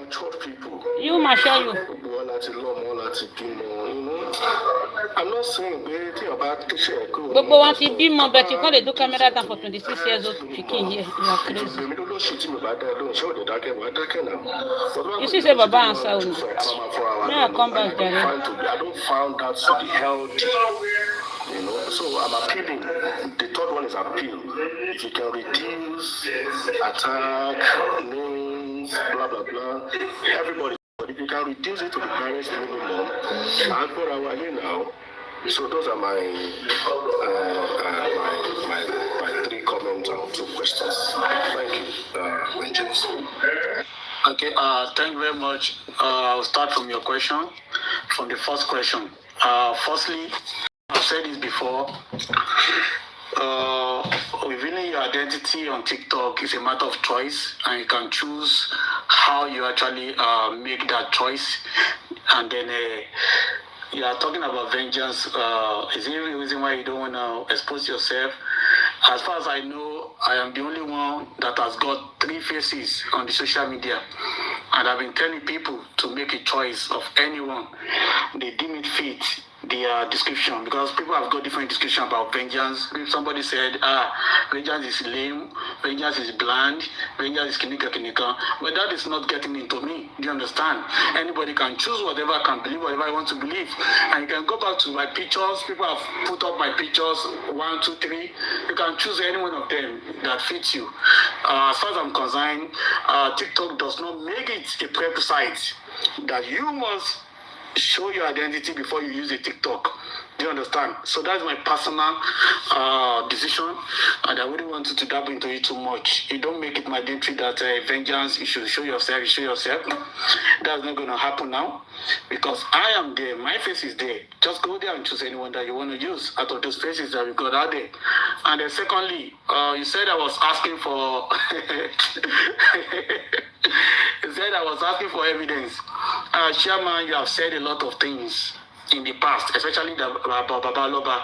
mature people. You mature you. I'm not saying anything about this. Gbogbo wọn ti bímọ but you can't do camera down for 26 years old pikin here. You are crazy. You see say Baba answer una. May I come back, Jerry? I don't find that to be healthy. So I'm appealing. The third one is appeal. If you can reduce attack, names, blah blah blah, everybody. But if you can reduce it to the barest minimum, I'll put our here now. So those are my three comments and 2 questions. Thank you, James. Okay, thank you very much. I'll start from your question, from the first question. Firstly, I've said this before. Revealing your identity on TikTok is a matter of choice, and you can choose how you actually make that choice. And then you are talking about vengeance. Is there any reason why you don't want to expose yourself? As far as I know, I am the only one that has got 3 faces on the social media. And I've been telling people to make a choice of anyone they deem it fit their description, because people have got different description about vengeance. If somebody said, vengeance is lame, vengeance is bland, vengeance is kinika, but that is not getting into me. Do you understand? Anybody can choose whatever, can believe whatever I want to believe. And you can go back to my pictures. People have put up my pictures, 1, 2, 3. You can choose any one of them that fits you. As far as I'm concerned, TikTok does not make it a prerequisite that you must show your identity before you use a TikTok. Do you understand? So that's my personal decision, and I wouldn't want to dabble into it too much. You don't make it mandatory that vengeance, you should show yourself, That's not going to happen now, because I am there. My face is there. Just go there and choose anyone that you want to use out of those faces that we got out there. And then secondly, you said I was asking for... You said I was asking for evidence. Chairman, you have said a lot of things in the past, especially about Aloba,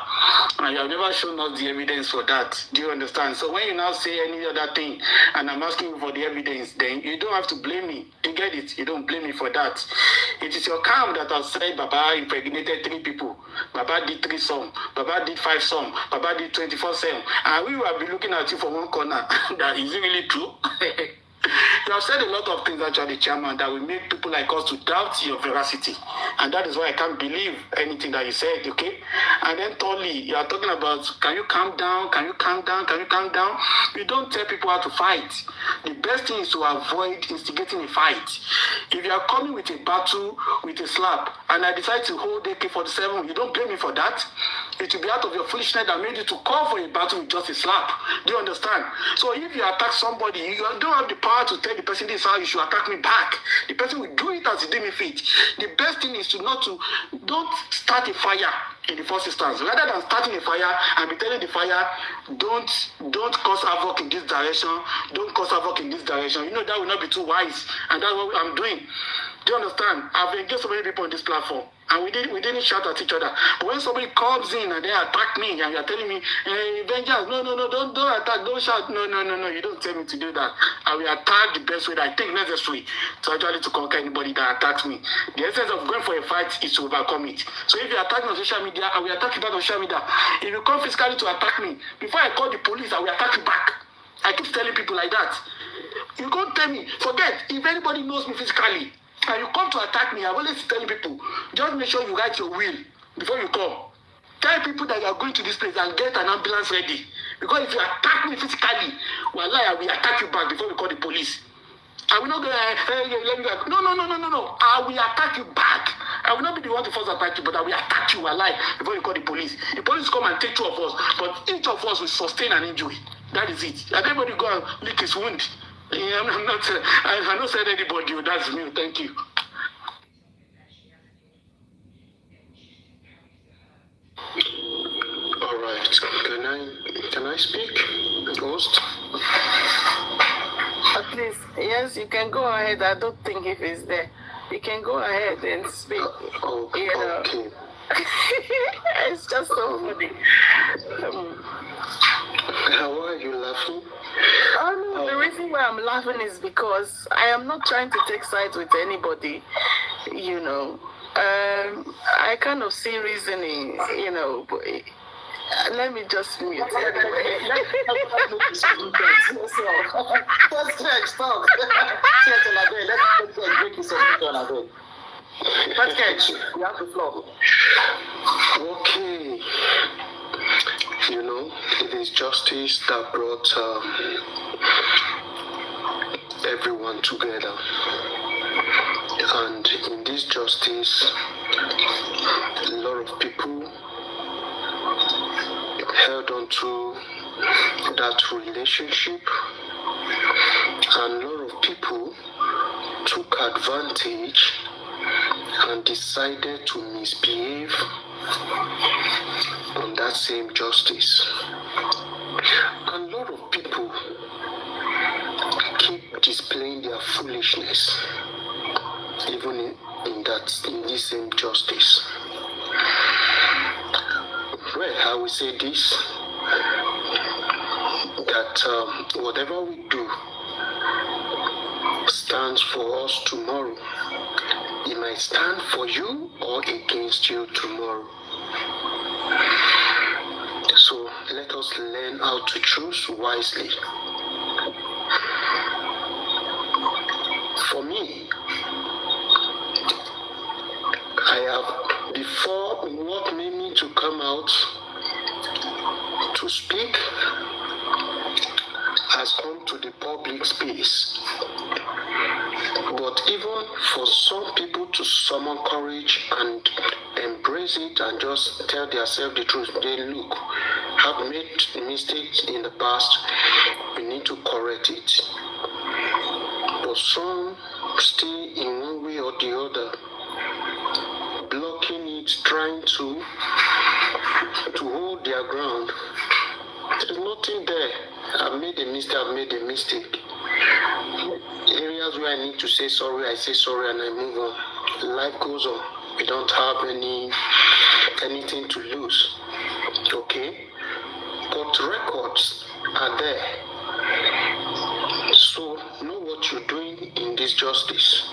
and you have never shown us the evidence for that. Do you understand? So when you now say any other thing, and I'm asking for the evidence, then you don't have to blame me. You get it? You don't blame me for that. It is your camp that has said Baba impregnated 3 people. Baba did 3 some. Baba did 5 some. Baba did 24 some. And we will be looking at you from one corner. That is it really true? You have said a lot of things, actually, Chairman, that will make people like us to doubt your veracity. And that is why I can't believe anything that you said, okay? And then thirdly, you are talking about, can you calm down? Can you calm down? Can you calm down? You don't tell people how to fight. The best thing is to avoid instigating a fight. If you are coming with a battle, with a slap, and I decide to hold AK-47, you don't blame me for that. It will be out of your foolishness that made you to call for a battle with just a slap. Do you understand? So if you attack somebody, you don't have the power to tell the person this is how you should attack me back. The person will do it as he deem it fit. The best thing is don't start a fire in the first instance. Rather than starting a fire and be telling the fire, don't cause havoc in this direction, don't cause havoc in this direction. You know that will not be too wise, and that's what I'm doing. Do you understand? I've engaged so many people on this platform, and we didn't shout at each other. But when somebody comes in and they attack me, and you're telling me, hey, vengeance, no, don't attack, don't shout, no, you don't tell me to do that. I will attack the best way that I think necessary to conquer anybody that attacks me. The essence of going for a fight is to overcome it. So if you attack me on social media, I will attack you back on social media. If you come physically to attack me, before I call the police, I will attack you back. I keep telling people like that. You can't tell me, forget, if anybody knows me physically, and you come to attack me, I'm always telling people, just make sure you write your will before you come. Tell people that you are going to this place and get an ambulance ready. Because if you attack me physically, wallahi, I will attack you back before we call the police. I will not go, let me go. No. I will attack you back. I will not be the one to first attack you, but I will attack you alive before you call the police. The police come and take 2 of us, but each of us will sustain an injury. That is it. And everybody go and lick his wound. I'm not saying anybody, that's me. Thank you. All right. Can I speak, host? At least, yes, you can go ahead. I don't think if it's there. You can go ahead and speak. Okay. It's just so funny. Why are you laughing? Oh no, the reason why I'm laughing is because I am not trying to take sides with anybody, you know. I kind of see reasoning, you know, but let me just mute. Stop. Let's catch. You have the floor. Okay. You know, it is justice that brought everyone together. And in this justice, a lot of people held on to that relationship, and a lot of people took advantage and decided to misbehave on that same justice. And a lot of people keep displaying their foolishness even in this same justice. Well, I will say this, that whatever we do stands for us tomorrow. It might stand for you or against you tomorrow. So let us learn how to choose wisely. For me, before what made me to come out to speak has come to the public space. But even for some people to summon courage and embrace it and just tell themselves the truth, they look, have made mistakes in the past, we need to correct it. But some stay in one way or the other, blocking it, trying to hold their ground. There's nothing there. I've made a mistake. Areas where I need to say sorry, I say sorry and I move on. Life goes on. We don't have anything to lose. Okay? But records are there. So know what you're doing in this justice.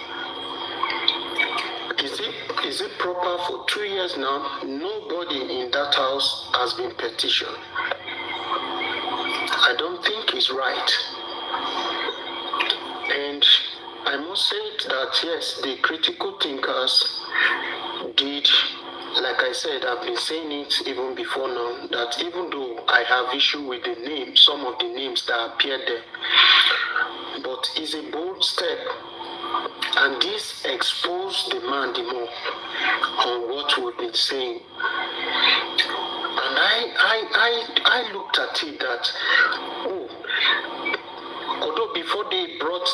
Is it proper for 2 years now? Nobody in that house has been petitioned. I don't think it's right. And I must say that yes, the critical thinkers did, like I said, I've been saying it even before now, that even though I have issue with the names, some of the names that appear there, but it's a bold step. And this exposed the man the more on what we've been saying. And I looked at it that, although before they brought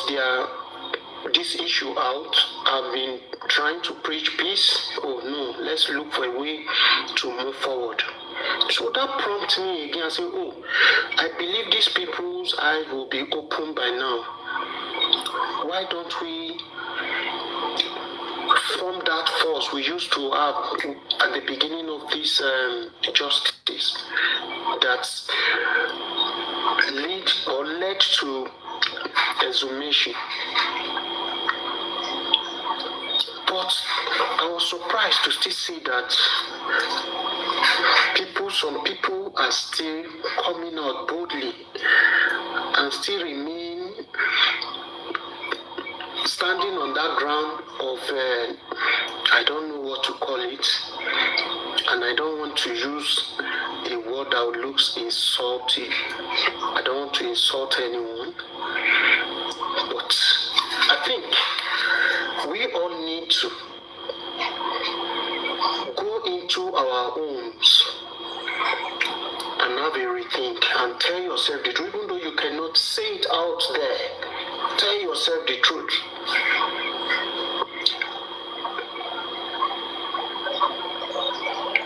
this issue out, I've been trying to preach peace. Oh no, let's look for a way to move forward. So that prompted me again. I said, I believe these people's eyes will be open by now. Why don't we form that force we used to have at the beginning of this justice that led to exhumation? But I was surprised to still see that some people are still coming out boldly and still remain standing on that ground of, I don't know what to call it, and I don't want to use a word that looks insulting. I don't want to insult anyone, but I think we all need to go into our homes and have a rethink and tell yourself the truth, even though you cannot say it out there. Tell yourself the truth.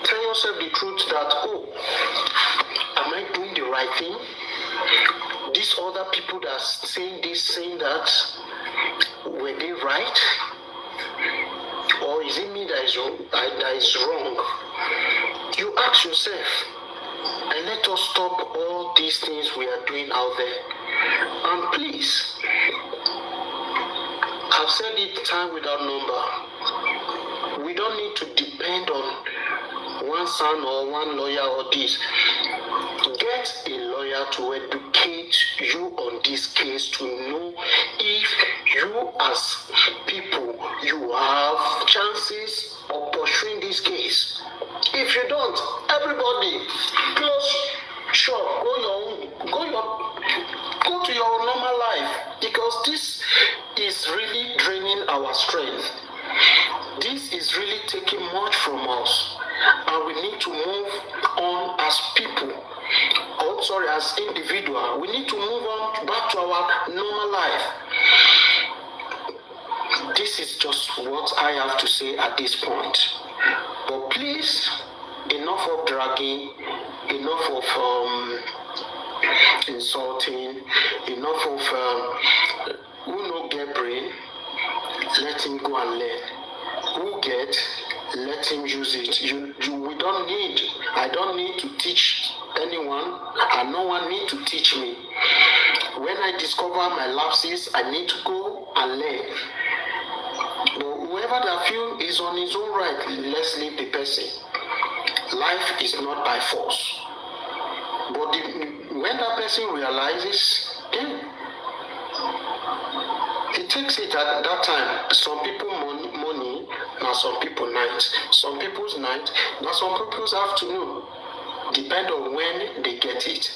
Tell yourself the truth that, am I doing the right thing? These other people that are saying this, saying that, were they right? Or is it me that is wrong? You ask yourself. And let us stop all these things we are doing out there. And please, I've said it time without number. We don't need to depend on one son or one lawyer or this. Get a lawyer to educate you on this case, to know if you as people, you have chances of pursuing this case. If you don't, everybody close shop, go to your normal life, because this is really draining our strength. This is really taking much from us, and we need to move on as people. Oh, sorry, as individual, we need to move on back to our normal life. This is just what I have to say at this point. But please, enough of dragging, enough of insulting, enough of who no get brain, let him go and learn. Who get, let him use it. I don't need to teach anyone, and no one need to teach me. When I discover my lapses, I need to go and learn. But whoever that feel is on his own right, let's leave the person. Life is not by force. But when that person realizes, it takes it at that time. Some people money, now some people night. Some people's night, now some people's afternoon. Depend on when they get it.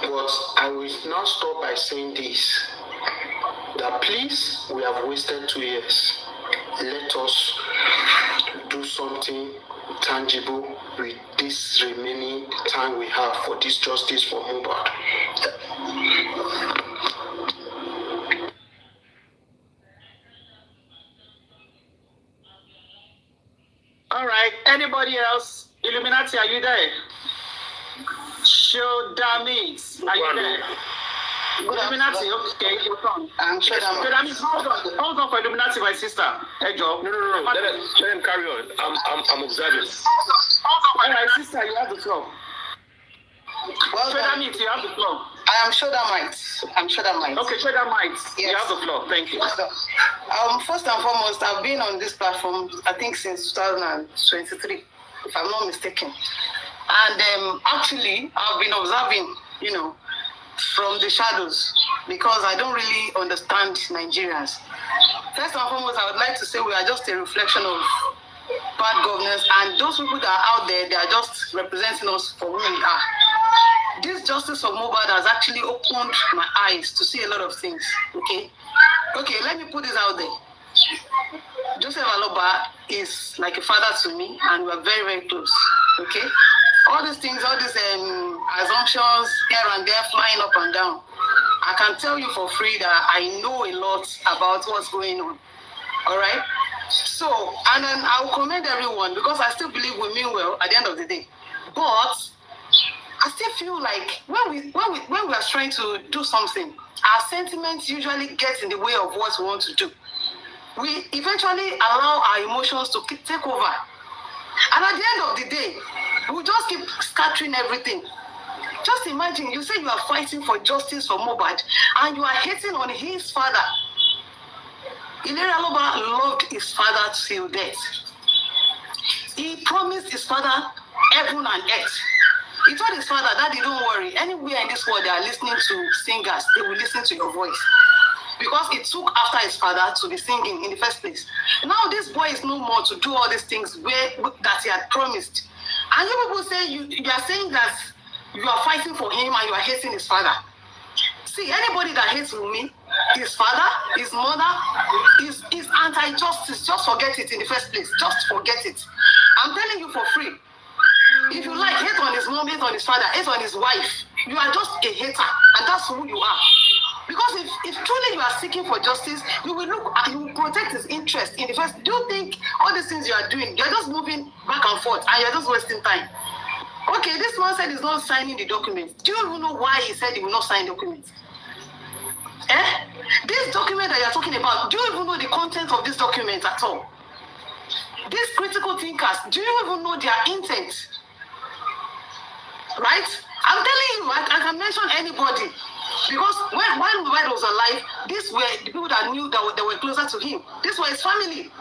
But I will now stop by saying this, that please, we have wasted 2 years. Let us do something tangible with this remaining time we have for this justice for Mohbad. All right, anybody else? Illuminati, are you there? Show Damis, are you there? Illuminati, okay, you're from. I'm sure that. So that means hold on for Illuminati, my sister. Hey, Joe. No. Let him carry on. I'm observing. Hold on, my sister, you have the floor. Well, Show that means you have the floor. I am sure that might. I'm sure that might. Okay, show that might. Yes. You have the floor. Thank you. So, first and foremost, I've been on this platform, I think, since 2023, if I'm not mistaken. And actually, I've been observing, from the shadows, because I don't really understand Nigerians. First and foremost, I would like to say we are just a reflection of bad governance, and those people that are out there, they are just representing us for who we are. This justice of Mohbad has actually opened my eyes to see a lot of things, okay, let me put this out there. Joseph Aloba is like a father to me, and we are very, very close, okay? All these things, all these assumptions here and there, flying up and down. I can tell you for free that I know a lot about what's going on, all right? So, and then I will commend everyone, because I still believe we mean well at the end of the day. But I still feel like when we are trying to do something, our sentiments usually get in the way of what we want to do. We eventually allow our emotions to take over. And at the end of the day, we just keep scattering everything. Just imagine, you say you are fighting for justice for Mohbad, and you are hating on his father. Aloba loved his father till death. He promised his father heaven and earth. He told his father, Daddy, don't worry. Anywhere in this world they are listening to singers, they will listen to your voice. Because it took after his father to be singing in the first place. Now this boy is no more to do all these things that he had promised. And you people say, you are saying that you are fighting for him and you are hating his father. See, anybody that hates Wunmi, his father, his mother, is anti-justice. Just forget it in the first place. Just forget it. I'm telling you for free. If you like, hate on his mom, hate on his father, hate on his wife, you are just a hater, and that's who you are. Because if truly you are seeking for justice, you will protect his interest in the first. Do you think all these things you are doing, you're just moving back and forth and you're just wasting time? Okay, this man said he's not signing the documents. Do you even know why he said he will not sign documents? This document that you're talking about, do you even know the content of this document at all? These critical thinkers, do you even know their intent? right? I'm telling you, I can mention anybody. Because when Mohbad was alive, these were the people that knew that were closer to him. These were his family.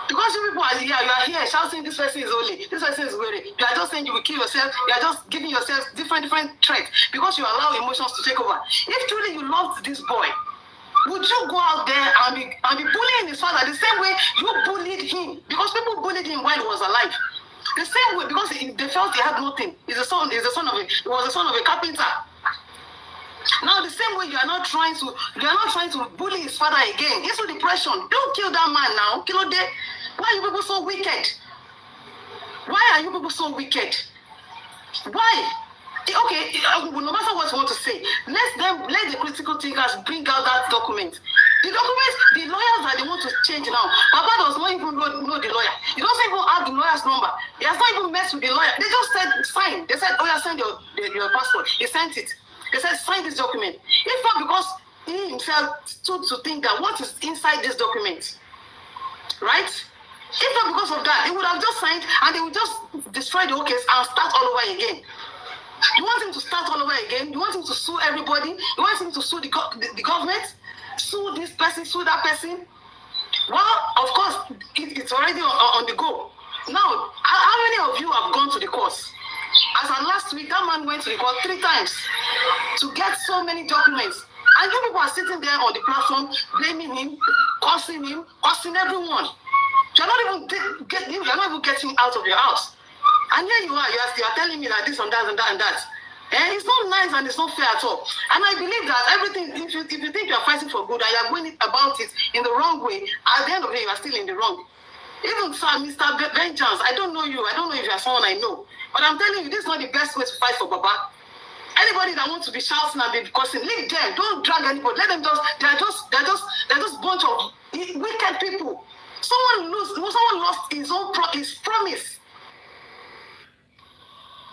Because you people are here, you are here shouting this person is holy, this person is weary. You are just saying you will kill yourself, you are just giving yourself different threats because you allow emotions to take over. If truly you loved this boy, would you go out there and be bullying his father the same way you bullied him? Because people bullied him while he was alive. The same way, because they felt he had nothing. He was the son of a carpenter. Now the same way you are not trying to bully his father again into depression. Don't kill that man now. Kilode. Why are you people so wicked? Why are you people so wicked? Why? Okay, no matter what you want to say, let the critical thinkers bring out that document. The documents, the lawyers that they want to change now. Papa does not even know the lawyer. He doesn't even have the lawyer's number. He has not even met with the lawyer. They just said sign. They said, oh yeah, send your passport. He sent it. They said sign this document. If not because he himself stood to think that what is inside this document, right? If not because of that, he would have just signed and they would just destroy the whole case and start all over again. You want him to start all over again? You want him to sue everybody? You want him to sue the government? Sue this person, sue that person? Well, of course, it's already on the go. Now, how many of you have gone to the course? As of last week, that man went to the court 3 times to get so many documents. And you people are sitting there on the platform, blaming him, cursing everyone. You're not even getting out of your house. And here you are telling me that this and that and that and that. And it's not nice and it's not fair at all. And I believe that everything, if you think you're fighting for good and you're going about it in the wrong way, at the end of the day, you are still in the wrong. Even Mr. Vengeance, I don't know you. I don't know if you're someone I know. But I'm telling you, this is not the best way to fight for Baba. Anybody that wants to be shouting and be cursing, leave them. Don't drag anybody. Let them they're just bunch of wicked people. Someone lost his promise.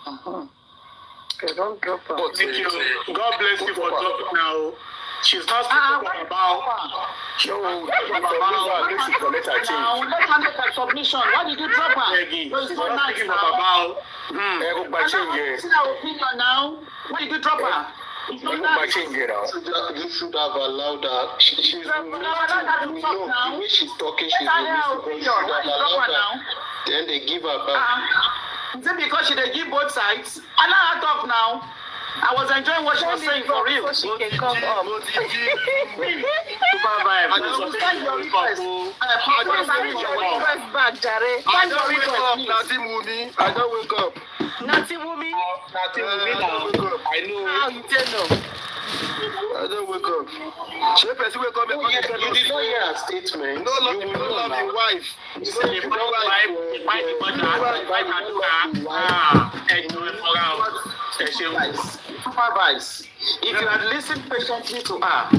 Okay, don't drop her. Thank you. God bless you for dropping now. She's not speaking about. No, let her make a submission. Why did you drop her? She's not speaking about. Now, why did you drop her? You should have allowed her. She's the way she's talking, she's then they give her back. Is it because she did give both sides? Allow her talk now. I was enjoying what she was saying for real. So she can come up. Super vibe. I don't wake up. Nothing Wumi. I know. How you tell them? I don't wake up. She person wake up because you did not hear a statement. No, you will not love your wife. You say you don't Supervise. If you had listened patiently to her,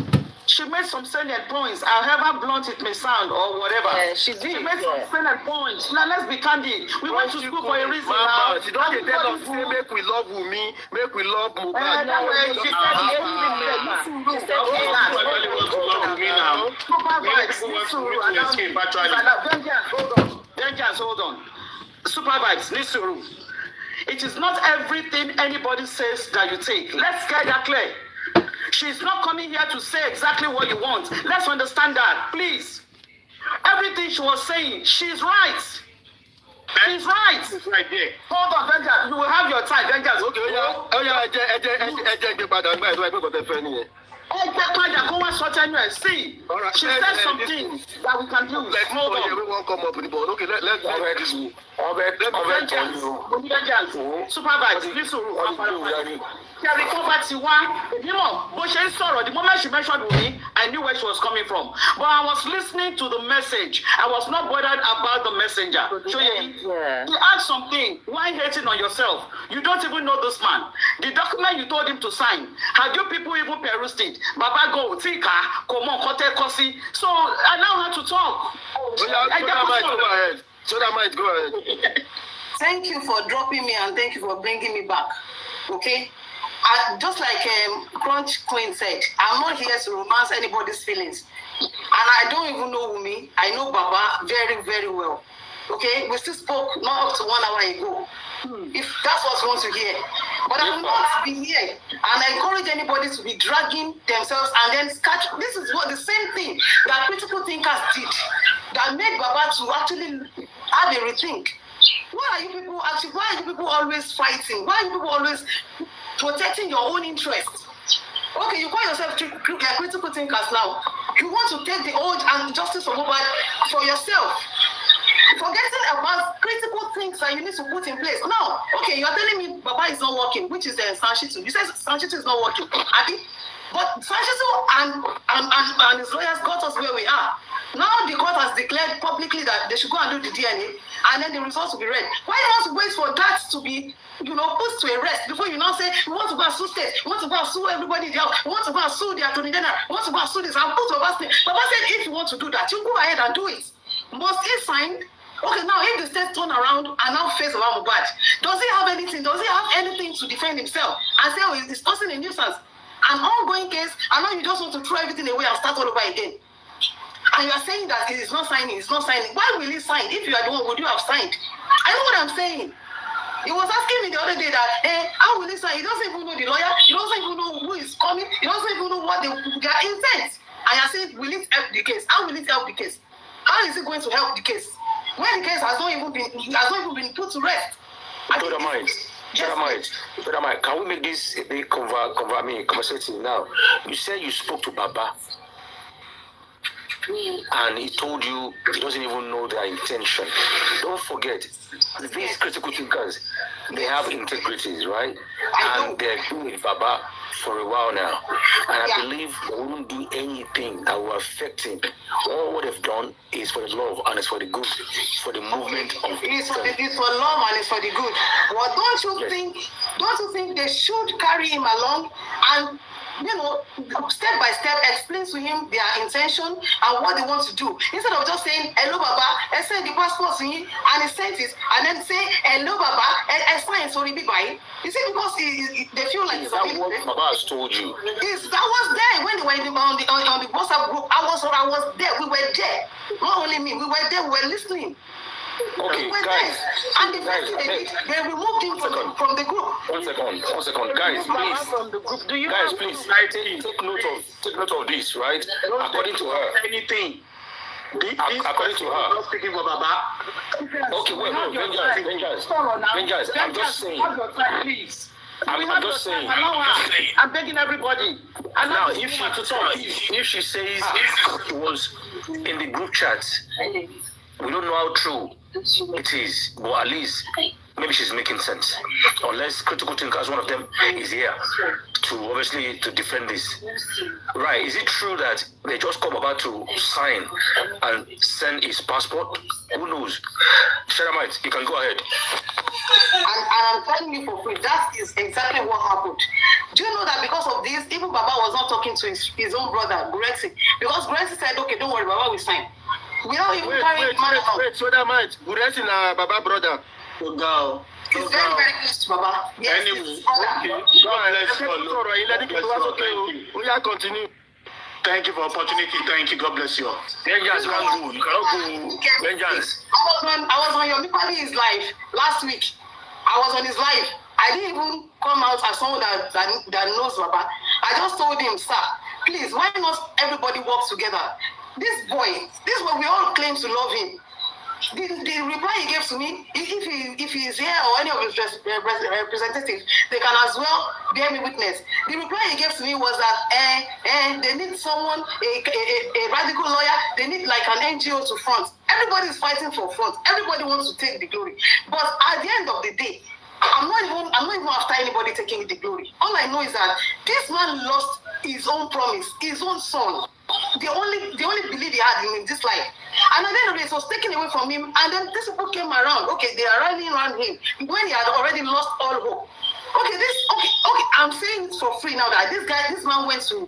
she made some salient points, however blunt it may sound or whatever. Yeah, she did. She made some salient points. Now let's be candid. We went to school for a reason. Now. She don't tell us say make we love Wumi, make we love Mohbad. She said Vengeance, hold on. Supervise, listen. It is not everything anybody says that you take. Let's get that clear. She's not coming here to say exactly what you want. Let's understand that, please. Everything she was saying, she's right. She's right. She's right there. Hold on, Vengeance. You will have your time, Vengeance. Okay, See, she said something that we can use. Hold on. We won't come up with the board. Okay, let's Supervise, listen. Terry Tiwa, the moment she mentioned me, I knew where she was coming from. But I was listening to the message. I was not bothered about the messenger. He asked something. Why hating on yourself? You don't even know this man. The document you told him to sign, have you people even perused it? Baba go, Tika, come on, Kote Kosi. So allow her to talk. So that might go ahead. Thank you for dropping me and thank you for bringing me back. Okay? Just like Crunch Queen said, I'm not here to romance anybody's feelings. And I don't even know Wumi. I know Baba very, very well. Okay, we still spoke not up to 1 hour ago. If that's what you want to hear. But I will not be here. And I encourage anybody to be dragging themselves and then catch. This is what the same thing that critical thinkers did that made Baba to actually have a rethink. Why are you people always fighting? Why are you people always protecting your own interests? Okay, you call yourself critical thinkers now. You want to take the old and justice for Mohbad for yourself. Forgetting about critical things that you need to put in place. Now, okay, you're telling me Baba is not working, which is Sanchitu. You said Sanchitu is not working. But Sanchitu and his lawyers got us where we are. Now the court has declared publicly that they should go and do the DNA, and then the results will be read. Why do you want to wait for that to be, put to a rest before you now say we want to go and sue states, we want to go and sue everybody in the house, we want to go and sue the attorney general, we want to go and sue this and put Baba said if you want to do that, you go ahead and do it. Must he sign? Okay, now if the state turn around and now face Mohbad, does he have anything? Does he have anything to defend himself and say, oh, he's causing a nuisance? An ongoing case, and now you just want to throw everything away and start all over again. And you are saying that he is not signing, he's not signing. Why will he sign? If you are the one, would you have signed? I know what I'm saying. He was asking me the other day that, how will he sign? He doesn't even know the lawyer. He doesn't even know who is coming. He doesn't even know what their intent. And you're saying, will it help the case? How will it help the case? How is it going to help the case? When the case has not even been put to rest. Brother, can we make this a bit conversative now? You said you spoke to Baba, and he told you he doesn't even know their intention. Don't forget, these critical thinkers, they have integrities, right? And they're doing Baba for a while now. And I believe they won't do anything that will affect him. All what they've done is for the love and it's for the good, for the movement of it's for love and it's for the good. Well, don't you think they should carry him along and step by step explain to him their intention and what they want to do, instead of just saying hello Baba, I send the passport to him and he sent it, and then say hello Baba, I sign sorry big guy. You see, because they feel like is that what Baba has told you? That was there when they were on the WhatsApp group. I was there. We were there. Not only me, we were there. We were listening. Okay, guys. And the first thing they did, they removed him from the group. One second, guys, please. From the group. Do you guys, please take note of this, right? According to her. Anything. According to her. Not speaking for Baba. Okay, wait, Vengeance. I'm just saying. Please. I'm just saying. I'm begging everybody. Now, if she says it was in the group chat, we don't know how true it is, but at least maybe she's making sense. Unless critical thinkers, one of them, is here to defend this. Right? Is it true that they just come about to sign and send his passport? Who knows? Sharamite, you can go ahead. And I'm telling you for free, that is exactly what happened. Do you know that because of this, even Baba was not talking to his own brother, Gurexi, because Gurexi said, okay, don't worry, Baba will sign. Without even carrying money out. Wait, so that might. Gurexi na Baba brother. To go. He's very, very close to Baba. Yes, anyway, okay. Continue. Thank you for the opportunity. Thank you. God bless you. Vengeance, you cannot go. Vengeance. I was on your Mipali's live last week. I was on his live. I didn't even come out as someone that knows Baba. I just told him, sir, please, why not everybody work together? This boy, we all claim to love him. The reply he gave to me, if he is here or any of his representatives, they can as well bear me witness. The reply he gave to me was that they need someone, a radical lawyer, they need like an NGO to front. Everybody is fighting for front. Everybody wants to take the glory. But at the end of the day, I'm not even after anybody taking the glory. All I know is that this man lost his own promise, his own son. The only belief he had in this life. And at the end of the day, it was taken away from him. And then these people came around. Okay, they are rallying around him when he had already lost all hope. Okay, I'm saying it for free now that this man went to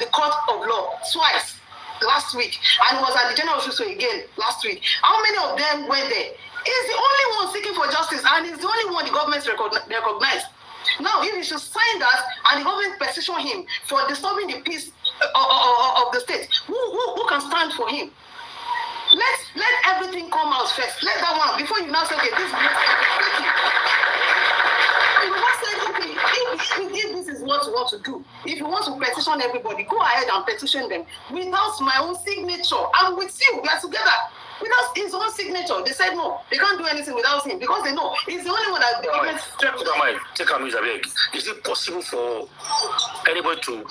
the court of law twice last week, and was at the general office again last week. How many of them went there? He's the only one seeking for justice, and he's the only one the government recognized. Now, if he should sign that and the government petition him for disturbing the peace of the state, who can stand for him? Let everything come out first. Let that one before you now say, okay, this is you must say, okay, if this is what you want to do, if you want to petition everybody, go ahead and petition them without my own signature. I'm with you. We are together. Without his own signature, they said no, they can't do anything without him because they know he's the only one that the government. Is it possible for anybody to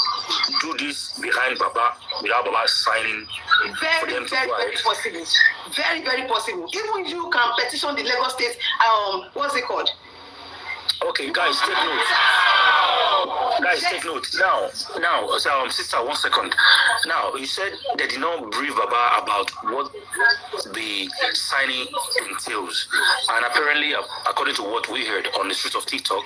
do this behind Baba without Baba signing? Very possible. Very, very possible. Even you can petition the Lagos State. What's it called? Okay, guys, take note. Guys, take note. Now, sister, 1 second. Now, you said they did not brief Baba about what the signing entails. And apparently, according to what we heard on the streets of TikTok,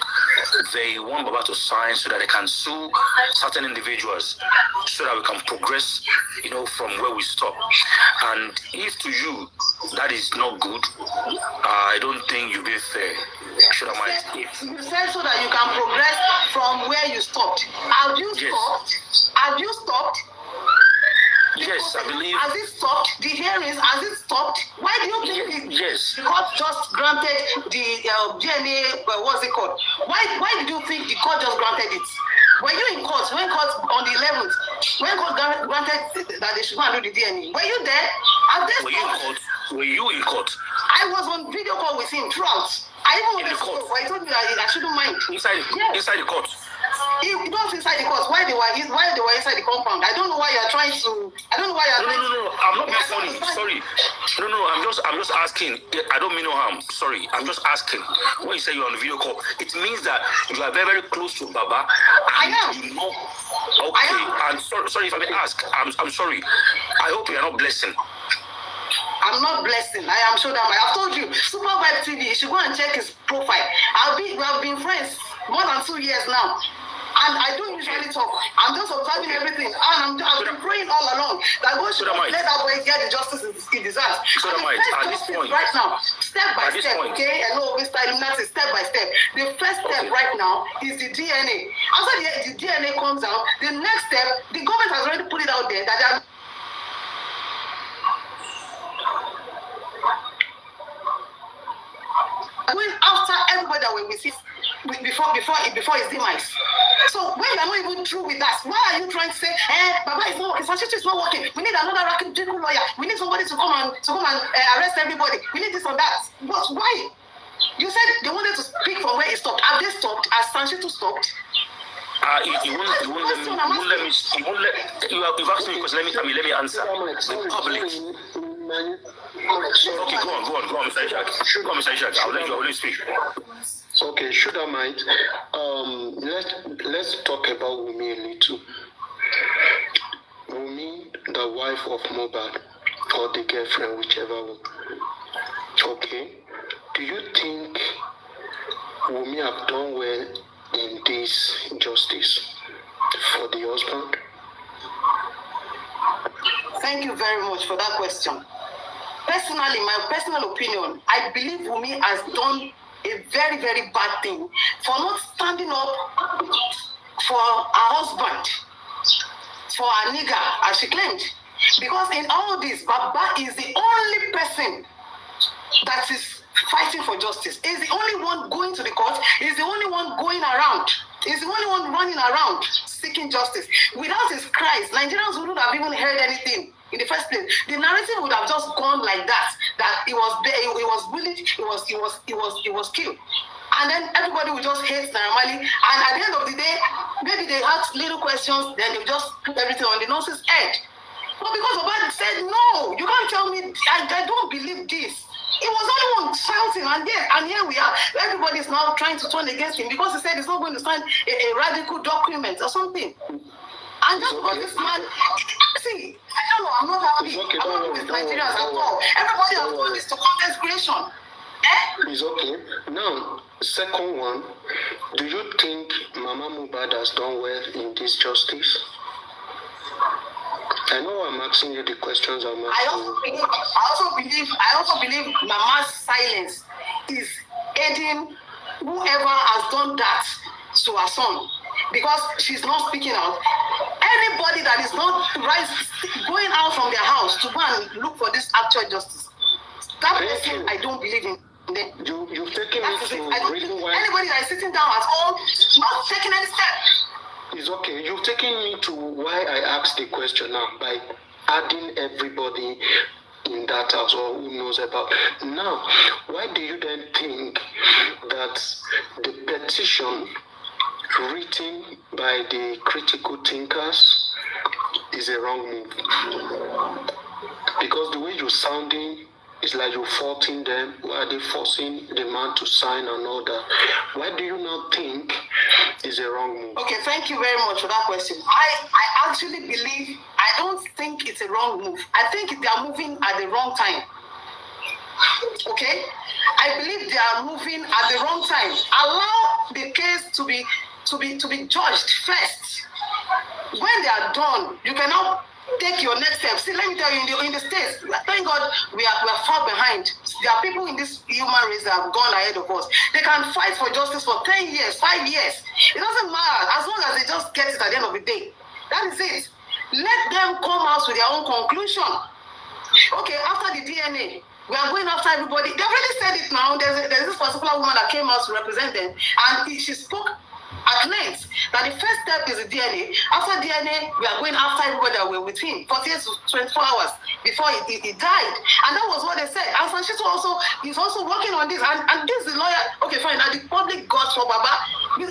they want Baba to sign so that they can sue certain individuals so that we can progress, from where we stop. And if to you that is not good, I don't think you'll be fair. Should I mind? You said so that you can progress from where you stopped. Have you stopped? Have you stopped? Yes, I believe. Has it stopped? The hearings, has it stopped? Why do you think yes. The court just granted the DNA, what's it called? Why did you think the court just granted it? Were you in court when court on the 11th, when court granted that they should go and do the DNA? Were you there? Were you in court? I was on video call with him throughout. I even in the court. I told you that I shouldn't mind. Inside the court. He was inside the court. Why they were inside the compound? I don't know why you are trying to. I don't know why you are. No. I'm not being funny. Sorry. No. I'm just asking. I don't mean no harm. Sorry. I'm just asking. When you say you're on the video call, it means that you are very, very close to Baba. I am. Okay. I'm sorry if I may ask. I'm sorry. I hope you are not blessing. I'm not blessing. I am sure that I've told you. Super Vibe TV. You should go and check his profile. We have been friends more than 2 years now. And I don't usually talk. I'm just observing everything. And I've been praying all along that God should let that boy get the justice he deserves. At this point, right now, step by step, okay? Hello, Mr. Illuminati, step by step. The first step right now is the DNA. After the DNA comes out, the next step, the government has already put it out there that they are going after everybody that we receive before his demise. So when you are not even through with us, why are you trying to say, Baba is not working, Sanchichi is not working, we need another racketeering lawyer, we need somebody to come and arrest everybody, we need this and that. But why? You said they wanted to speak from where it stopped. Have they stopped? Has Sanchichi stopped? You won't let me. You've asked me because let me answer. The public. Okay, go on, Mr. Ishak. Go on, Mr. Ishak. I'll let you speak. Okay, should I mind? Let's talk about Wumi a little. Wumi, the wife of Mohbad, or the girlfriend, whichever one. Okay, do you think Wumi have done well in this justice for the husband? Thank you very much for that question. Personally, my personal opinion, I believe Wumi has done a very, very bad thing for not standing up for her husband, for her nigger, as she claimed. Because in all this, Baba is the only person that is fighting for justice. He's the only one going to the court. He's the only one going around. He's the only one running around seeking justice. Without his cries, Nigerians wouldn't have even heard anything in the first place. The narrative would have just gone like that he was there, he was bullied, he was killed. And then everybody would just hate Naramali. And at the end of the day, maybe they ask little questions, then they just put everything on the nurse's head. But because Obama said, no, you can't tell me, I don't believe this. He was only one shouting, and here we are. Everybody is now trying to turn against him because he said he's not going to sign a radical document or something. And just because this man, see, I don't know, I'm not happy. Okay, I'm not with Nigerians at all. Everybody has done this to content creation. It's okay. Now, second one, do you think Mama Mohbad has done well in this justice? I know I'm asking you the questions I'm asking. I also believe Mama's silence is aiding whoever has done that to her son, because she's not speaking out. anybody that is not going out from their house to go and look for this actual justice, that person, I don't believe in. You've taken me to reason why. Anybody that is sitting down at home, not taking any step. It's okay. You've taken me to why I asked the question now by adding everybody in that house or who knows about. Now, why do you then think that the petition written by the critical thinkers is a wrong move? Because the way you're sounding is like you're faulting them. Why are they forcing the man to sign and all that? Why do you not think it's a wrong move? Okay, thank you very much for that question. I actually believe, I don't think it's a wrong move. I think they are moving at the wrong time. Okay? I believe they are moving at the wrong time. Allow the case to be judged first. When they are done, you cannot take your next step. See, let me tell you, in the States, thank God we are far behind. There are people in this human race that have gone ahead of us. They can fight for justice for 10 years, 5 years. It doesn't matter, as long as they just get it at the end of the day. That is it. Let them come out with their own conclusion. Okay, after the DNA, we are going after everybody. They already said it now. There's this particular woman that came out to represent them, and she spoke at length that the first step is the DNA. After DNA, we are going after everybody that were with him 48 to 24 hours before he died. And that was what they said. And Sanchito is also working on this. And this is the lawyer. Okay, fine. Now the public got for Baba.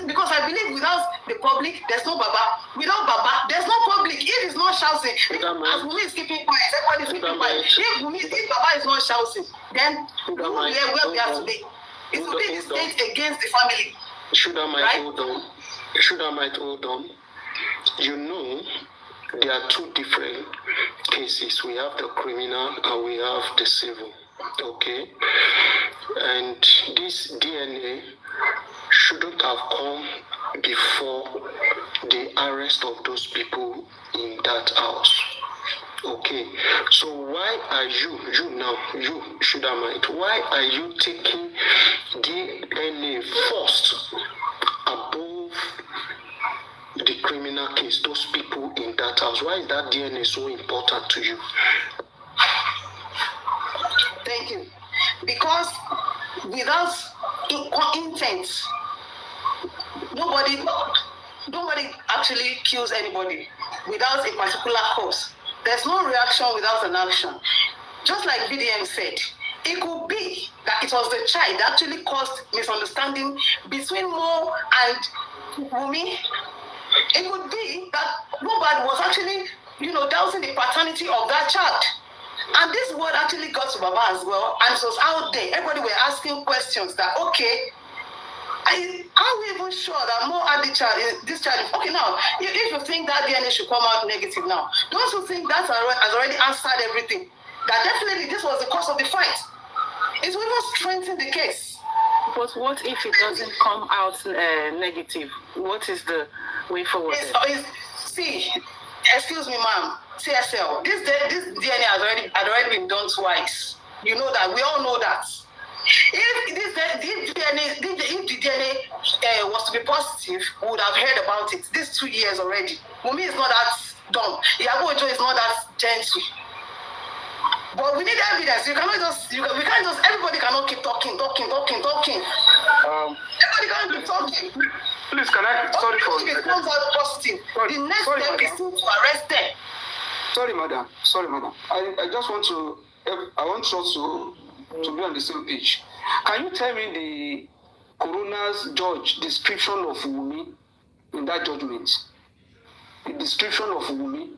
Because I believe without the public, there's no Baba. Without Baba, there's no public. If it's not shouting, as Wumi is keeping quiet, everybody is keeping quiet. If Baba is not shouting, then we will be where we are today. It will be the state against the family. Should I might hold on? You know, there are two different cases. We have the criminal and we have the civil. Okay? And this DNA shouldn't have come before the arrest of those people in that house. Okay, so why are you why are you taking DNA first above the criminal case, those people in that house? Why is that DNA so important to you? Thank you. Because without intent, nobody actually kills anybody without a particular cause. There's no reaction without an action. Just like BDM said, it could be that it was the child that actually caused misunderstanding between Mo and Wumi. It could be that Mohbad was actually, doubting the paternity of that child. And this word actually got to Baba as well, and it was out there. Everybody were asking questions that, okay, are we even sure that Mo had this child? Okay, now, if you think that DNA should come out negative now, those who think that has already answered everything, that definitely this was the cause of the fight. It will even strengthen the case. But what if it doesn't come out negative? What is the way forward? See, excuse me, ma'am, CSL, this DNA had already been done twice. You know that. We all know that. If the DNA was to be positive, we would have heard about it. This 2 years already. Wumi is not that dumb. Yabo Ojo is not that gentle. But we need evidence. We can't just. Everybody cannot keep talking. Everybody can't keep talking. Please, can I? Sorry for. If it comes out positive, the next step is to arrest them. Sorry, madam. I just want to. I want us to be on the same page. Can you tell me the coroner's judge description of Wumi in that judgment? The description of Wumi,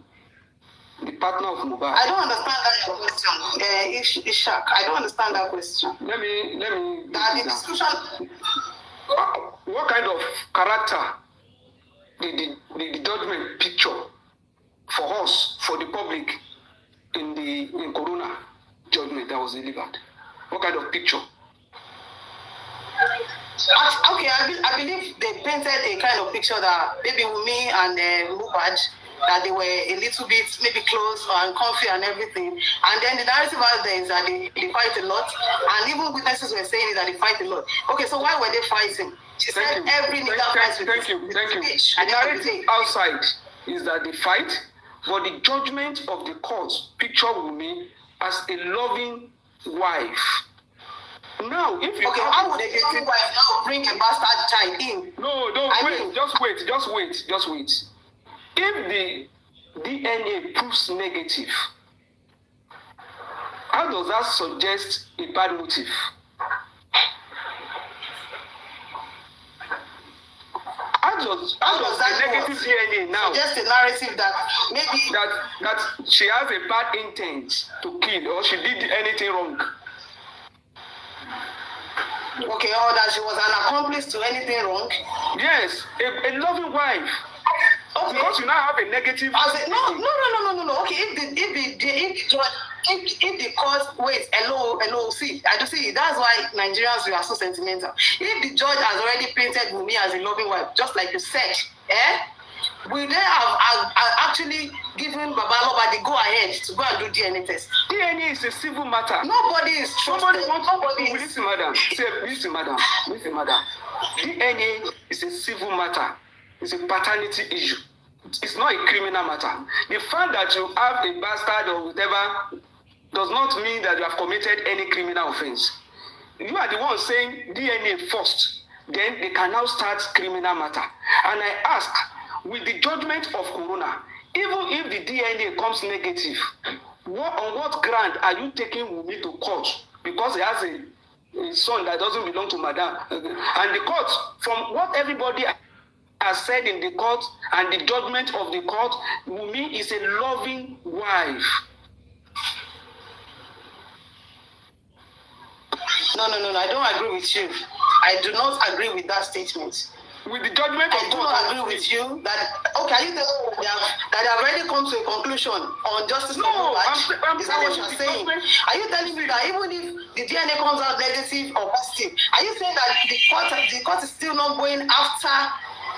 the partner of Mohbad. I don't understand that your question. Ishak, I don't understand that question. Let me. The description. What kind of character did the judgment picture for us, for the public, in coroner judgment that was delivered? What kind of picture? Okay, I believe they painted a kind of picture that maybe Wumi and Mohbad, that they were a little bit maybe close and comfy and everything. And then the narrative out there is that they fight a lot. And even witnesses were saying that they fight a lot. Okay, so why were they fighting? She said every nigga fights with Thank you. speech. The narrative outside is that they fight, but the judgment of the court picture Wunmi as a loving wife. Now, if you how would a loving wife now bring a bastard child in? No, just wait. If the DNA proves negative, how does that suggest a bad motive? How does the negative DNA now suggest a narrative that maybe that she has a bad intent to kill or she did anything wrong? Okay, or that she was an accomplice to anything wrong? Yes, a loving wife. Okay. Because you now have a negative. No. Okay, if the court wait, hello, see, I do see. That's why Nigerians, we are so sentimental. If the judge has already painted Wunmi as a loving wife, just like you said, will they have actually given Baba Aloba the go ahead to go and do DNA test? DNA is a civil matter. Nobody is trusted. Listen, madam. Listen, madam. DNA is a civil matter. It's a paternity issue. It's not a criminal matter. The fact that you have a bastard or whatever does not mean that you have committed any criminal offense. You are the one saying DNA first, then they can now start criminal matter. And I ask, with the judgment of Corona, even if the DNA comes negative, on what ground are you taking Wunmi to court? Because he has a son that doesn't belong to Madam. And the court, from what everybody has said in the court and the judgment of the court, Wunmi is a loving wife. No, I don't agree with you. I do not agree with that statement. With the judgment of I do not agree with you that, okay, you tell me that they have already come to a conclusion on justice. No, I'm is that what you're saying? Are you telling me that even if the DNA comes out negative or positive, are you saying that the court is still not going after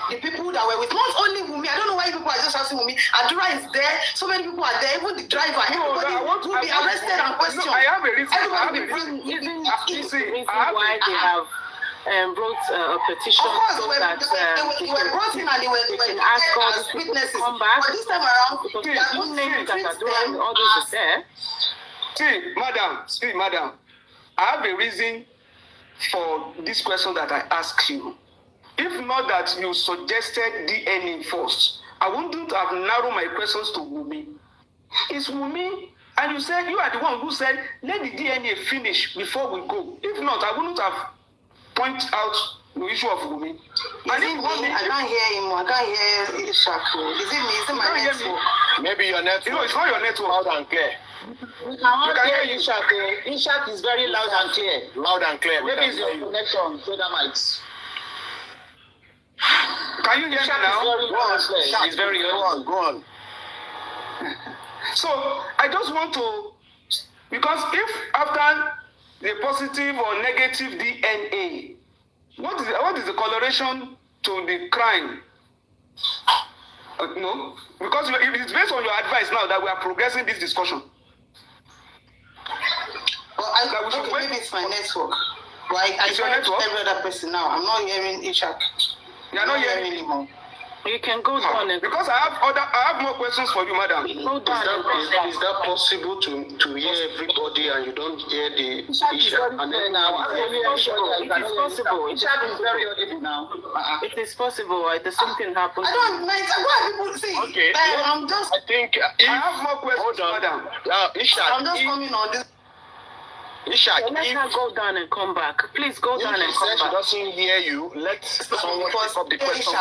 the people that were with, not only Wunmi? I don't know why people are just asking Wunmi. Adura is there, so many people are there, even the driver, everybody will be arrested and questioned. I have a reason. Even why they have wrote a petition so that they were brought in and they were asked all as these witnesses. to come back. But this time around, Because they the are two not names that treat are doing them all those as there. See, madam, I have a reason for this question that I asked you. If not that you suggested DNA first, I wouldn't have narrowed my questions to Wunmi. It's Wunmi, and you said you are the one who said, let the DNA finish before we go. If not, I wouldn't have pointed out the issue of Wunmi. I can't hear him. I can't hear Ishak. Is it me? Is it my network? Maybe your network. No, it's not your network. Loud and clear. We cannot hear Ishak. Ishak is very loud and clear. Loud and clear. Maybe it's your connection to the mics. Can you hear me now? It's very loud. Go on. So I just want to, because if after the positive or negative DNA, what is the correlation to the crime? No, because it's based on your advice now that we are progressing this discussion. Well, maybe it's my network. But I heard every other person now. I'm not hearing Ishak. You are not hearing anymore. You can go down and because I have more questions for you, madam. go down. Is that possible to hear everybody and you don't hear the Ishak? And then It is possible. Ishak is very audible now. It is possible. The same thing happens. I don't like why people say. Okay. I'm just. I think I have more questions, madam. Ishak. I'm just coming on this. Ishak, Let her go down and come back. Please go down and if come she back. doesn't hear you, let someone pick up the question.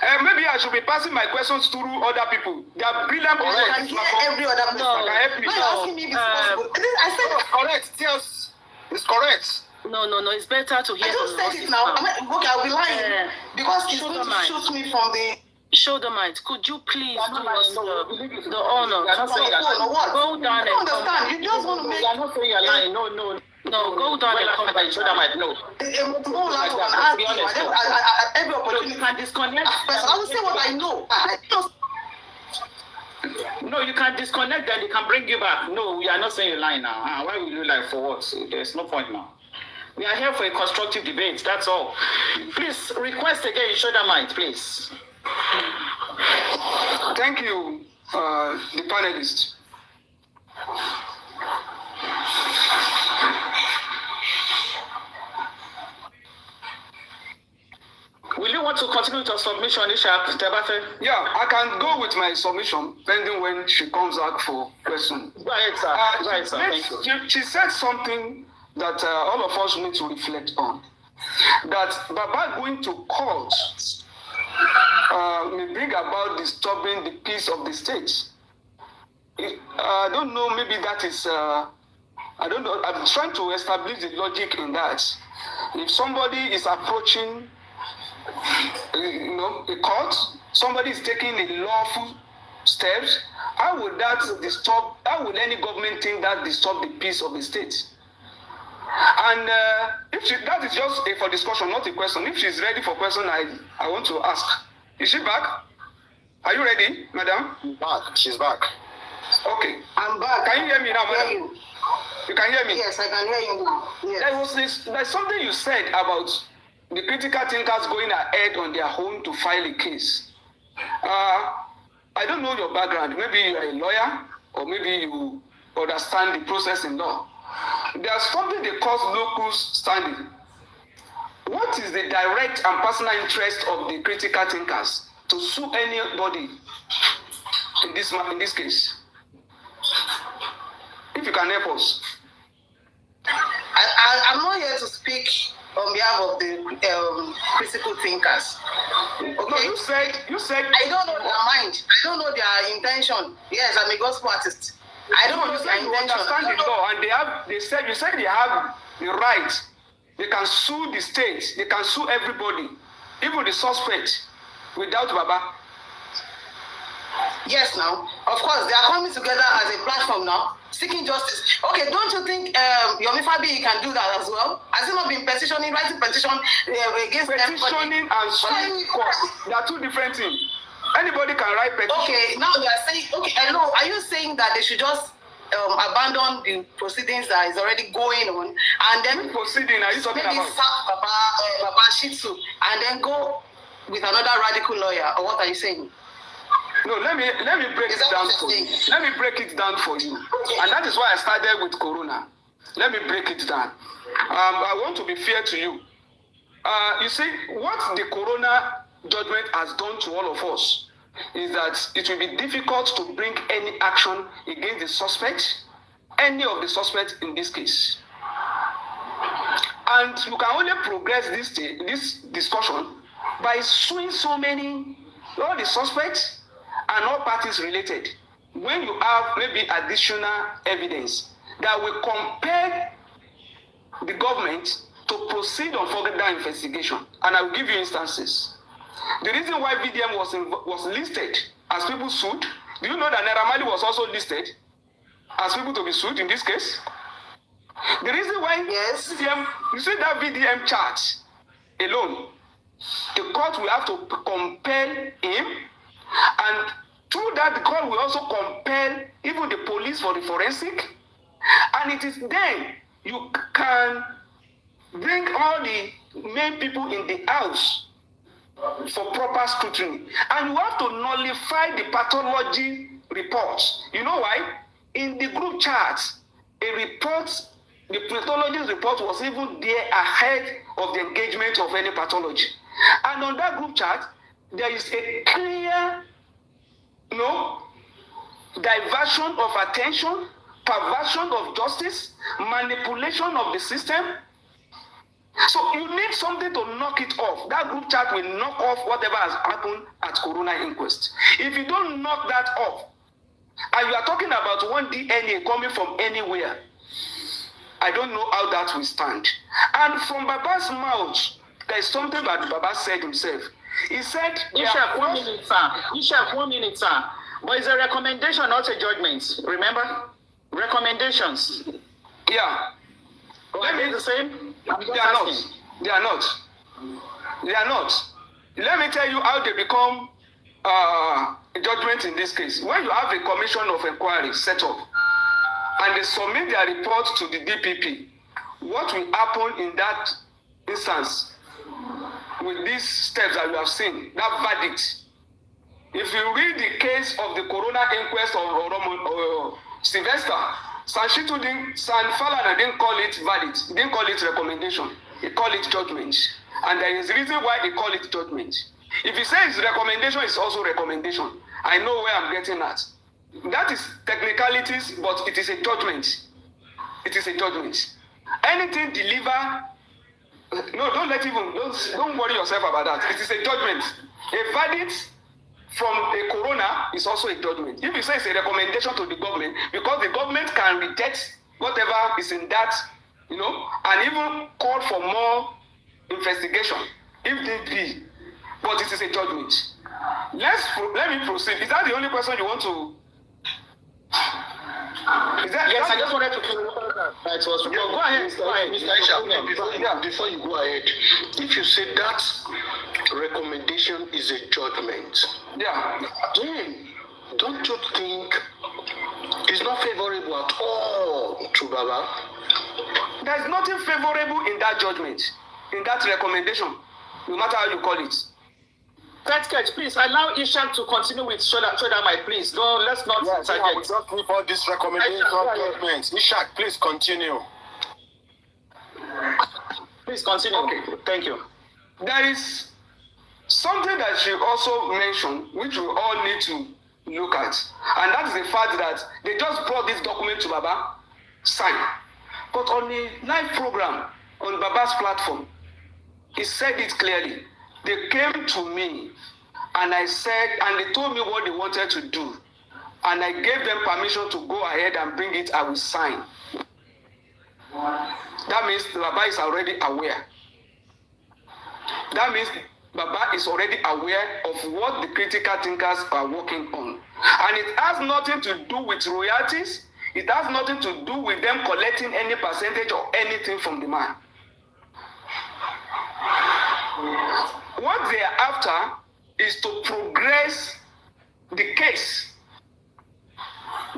And Maybe I should be passing my questions through other people. They are brilliant people. I can hear every other person. No. Can help me. Why are you asking me if it's possible? I said it. Correct. Yes, it's correct. No. It's better to hear I just from said it now. Okay, I'll be lying because he's going to shoot me from the. Shoulder might. Could you please do us the honor? Go down I and don't come back. understand. You just want to make. You are not saying you're lying. No. No, go down and come back. No. Every You opportunity. can disconnect. I will say what I know. No, you can disconnect, then they can bring you back. No, we are not saying you're lying now. Why will you lie for what? There's no point now. We are here for a constructive debate. That's all. Please request again. You show that mind, please. Thank you, the panelists. Will you want to continue with your submission, Ishaq Tebafe? Yeah, I can go with my submission pending when she comes out for question. Go ahead, sir. Go ahead, sir. Thank you. She said something that all of us need to reflect on. That Baba going to court may bring about disturbing the peace of the state. I don't know, maybe that is, I don't know, I'm trying to establish the logic in that. If somebody is approaching, a court, somebody is taking a lawful steps, how would any government think that disturb the peace of the state? And that is just for discussion, not a question. If she's ready for question, I want to ask. Is she back? Are you ready, madam? Back. She's back. Okay. I'm back. Can you hear me now, madam? You can hear me? Yes, I can hear you now. Yes. There's something you said about the critical thinkers going ahead on their own to file a case. I don't know your background. Maybe you're a lawyer, or maybe you understand the process in law. There's something they call locus standi. What is the direct and personal interest of the critical thinkers to sue anybody in this case? If you can help us. I'm not here to speak on behalf of the critical thinkers. Okay? No, you said. I don't know their mind. I don't know their intention. Yes, I'm a gospel artist. I don't know their intention. Understand the law, and you said they have the right. They can sue the state. They can sue everybody, even the suspect, without Baba. Yes, now, of course, they are coming together as a platform now, seeking justice. Okay, don't you think Yomi Fabi can do that as well? Has he not been writing petition against everybody? Petitioning and suing court, they are two different things. Anybody can write petition. Okay, now you are saying, hello, are you saying that they should just abandon the proceedings that is already going on and then proceeding? Are you talking maybe about? sack Baba Shitsu and then go with another radical lawyer, or what are you saying? No, let me break it down for you. Let me break it down for you. And that is why I started with Corona. Let me break it down. I want to be fair to you. You see, what the Corona judgment has done to all of us is that it will be difficult to bring any action against the suspect, any of the suspects in this case. And you can only progress this discussion by suing all the suspects and all parties related. When you have maybe additional evidence that will compel the government to proceed on further investigation. And I will give you instances. The reason why VDM was listed as people sued, do you know that Naira Marley was also listed as people to be sued in this case? The reason why yes. You see that VDM charge alone, the court will have to compel him, and through that the court will also compel even the police for the forensic, and it is then you can bring all the main people in the house for proper scrutiny, and you have to nullify the pathology reports. You know why? In the group chat, the pathologist report was even there ahead of the engagement of any pathology. And on that group chat, there is a clear, diversion of attention, perversion of justice, manipulation of the system. So you need something to knock it off. That group chat will knock off whatever has happened at Corona inquest. If you don't knock that off, and you are talking about one DNA coming from anywhere, I don't know how that will stand. And from Baba's mouth, there is something that Baba said himself. He said, Ishaq, 1 minute, sir. Ishaq, 1 minute, sir. But it's a recommendation, not a judgment. Remember? Recommendations. Yeah. Let me the same. They are not. They are not. They are not. Let me tell you how they become a judgment in this case. When you have a commission of inquiry set up and they submit their report to the DPP, what will happen in that instance with these steps that you have seen, that verdict. If you read the case of the coroner inquest on Sylvester, Falana didn't call it verdict, he didn't call it recommendation, he called it judgment. And there is a reason why he call it judgment. If he says recommendation, it's also recommendation. I know where I'm getting at. That is technicalities, but it is a judgment. It is a judgment. Anything deliver, no, don't worry yourself about that. It is a judgment. A verdict from a coroner is also a judgment. If you say it's a recommendation to the government, because the government can reject whatever is in that, and even call for more investigation if need be, but it is a judgment. Let me proceed. Is that the only question you want to? Yes, I just wanted to clarify that. It was go ahead, Mr. Aisha. Before you go ahead, if you say that recommendation is a judgment, then don't you think it's not favorable at all to Baba? There's nothing favorable in that judgment, in that recommendation, no matter how you call it. Please allow Ishak to continue with Shoda Mike, please. No, let's not interject. We just need for this recommendation judgment. Ishak, please continue. Please continue. Okay, thank you. There is something that she also mentioned, which we all need to look at, and that is the fact that they just brought this document to Baba, sign. But on the live program, on Baba's platform, he said it clearly. They came to me and I said, and they told me what they wanted to do. And I gave them permission to go ahead and bring it, I will sign. That means Baba is already aware. That means Baba is already aware of what the critical thinkers are working on. And it has nothing to do with royalties. It has nothing to do with them collecting any percentage or anything from the man. What they are after is to progress the case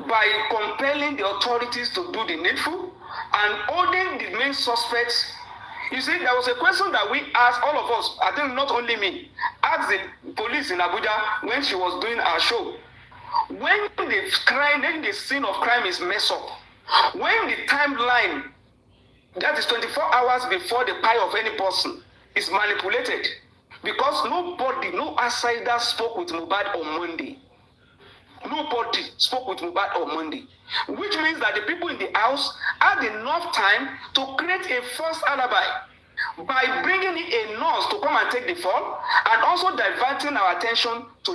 by compelling the authorities to do the needful and holding the main suspects. You see, there was a question that we asked, all of us, I think not only me, asked the police in Abuja when she was doing our show. When the scene of crime is messed up, when the timeline, that is 24 hours before the pie of any person, is manipulated, because nobody, no outsider spoke with Mohbad on Monday. Nobody spoke with Mohbad on Monday, which means that the people in the house had enough time to create a false alibi by bringing in a nurse to come and take the fall, and also diverting our attention to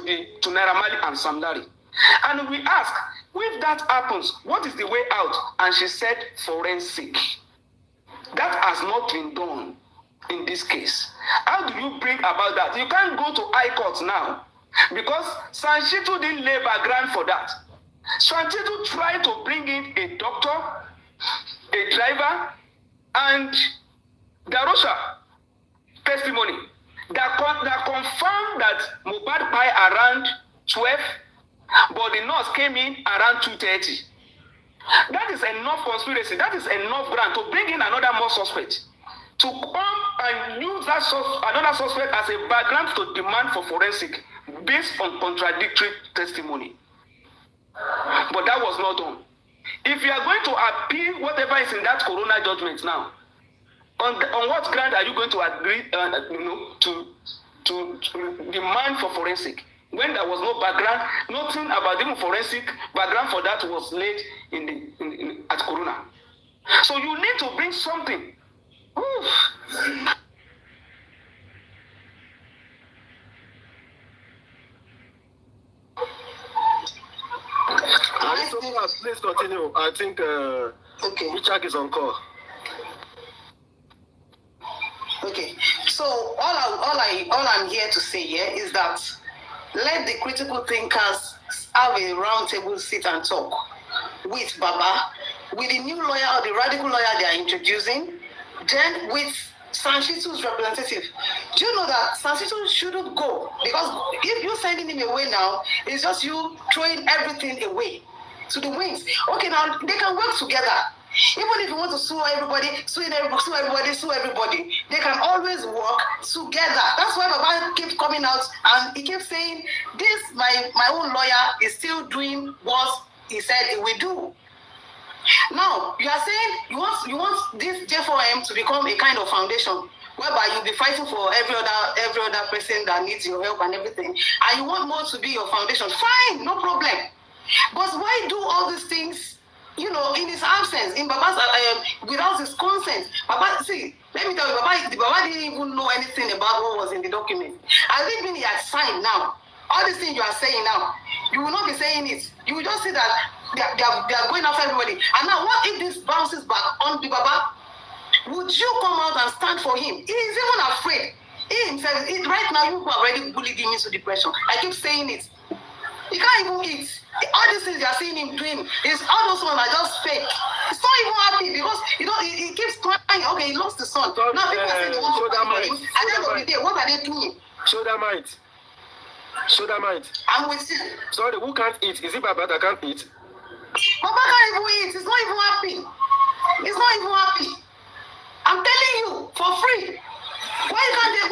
Naira Marley and Sam Larry. And we asked, if that happens, what is the way out? And she said, forensic. That has not been done in this case. How do you bring about that? You can't go to high court now because Sanchitu didn't lay background for that. Sanchitu tried to bring in a doctor, a driver, and Darosha testimony that confirmed that Mohbad died around 12, but the nurse came in around 2:30. That is enough conspiracy. That is enough ground to bring in another more suspect, to come and use that another suspect as a background to demand for forensic based on contradictory testimony. But that was not done. If you are going to appeal whatever is in that corona judgment now, on what ground are you going to agree to demand for forensic? When there was no background, nothing about even forensic background for that was laid at corona. So you need to bring something. Please continue. I think Richard is on call. Okay. So all I'm here to say here is that let the critical thinkers have a round table sit and talk with Baba, with the new lawyer or the radical lawyer they are introducing, then with Sanchitu's representative. Do you know that Sanchitu shouldn't go? Because if you're sending him away now, it's just you throwing everything away to the winds. Okay, now they can work together. Even if you want to sue everybody, they can always work together. That's why Baba keeps coming out and he keeps saying, this, my own lawyer is still doing what he said he will do. Now, you are saying you want this J4M to become a kind of foundation whereby you'll be fighting for every other person that needs your help and everything, and you want more to be your foundation. Fine, no problem. But why do all these things, in his absence, in Baba's without his consent? Baba, see, let me tell you, Baba didn't even know anything about what was in the document. As if he had signed now. All these things you are saying now, you will not be saying it. You will just see that they are going after everybody. And now, what if this bounces back on the Baba? Would you come out and stand for him? He is even afraid. He himself, right now, you have already bullied him into depression. I keep saying it. He can't even eat. All these things you are seeing him doing, all those ones are just fake. He's not even happy because he keeps crying. Okay, he lost the son. Now people are saying they want to fight for him. At the end of the day, what are they doing? Sodomite. I'm with you. Sorry, who can't eat? Is it Baba that can't eat? Baba can't even eat. He's not even happy. I'm telling you, for free. Why can't they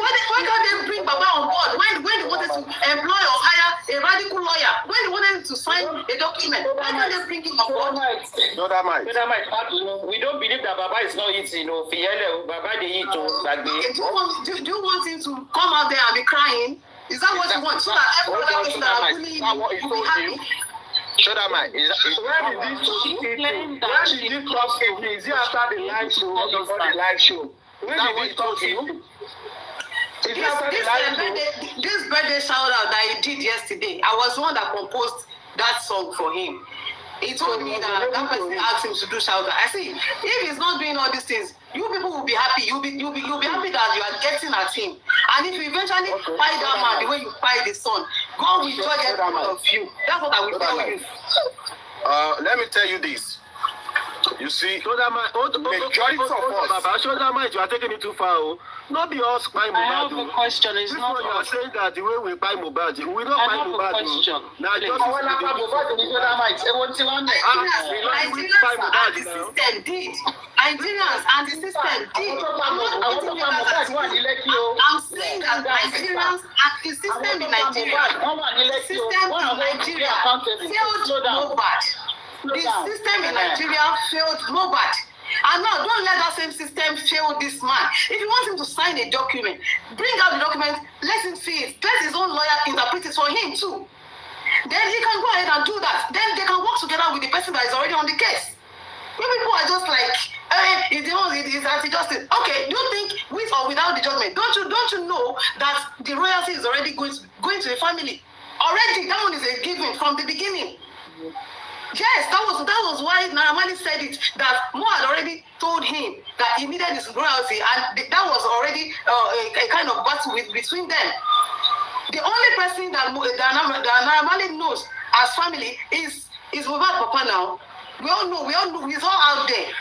bring Baba on board? When they wanted to employ or hire a radical lawyer, when they wanted to sign a document, why can't they bring him on board? We don't believe that Baba is not eating. Baba they eat. Do you want him to come out there and be crying? Is that what you want? So that every other person that are bullying him will be happy? Sodomite, where did this talk to? Is it after the live show or before the live show? Where did this talk to? This birthday shout out that he did yesterday, I was the one that composed that song for him. He told me that person asked him to do shout out. I see, if he's not doing all these things, you people will be happy. You'll be happy that you are getting at him. And if you eventually fight that man the way you fight the son, God will judge every one of you. That's what I will tell you. Let me tell you this. You see, majority of us. Sodomite, you are taking it too far. Not be us by Mohbad. I have a question. It's not. You are saying that the way we buy Mohbad, we don't buy Mohbad. Now just Nigerians and the system did. I'm saying that Nigerians and the system in Nigeria failed Mohbad. The system in Nigeria failed Mohbad. And now, don't let that same system fail this man. If you want him to sign a document, bring out the document, let him see it. Let his own lawyer interpret it for him too. Then he can go ahead and do that. Then they can work together with the person that is already on the case. You people are just like, it's anti-justice. Okay, do you think with or without the judgment, don't you know that the royalty is already going to the family? Already, that one is a given from the beginning. Yes, that was why Naira Marley said it, that Mo had already told him that he needed his royalty, and that was already a kind of battle between them. The only person that Naira Marley knows as family is Mohbad Papa now. We all know, he's all out there.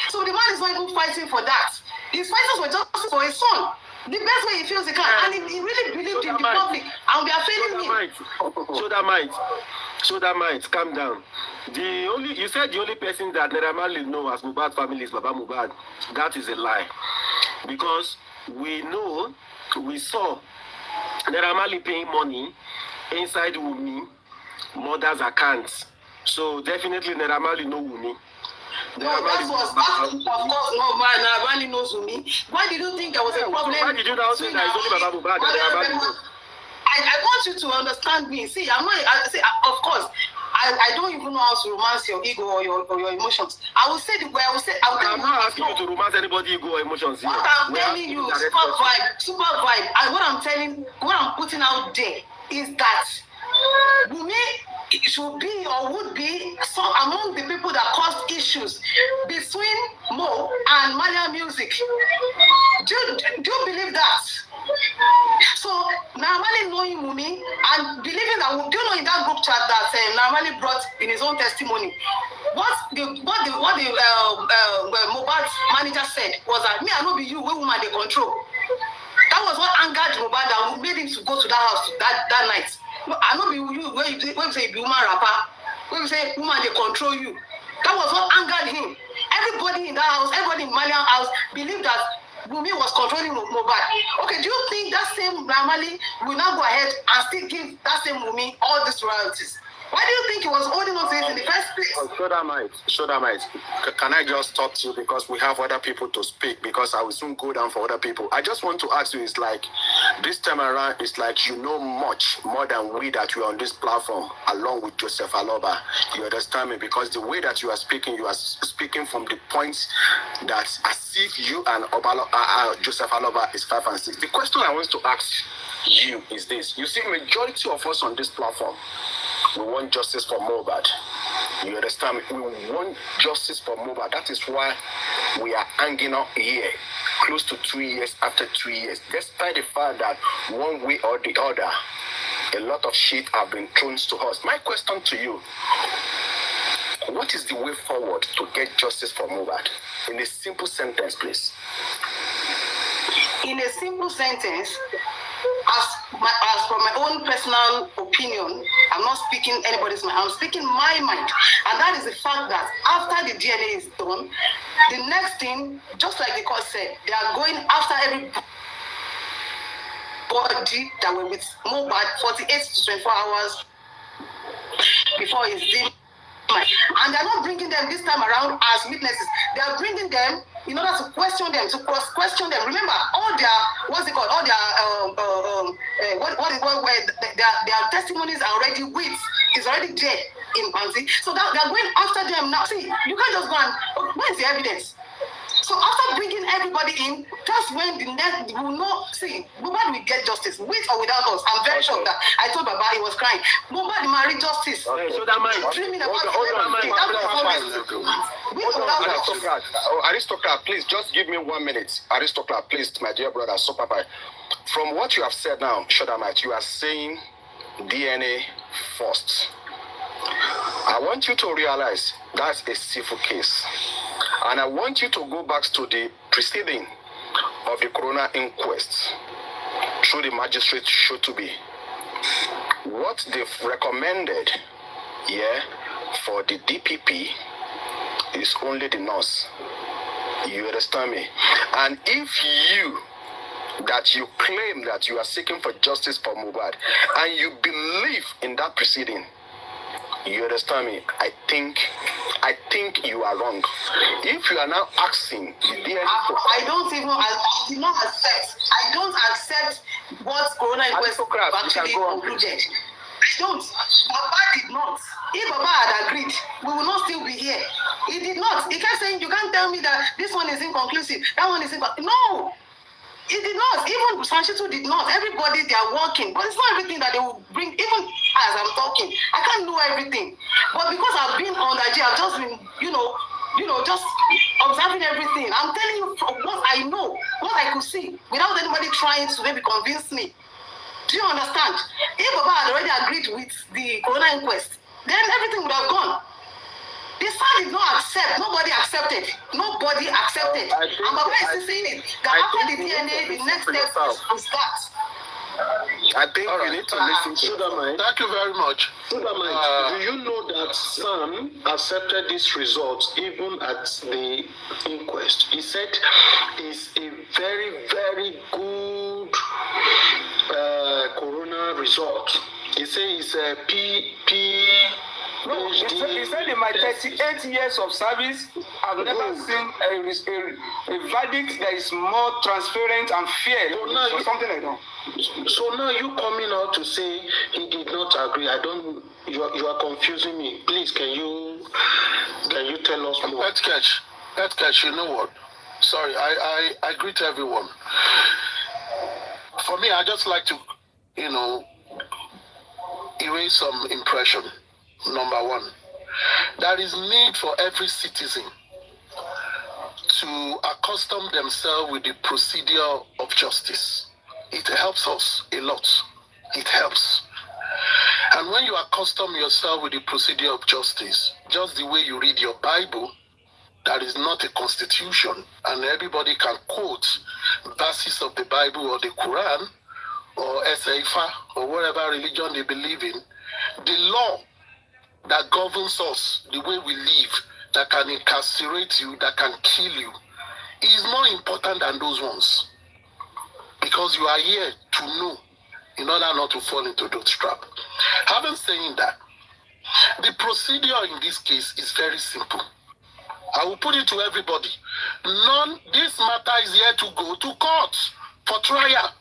So the man is not even fighting for that. He's fighting for justice for his son. The best way he feels he can, and he really believed in the public, and we are failing him. Sodomite, calm down. You said the only person that Naira Marley know as Mohbad family is Baba Mohbad. That is a lie, because we saw Naira Marley paying money inside Wunmi mother's accounts. So definitely Naira Marley know Wunmi. No, that was of course no man. Naira Marley knows me. Why did you think there was a problem? Why did you now say that it's only Baba Mohbad that Naira Marley knows? I want you to understand me. See, of course, I don't even know how to romance your ego or your emotions. I'm not asking you to romance anybody's ego or emotions here. What I'm telling you, super vibe. And what I'm putting out there is that Wunmi should be or would be some among the people that caused issues between Mo and Malian music. Do you believe that? So Naira Marley knowing Wunmi and believing that, do you know in that group chat that Naira Marley brought in his own testimony, what the Mohbad manager said was that me I no be you, we woman they control. That was what angered Mohbad and made him to go to that house that night. I know you where you say you be woman rapper, where you say woman they control you. That was what angered him. Everybody in that house, everybody in Malian house believed that Wunmi was controlling Mohbad. Okay, do you think that same Ramali will now go ahead and still give that same Wunmi all these royalties? Why do you think he was holding on to it in the first place? Shodamite, can I just talk to you because we have other people to speak because I will soon go down for other people. I just want to ask you, it's like, this time around, it's like you know much more than we that we are on this platform along with Joseph Aloba. You understand me? Because the way that you are speaking from the points that as if you and Joseph Aloba is 5 and 6. The question I want to ask you is this. You see, majority of us on this platform, we want justice for Mohbad. You understand me? We want justice for Mohbad. That is why we are hanging out here close to 2 years after 2 years. Despite the fact that one way or the other, a lot of shit have been thrown to us. My question to you, what is the way forward to get justice for Mohbad? In a simple sentence, please. In a simple sentence, as from my own personal opinion, I'm not speaking anybody's mind, I'm speaking my mind. And that is the fact that after the DNA is done, the next thing, just like the court said, they are going after every body that were with Mohbad 48 to 24 hours before his death. And they're not bringing them this time around as witnesses. They are bringing them in order to question them, to cross-question them. Remember, all their, what's it called? All their, their testimonies are already is already there in Panzi. So that they're going after them now. See, you can't just go and, where's the evidence? So after bringing everybody in, that's when the next will know. See, Mohbad will get justice, with or without us. I'm very sure that I told Baba he was crying. Mohbad married justice. Okay. So that might. Dreaming about Aristocrat, please just give me 1 minute. Aristocrat, please, my dear brother, so Papa. From what you have said now, Shodamite, you are saying DNA first. I want you to realize that's a civil case. And I want you to go back to the proceeding of the coroner inquest through the magistrate should to be. What they've recommended here for the DPP is only the nurse. You understand me? And if you claim that you are seeking for justice for Mohbad and you believe in that proceeding, you understand me? I think you are wrong. If you are now asking the DNA I did not accept. I don't accept what Corona Inquest actually concluded. I don't. Baba did not. If Baba had agreed, we will not still be here. He did not. He kept saying, you can't tell me that this one is inconclusive, that one is inconclusive. No. He did not. Even Sanchitu did not. Everybody, they are working. But it's not everything that they will bring. Even as I'm talking, I can't know everything. But because I've been on that, I've just been, just observing everything. I'm telling you what I know, what I could see, without anybody trying to maybe convince me. Do you understand? If Baba had already agreed with the Corona Inquest, then everything would have gone. The side did not accept. Nobody accepted. Nobody accepted. And Baba is still saying it. That after the DNA, the next step is that. I think we need to listen to Shodamite. Thank you very much. Shodamite, do you know that Sam accepted this result even at the inquest? He said it's a very, very good corona result. He said it's a No, he said in my 38 years of service, I've never seen a verdict that is more transparent and fair, or something like that. So now you coming out to say he did not agree. You are confusing me. Please, can you tell us more? Let's catch. You know what? Sorry, I greet everyone. For me, I just like to, erase some impression. Number one, there is need for every citizen to accustom themselves with the procedure of justice. It helps us a lot. It helps. And when you accustom yourself with the procedure of justice, just the way you read your Bible, that is not a constitution, and everybody can quote verses of the Bible or the Quran or Esaifa or whatever religion they believe in, the law that governs us, the way we live, that can incarcerate you, that can kill you, is more important than those ones. Because you are here to know in order not to fall into those traps. Having said that, the procedure in this case is very simple. I will put it to everybody. This matter is here to go to court for trial.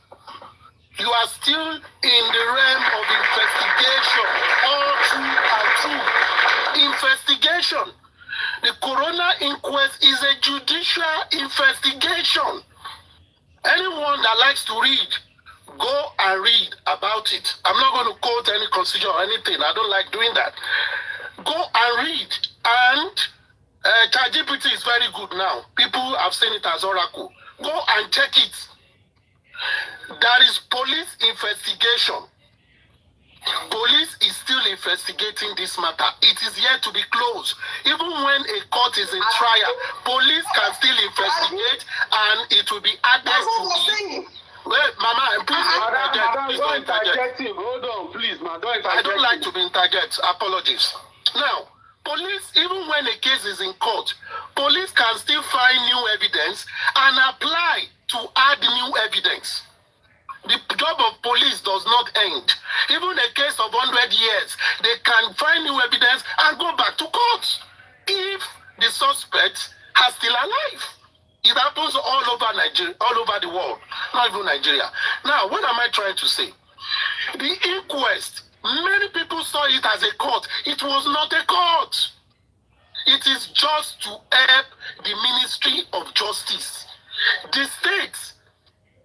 You are still in the realm of investigation, all true and true. Investigation. The coroner inquest is a judicial investigation. Anyone that likes to read, go and read about it. I'm not going to quote any constitution or anything. I don't like doing that. Go and read. And ChatGPT is very good now. People have seen it as oracle. Go and check it. There is police investigation. Police is still investigating this matter. It is yet to be closed. Even when a court is in trial, police can still investigate and it will be added to it. Well, Mama, please don't interject. Hold on, please, man. I don't like to be interject. Apologies. Now, police, even when a case is in court, police can still find new evidence and apply to add new evidence. The job of police does not end. Even a case of 100 years, they can find new evidence and go back to court if the suspect is still alive. It happens all over Nigeria, all over the world, not even Nigeria. Now, what am I trying to say? The inquest, many people saw it as a court. It was not a court. It is just to help the Ministry of Justice. The state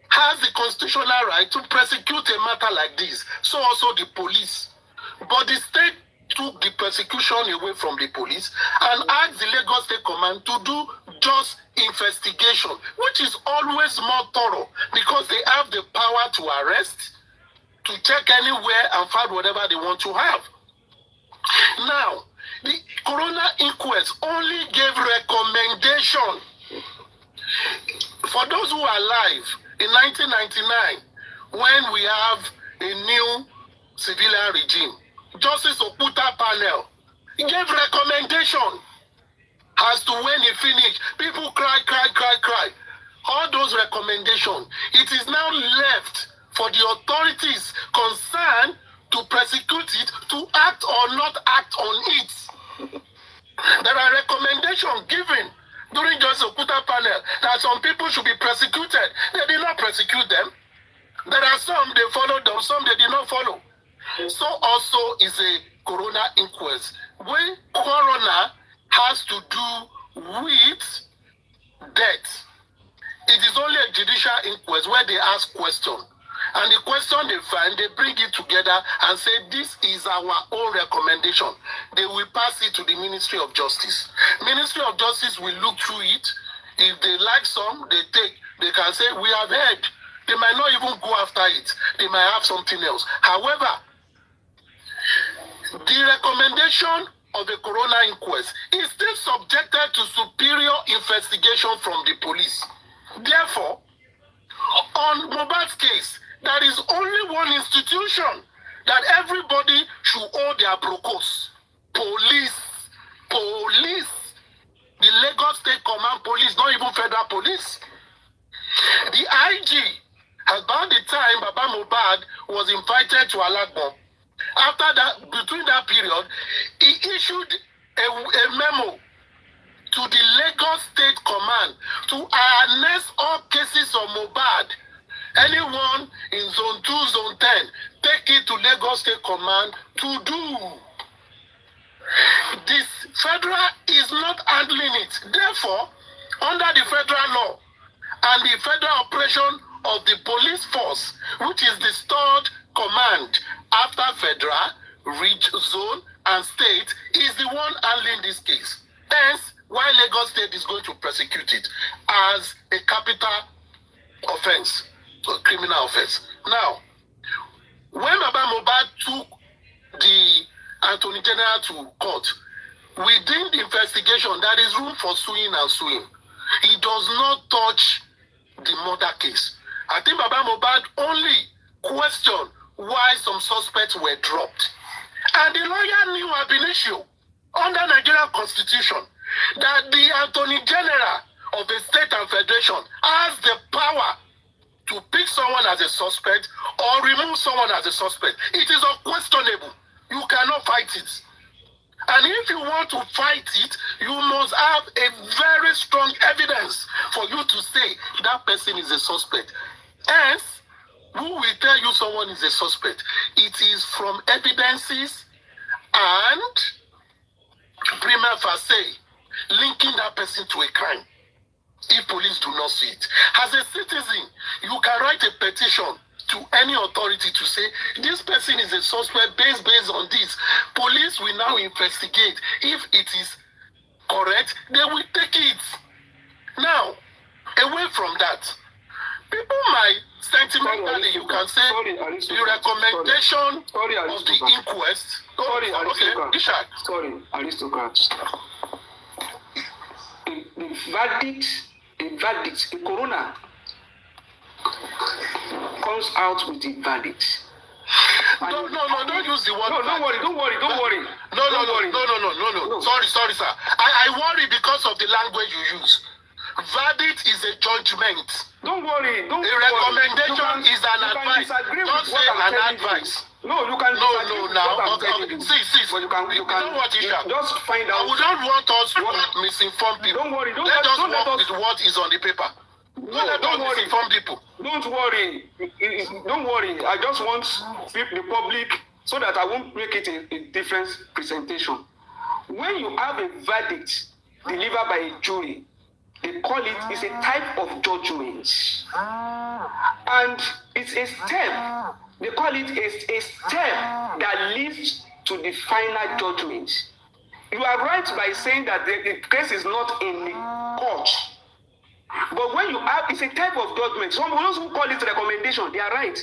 has the constitutional right to prosecute a matter like this. So also the police. But the state took the persecution away from the police and asked the Lagos State Command to do just investigation, which is always more thorough because they have the power to arrest, to check anywhere and find whatever they want to have. Now, the coroner inquest only gave recommendation. For those who are alive, in 1999, when we have a new civilian regime, Justice Okuta panel gave recommendation as to when he finished. People cry. All those recommendations, it is now left for the authorities concerned to prosecute it, to act or not act on it. There are recommendations given during Justice Okuta panel that some people should be prosecuted. They did not prosecute them. There are some they followed them, some they did not follow. So also is a coroner inquest. When coroner has to do with death, it is only a judicial inquest where they ask questions. And the question they find, they bring it together and say, this is our own recommendation. They will pass it to the Ministry of Justice. Ministry of Justice will look through it. If they like some, they take. They can say, we have heard. They might not even go after it. They might have something else. However, the recommendation of the coroner inquest is still subjected to superior investigation from the police. Therefore, on Mohbad's case, there is only one institution that everybody should hold their brocos. Police. The Lagos State Command Police, not even federal police. The IG, about the time Baba Mohbad was invited to Aloba, after that, between that period, he issued a memo to the Lagos State Command to harness all cases of Mohbad. Anyone in Zone 2, Zone 10, take it to Lagos State Command to do. This federal is not handling it. Therefore, under the federal law and the federal operation of the police force, which is the third command after federal, reach, zone, and state, is the one handling this case. Hence, why Lagos State is going to prosecute it as a capital offense, a criminal offense. Now, when Baba Mohbad took the Attorney General to court, within the investigation, there is room for suing and suing. It does not touch the murder case. I think Baba Mohbad only questioned why some suspects were dropped. And the lawyer knew ab initio, under Nigerian Constitution, that the Attorney General of the state and federation has the power to pick someone as a suspect or remove someone as a suspect. It is unquestionable. You cannot fight it. And if you want to fight it, you must have a very strong evidence for you to say that person is a suspect. Hence, who will tell you someone is a suspect? It is from evidences and prima facie linking that person to a crime. If police do not see it. As a citizen, you can write a petition to any authority to say this person is a suspect based on this. Police will now investigate. If it is correct, they will take it. Now, away from that, people might sentimentally, you can say the recommendation of the inquest. Sorry, aristocrats. A verdict, a coroner comes out with a verdict. No, don't use the word. No, don't worry. No. Sorry, sir. I worry because of the language you use. Verdict is a judgment. Don't worry. A recommendation is an advice. Don't say an advice. No, you can. Now, see. But you know what you just find out. We don't want us to misinform people. Don't worry. Let us work with what is on the paper. Don't worry. Misinform people. Don't worry. I just want the public so that I won't make it a different presentation. When you have a verdict delivered by a jury, they call it's a type of judgment. And it's a step. They call it a step that leads to the final judgment. You are right by saying that the case is not in the court. But when you have, it's a type of judgment. Some those who call it recommendation, they are right.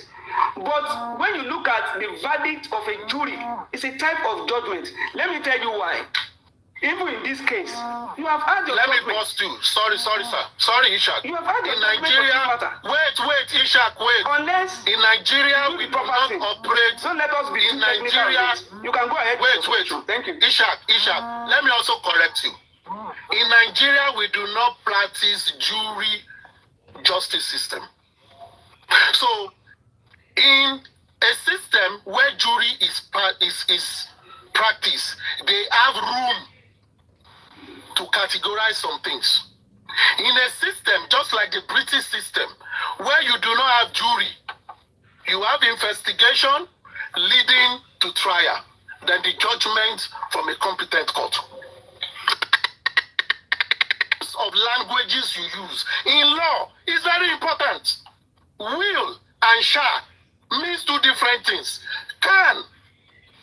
But when you look at the verdict of a jury, it's a type of judgment. Let me tell you why. Even in this case, you have had your judgment. Let me pause you. Sorry, sir. Sorry, Ishak. You have had your in Nigeria. Wait, Ishak, wait. Unless in Nigeria we do not operate. Don't let us be in Nigeria. You can go ahead. Wait. Thank you. Ishak. Let me also correct you. In Nigeria, we do not practice jury justice system. So, in a system where jury is practiced, they have room to categorize some things. In a system, just like the British system, where you do not have jury, you have investigation leading to trial, then the judgment from a competent court. Of languages you use in law is very important. Will and shall means two different things. Can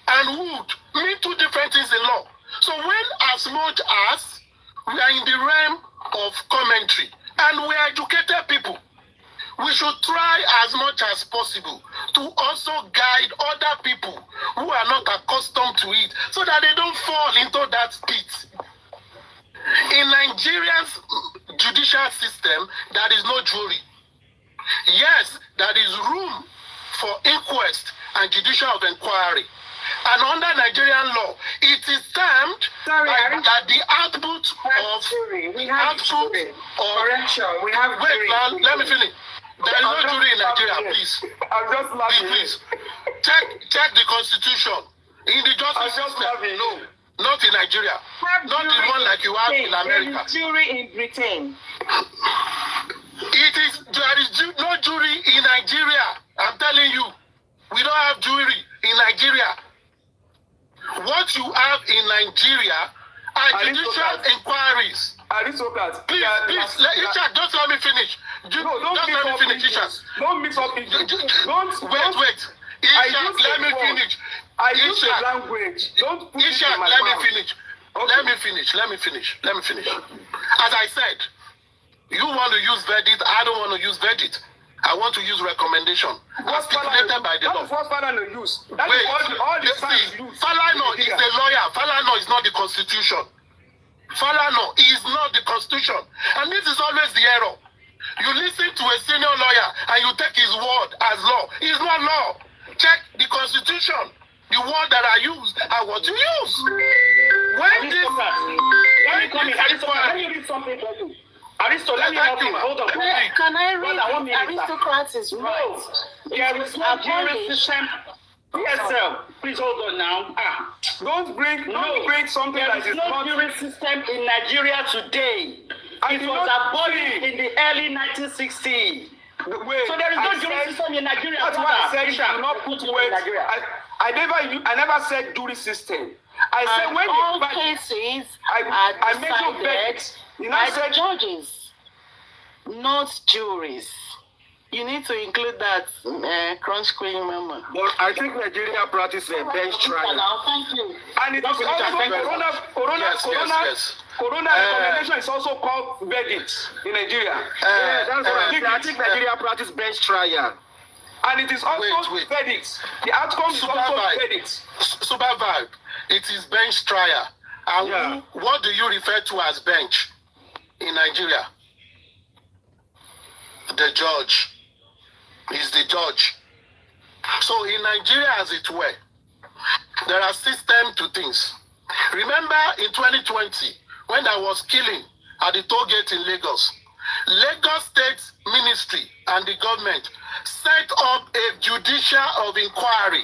and would mean two different things in law. So when as much as we are in the realm of commentary and we are educated people, we should try as much as possible to also guide other people who are not accustomed to it so that they don't fall into that pit. In Nigeria's judicial system, there is no jury. Yes, there is room for inquest and judicial inquiry. And under Nigerian law, it is termed that the output of jury. We have jury. Correction. We have wait, jury. man, let me finish. There is no jury in Nigeria, please. I'm just laughing. Please. Check the constitution. In the justice system, no. Not in Nigeria. Not the one like you have in America. There is jury in Britain. There is no jury in Nigeria. I'm telling you. We don't have jury in Nigeria. What you have in Nigeria are judicial inquiries. Aristocrats. Please, Richard, just let me finish. Don't mix up English. Wait. Ishak, let me finish. I use the language. Don't put it in my mouth. Let me finish. As I said, you want to use verdict, I don't want to use verdict. I want to use recommendation as stipulated by the law. That is what Falano use. Wait, Falano is a lawyer. Falano is not the constitution. Falano is not the constitution. And this is always the error. You listen to a senior lawyer and you take his word as law. It's not law. Check the constitution. The word that I use and what you use. When this... Let me come in. Aristo, let me read something for you. Aristo, let me help you. Hold on. Can I read aristocrats is right? There is no jury system. Yes, sir. Please hold on now. Don't bring something that is no not. jury system in Nigeria today. It was abolished in the early 1960s. So there is no jury system in Nigeria. That's why I said you do not put weight. I never said jury system. I said when all cases I mentioned verdicts by the judges, not juries. You need to include that, crunch cream mama. But I think Nigeria practices a bench trial. Thank you. And it is also corona recommendation is also called verdict in Nigeria. That's right. I think Nigeria practices bench trial. And it is also verdict. The outcome is also verdict. Super vibe. It is bench trial. And what do you refer to as bench in Nigeria? The judge is the judge. So in Nigeria, as it were, there are systems to things. Remember in 2020, when there was killing at the toll gate in Lagos, Lagos State Ministry and the government set up a judicial of inquiry.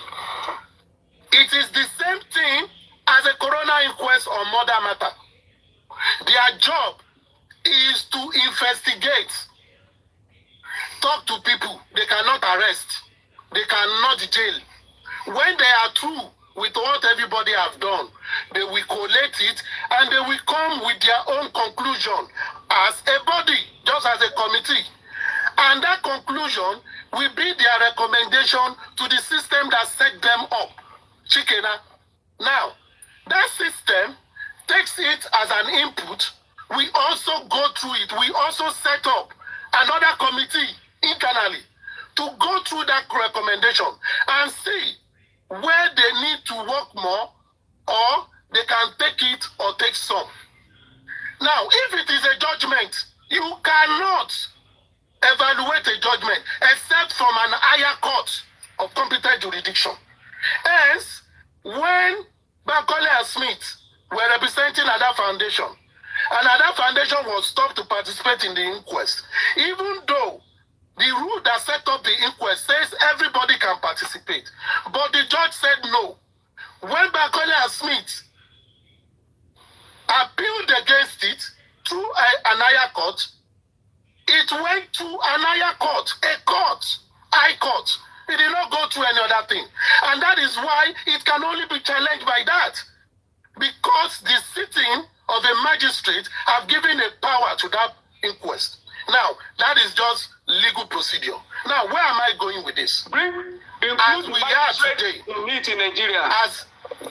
It is the same thing as a coroner inquest on murder matter. Their job is to investigate, talk to people. They cannot arrest. They cannot jail. When they are through with what everybody have done, they will collate it and they will come with their own conclusion as a body, just as a committee. And that conclusion will be their recommendation to the system that set them up. Chikena. Now, that system takes it as an input. We also go through it. We also set up another committee internally to go through that recommendation and see where they need to work more, or they can take it or take some. Now, if it is a judgment, you cannot evaluate a judgment except from an higher court of competent jurisdiction. Hence, when Bankole and Smith were representing Ada Foundation, and Ada Foundation was stopped to participate in the inquest, even though the rule that set up the inquest says everybody can participate, but the judge said no. When Bankole and Smith appealed against it through an higher court, it went to an higher court, high court. It did not go through any other thing. And that is why it can only be challenged by that. Because the sitting of a magistrate have given a power to that inquest. Now, that is just legal procedure. Now, where am I going with this? As we are today, to meet in Nigeria. As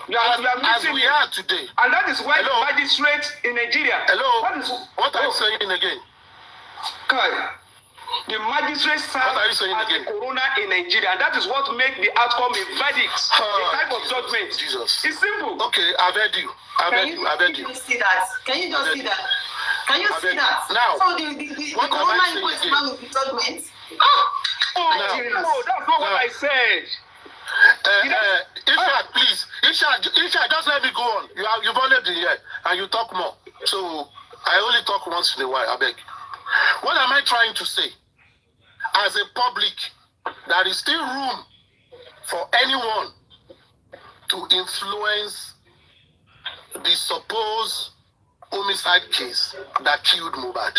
we are today. And that is why the magistrate in Nigeria. Hello. What are you saying again? Kai, the magistrate serves as the coroner in Nigeria, and that is what makes the outcome a verdict, a type of judgment. Jesus. It's simple. Okay, I've heard you. Can you just see that? Can you see that? Now, so the coroner inquest man will be judgment. No, that's not what I said. Isha, please. Isha, just let me go on. You've only been here, and you talk more. So, I only talk once in a while, I beg. What am I trying to say? As a public, there is still room for anyone to influence the supposed homicide case that killed Mohbad.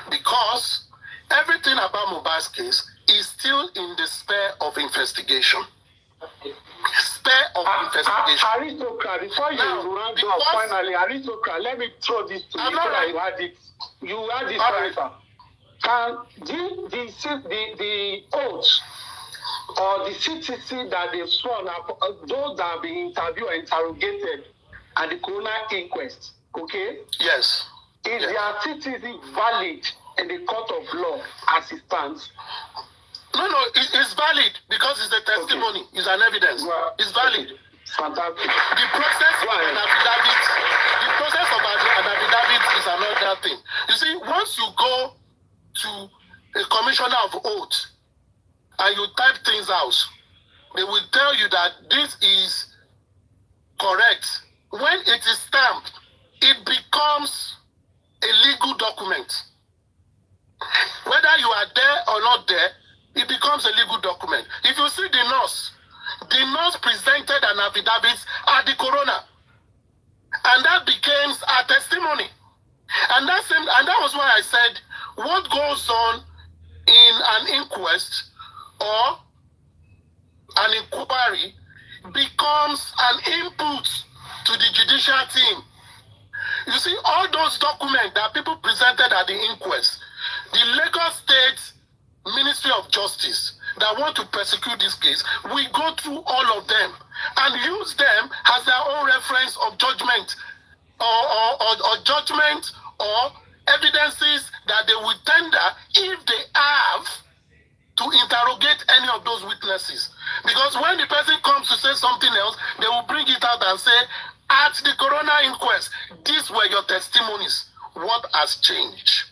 Because everything about Mohbad's case is still in the sphere of investigation. Aristocrat, before you round up finally, Aristocrat, let me throw this to you so that you had it. You had this answer. Can the oath or the CTC that they sworn, those that have been interviewed or interrogated at the coroner inquest, okay? Yes. Is their CTC valid in the court of law as it stands? No, it's valid because it's a testimony, it's an evidence. Well, it's valid. Fantastic. The process of an affidavit is another thing. You see, once you go to a commissioner of oath and you type things out, they will tell you that this is correct. When it is stamped it becomes a legal document. Whether you are there or not there, it becomes a legal document. If you see the nurse presented an affidavit at the coroner, and that became a testimony. And that was why I said, what goes on in an inquest or an inquiry becomes an input to the judicial team. You see, all those documents that people presented at the inquest, the Lagos State Ministry of Justice that want to prosecute this case, we go through all of them and use them as their own reference of judgment or judgment or evidences that they will tender if they have to interrogate any of those witnesses. Because when the person comes to say something else, they will bring it out and say, at the coroner inquest, these were your testimonies. What has changed?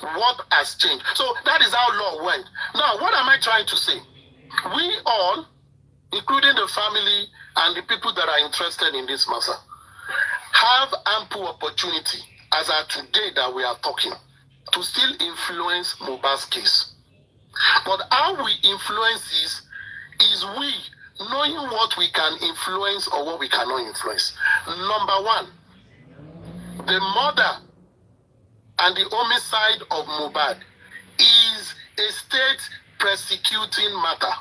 What has changed? So that is how law went. Now, what am I trying to say? We all, including the family and the people that are interested in this matter, have ample opportunity, as at today that we are talking, to still influence Mohbad's case. But how we influence this is we knowing what we can influence or what we cannot influence. Number one, the murder and the homicide of Mohbad is a state prosecuting matter,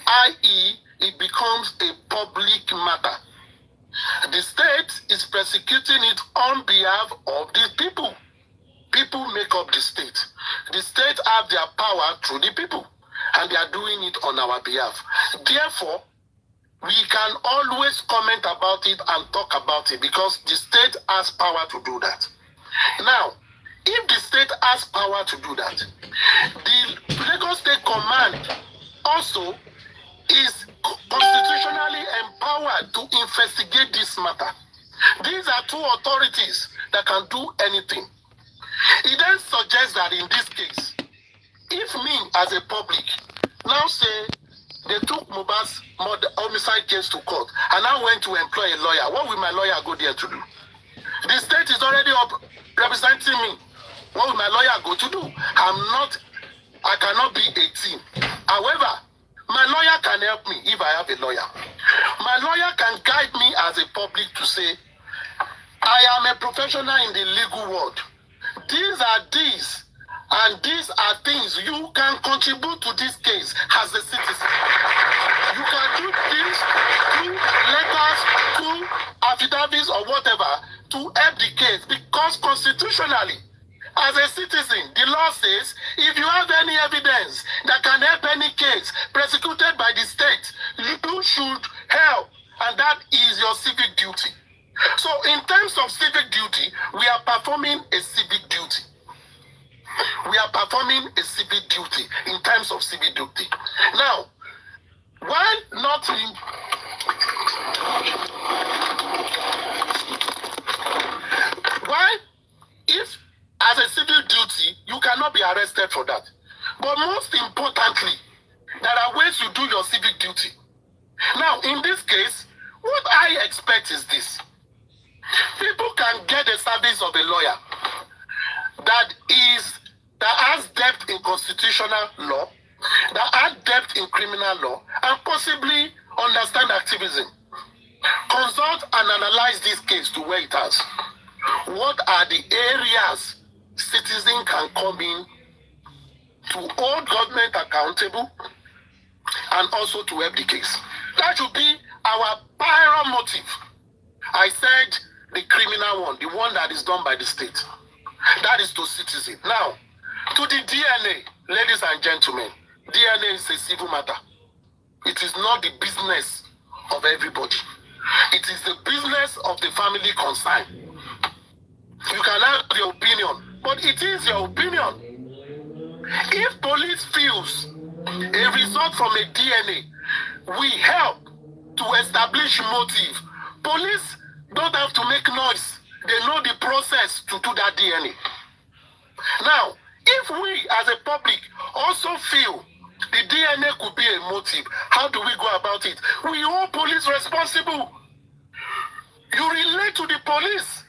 i.e., it becomes a public matter. The state is prosecuting it on behalf of the people. People make up the state. The state have their power through the people, and they are doing it on our behalf. Therefore, we can always comment about it and talk about it because the state has power to do that. Now, if the state has power to do that, the Lagos State Command also is constitutionally empowered to investigate this matter. These are two authorities that can do anything. It then suggests that in this case, if me as a public now say they took Mohbad's homicide case to court and I went to employ a lawyer, what will my lawyer go there to do? The state is already representing me. What will my lawyer go to do? I cannot be 18. However, my lawyer can help me if I have a lawyer. My lawyer can guide me as a public to say, I am a professional in the legal world. These are these, and these are things you can contribute to this case as a citizen. You can do this through letters, through affidavits or whatever to help the case, because constitutionally, as a citizen, the law says if you have any evidence that can help any case prosecuted by the state, you should help, and that is your civic duty. So in terms of civic duty, we are performing a civic duty. We are performing a civic duty in terms of civic duty. Now, why not in... Why, if as a civil duty, you cannot be arrested for that. But most importantly, there are ways you do your civic duty. Now, in this case, what I expect is this. People can get the service of a lawyer that has depth in constitutional law, that has depth in criminal law, and possibly understand activism. Consult and analyze this case to where it has. What are the areas citizens can come in to hold government accountable and also to help the case? That should be our prior motive. I said the criminal one, the one that is done by the state. That is to citizens. Now, to the DNA, ladies and gentlemen, DNA is a civil matter. It is not the business of everybody. It is the business of the family concerned. You can have your opinion, but it is your opinion. If police feels a result from a DNA will help to establish motive, police don't have to make noise. They know the process to do that DNA. Now, if we as a public also feel the DNA could be a motive, how do we go about it? We hold police responsible. You relate to the police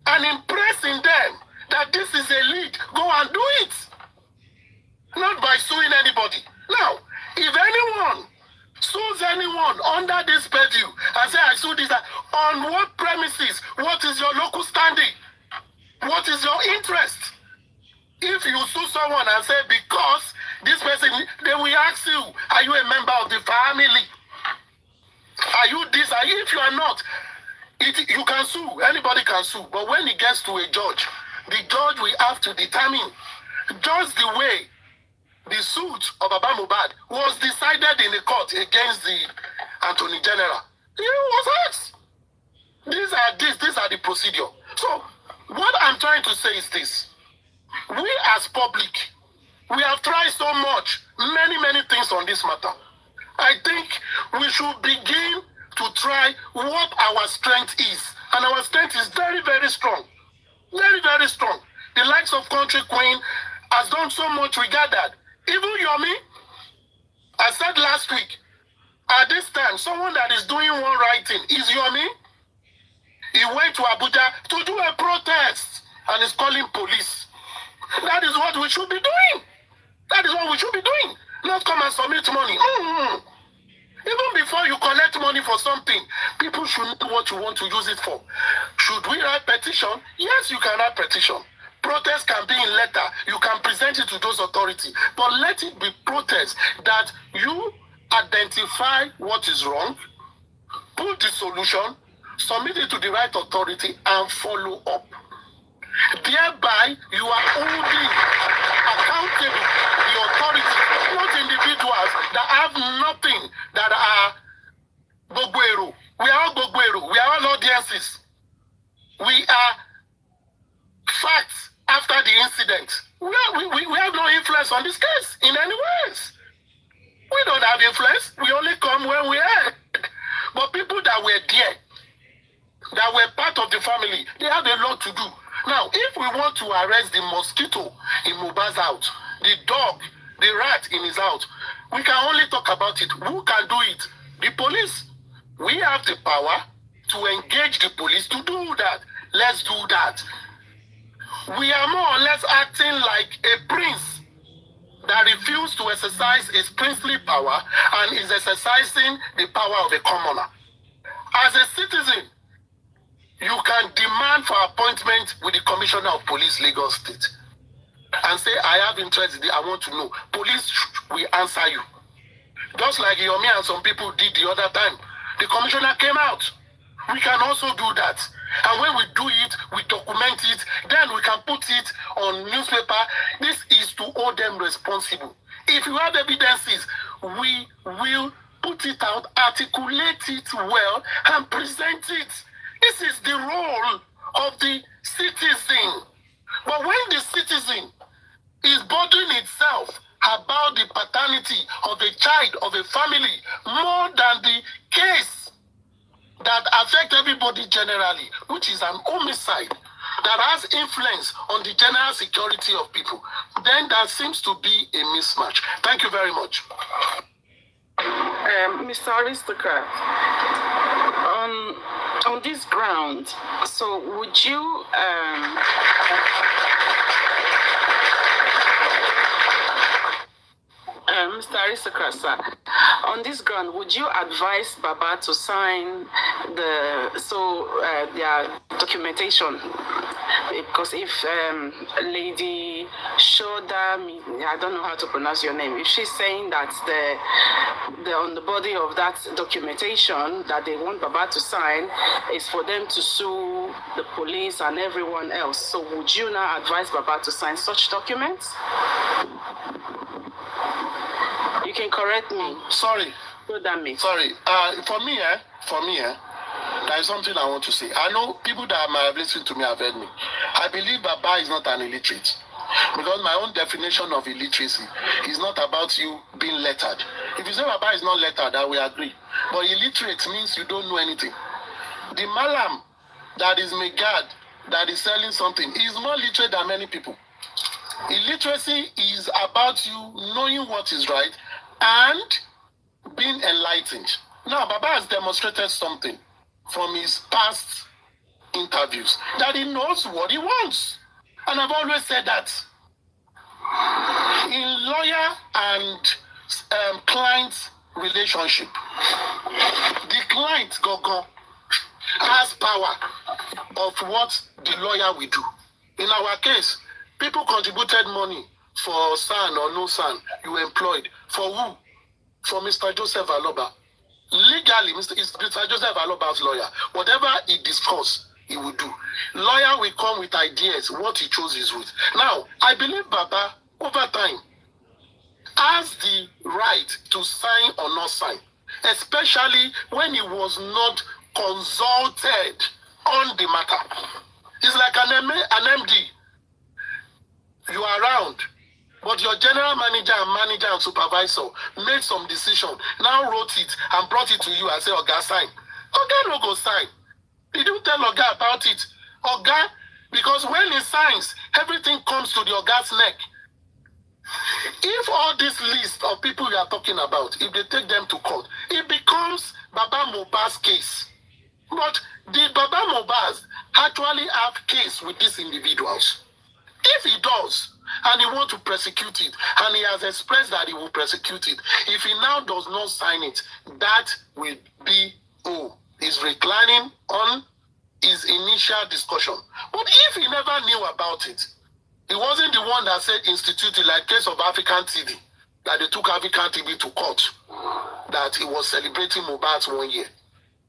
and impress in them that this is a lead. Go and do it. Not by suing anybody. Now, if anyone sues anyone under this purview and say, I sue this, on what premises? What is your local standing? What is your interest? If you sue someone and say, because this person, they will ask you, are you a member of the family? Are you this? Are you? If you are not, you can sue. Anybody can sue. But when it gets to a judge, the judge will have to determine just the way the suit of Baba Mohbad was decided in the court against the Attorney General. It was asked. These are the procedure. So what I'm trying to say is this. We as public, we have tried so much, many things on this matter. I think we should begin to try what our strength is. And our strength is very, very strong. Very strong. The likes of Country Queen has done so much regarded. Even Yomi, I said last week, at this time, someone that is doing one right thing is Yomi. He went to Abuja to do a protest and is calling police. That is what we should be doing. That is what we should be doing. Not come and submit money. Even before you collect money for something, people should know what you want to use it for. Should we write petition? Yes, you can write petition. Protest can be in letter. You can present it to those authorities. But let it be protest that you identify what is wrong, put the solution, submit it to the right authority, and follow up. Thereby, you are holding accountable the authority, not individuals that have nothing, that are Boguero. We are all Boguero. We are all audiences. We are facts after the incident. We have no influence on this case in any ways. We don't have influence. We only come when we are. But people that were there, that were part of the family, they have a lot to do. Now, if we want to arrest the mosquito in Mohbad's house, the dog, the rat in his house, we can only talk about it. Who can do it? The police. We have the power to engage the police to do that. Let's do that. We are more or less acting like a prince that refused to exercise his princely power and is exercising the power of a commoner. As a citizen, you can demand for appointment with the Commissioner of Police, Lagos State, and say, I have interest in it, I want to know. Police will answer you. Just like Yomi and some people did the other time. The Commissioner came out. We can also do that. And when we do it, we document it, then we can put it on newspaper. This is to hold them responsible. If you have evidences, we will put it out, articulate it well, and present it. This is the role of the citizen. But when the citizen is bothering itself about the paternity of a child, of a family, more than the case that affects everybody generally, which is an homicide that has influence on the general security of people, then there seems to be a mismatch. Thank you very much. Mr. Aristocrat, on this ground, so would you Mr. Aristocrat, sir, on this ground, would you advise Baba to sign their documentation? Because if Lady Shoda, I don't know how to pronounce your name, if she's saying that the on the body of that documentation that they want Baba to sign is for them to sue the police and everyone else, so would you now advise Baba to sign such documents? You can correct me. Sorry. Sorry. For me, there is something I want to say. I know people that might have listened to me have heard me. I believe Baba is not an illiterate. Because my own definition of illiteracy is not about you being lettered. If you say Baba is not lettered, I will agree. But illiterate means you don't know anything. The malam that is Megad, that is selling something, is more literate than many people. Illiteracy is about you knowing what is right and being enlightened. Now, Baba has demonstrated something from his past interviews that he knows what he wants. And I've always said that. In lawyer and client relationship, the client Gogo has power of what the lawyer will do. In our case, people contributed money for son or no son you employed. For who? For Mr. Joseph Aloba. Legally, Mr. Joseph Aloba's lawyer, whatever he discuss, he will do. Lawyer will come with ideas, what he chose is with. Now, I believe Baba, over time, has the right to sign or not sign, especially when he was not consulted on the matter. It's like an MD. You are around, but your general manager and supervisor made some decision, now wrote it and brought it to you and said, Oga, sign. Oga no go sign. Did you tell Oga about it? Oga, because when he signs, everything comes to the Oga's neck. If all this list of people you are talking about, if they take them to court, it becomes Baba Mohbad's case. But the Baba Mohbad actually have case with these individuals? If he does, and he wants to prosecute it, and he has expressed that he will prosecute it, if he now does not sign it, that will be is reclining on his initial discussion. But if he never knew about it, he wasn't the one that said instituted, like case of African TV, that they took African TV to court, that he was celebrating Mohbad's 1 year.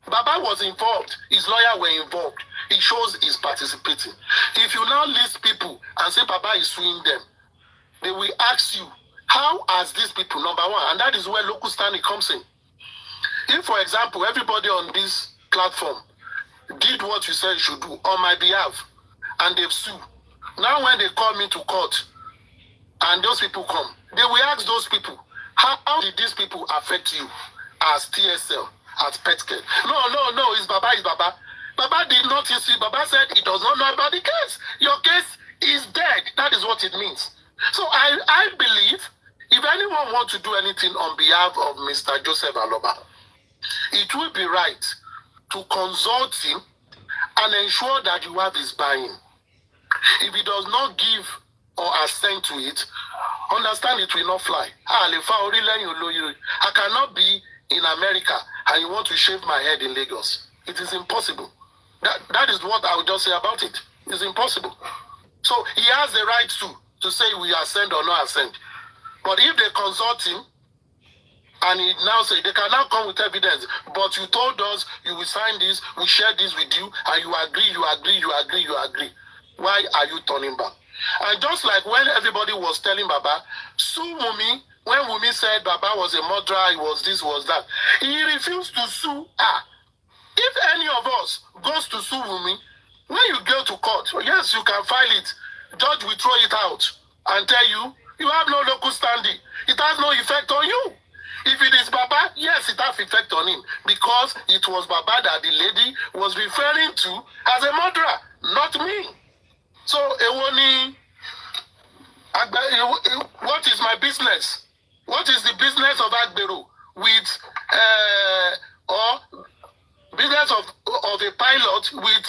Baba was involved, his lawyer were involved. It shows he's participating. If you now list people and say Baba is suing them, they will ask you, how has these people, number one, and that is where local standing comes in. If, for example, everybody on this platform did what you said you should do on my behalf, and they've sued, now when they call me to court, and those people come, they will ask those people, how did these people affect you as TSL, as Petcare? No, it's Baba, it's Baba. Baba did not see. Baba said he does not know about the case. Your case is dead. That is what it means. So I believe if anyone wants to do anything on behalf of Mr. Joseph Aloba, it will be right to consult him and ensure that you have his buy-in. If he does not give or assent to it, understand it will not fly. I cannot be in America and you want to shave my head in Lagos. It is impossible. That is what I would just say about it. It's impossible. So he has the right to say we assent or not assent. But if they consult him, and he now say they can now come with evidence, but you told us you will sign this, we share this with you, and you agree. Why are you turning back? And just like when everybody was telling Baba, sue Wumi, when Wumi said Baba was a murderer, he was this, was that, he refused to sue her. If any of us goes to sue Wumi, when you go to court, yes, you can file it. Judge will throw it out and tell you, you have no local standing. It has no effect on you. If it is Baba, yes, it has effect on him because it was Baba that the lady was referring to as a murderer, not me. So, what is my business? What is the business of Agbero with or business of a pilot with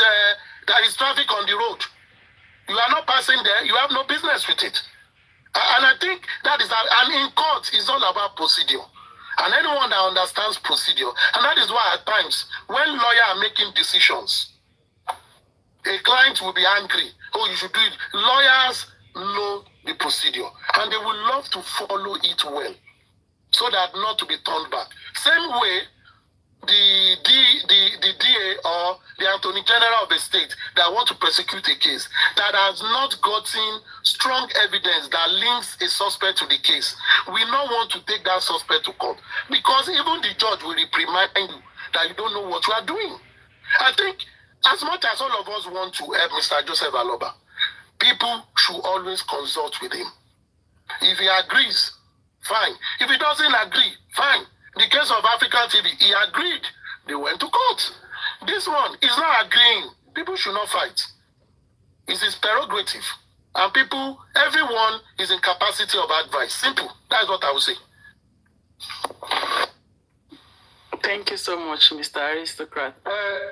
there is traffic on the road? You are not passing there. You have no business with it. And I think that is, and in court, it's all about procedure. And anyone that understands procedure, and that is why at times, when lawyers are making decisions, a client will be angry. Oh, you should do it. Lawyers know the procedure, and they will love to follow it well, so that not to be turned back. Same way, the DA or the Attorney General of the state that want to prosecute a case that has not gotten strong evidence that links a suspect to the case, we not want to take that suspect to court because even the judge will reprimand you that you don't know what you are doing. I think as much as all of us want to help Mr. Joseph Aloba, people should always consult with him. If he agrees, fine. If he doesn't agree, fine. The case of African TV, he agreed. They went to court. This one is not agreeing. People should not fight. It's his prerogative. And people, everyone is in capacity of advice. Simple. That's what I would say. Thank you so much, Mr. Aristocrat.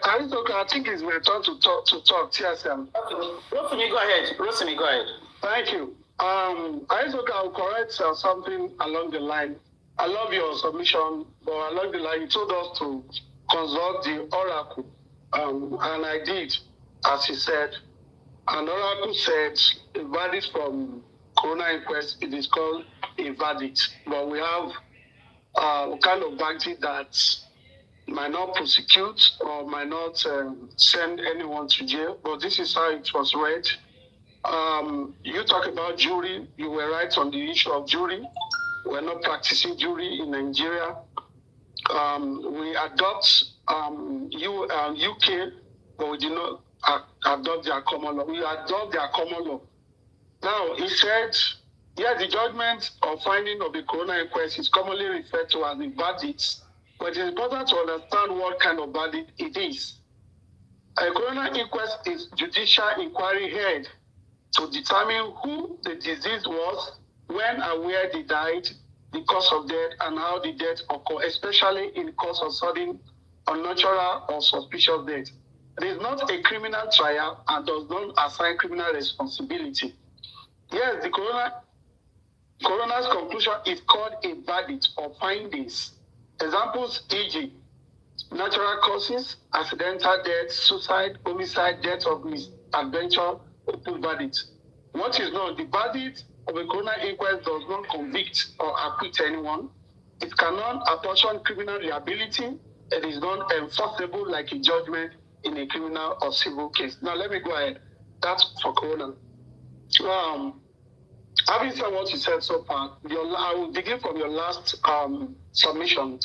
Aristocrat, I think it's my turn to talk. TSM. Rosimi, go ahead. Rosimi, go ahead. Thank you. Aristocrat, will correct something along the line. I love your submission, but along the line, you told us to consult the oracle, and I did, as he said. And oracle said a verdict from Corona inquest, it is called a verdict, but we have kind of verdict that might not prosecute or might not send anyone to jail, but this is how it was read. You talk about jury, you were right on the issue of jury. We're not practicing jury in Nigeria. We adopt UK, but we did not adopt their common law. We adopt their common law. Now, he said, yes, the judgment or finding of the Corona inquest is commonly referred to as the verdict, but it is important to understand what kind of verdict it is. A Corona inquest is judicial inquiry held to determine who the disease was, when and where they died, the cause of death, and how the death occurred, especially in the case of sudden, unnatural, or suspicious death. It is not a criminal trial and does not assign criminal responsibility. Yes, the coroner's conclusion is called a verdict or findings. Examples, e.g., natural causes, accidental death, suicide, homicide, death of misadventure, open verdict. What is known, the verdict of a coroner inquest does not convict or acquit anyone. It cannot apportion criminal liability. It is not enforceable like a judgment in a criminal or civil case. Now let me go ahead. That's for coroner. Having said what you said so far, I will begin from your last submission,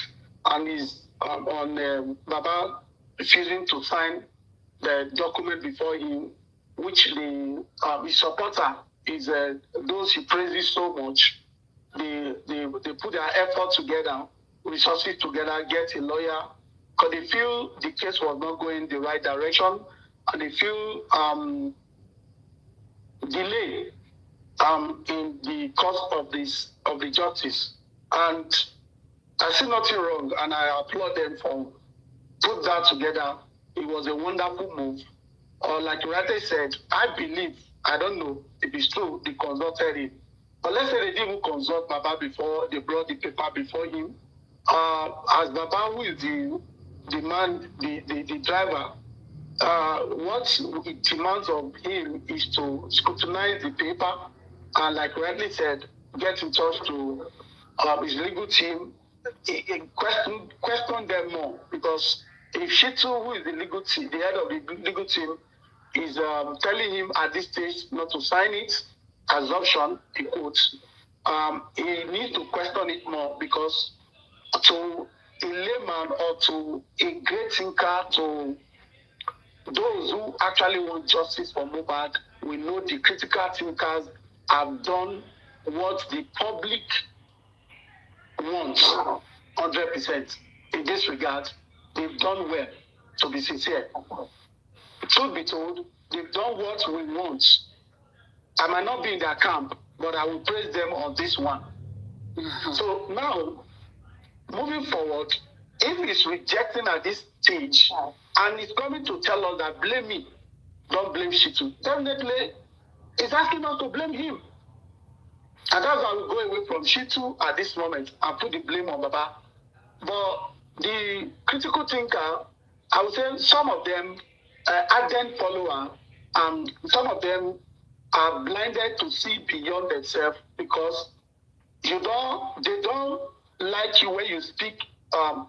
and is on Baba refusing to sign the document before him, which his supporter is those he praises so much. They put their effort together, resources together, get a lawyer, because they feel the case was not going the right direction, and they feel delay in the course of the justice. And I see nothing wrong, and I applaud them for put that together. It was a wonderful move. Or like Rate said, I believe, I don't know if it's true, they consulted him. But let's say they didn't consult Baba before they brought the paper before him. As Baba, who is the man, the driver, what it demands of him is to scrutinize the paper and, like rightly said, get in touch to his legal team, question them more, because if Shitu, who is the legal team, the head of the legal team, is telling him at this stage not to sign it, assumption, in quotes, he needs to question it more, because to a layman or to a great thinker, to those who actually want justice for Mohbad, we know the critical thinkers have done what the public wants 100%. In this regard, they've done well, to be sincere. Truth be told, they've done what we want. I might not be in their camp, but I will praise them on this one. Mm-hmm. So now, moving forward, if he's rejecting at this stage, and he's coming to tell us that blame me, don't blame Shitu, definitely he's asking us to blame him. And that's why we go away from Shitu at this moment and put the blame on Baba. But the critical thinker, I would say some of them ardent follower, and some of them are blinded to see beyond themselves, because they don't like you when you speak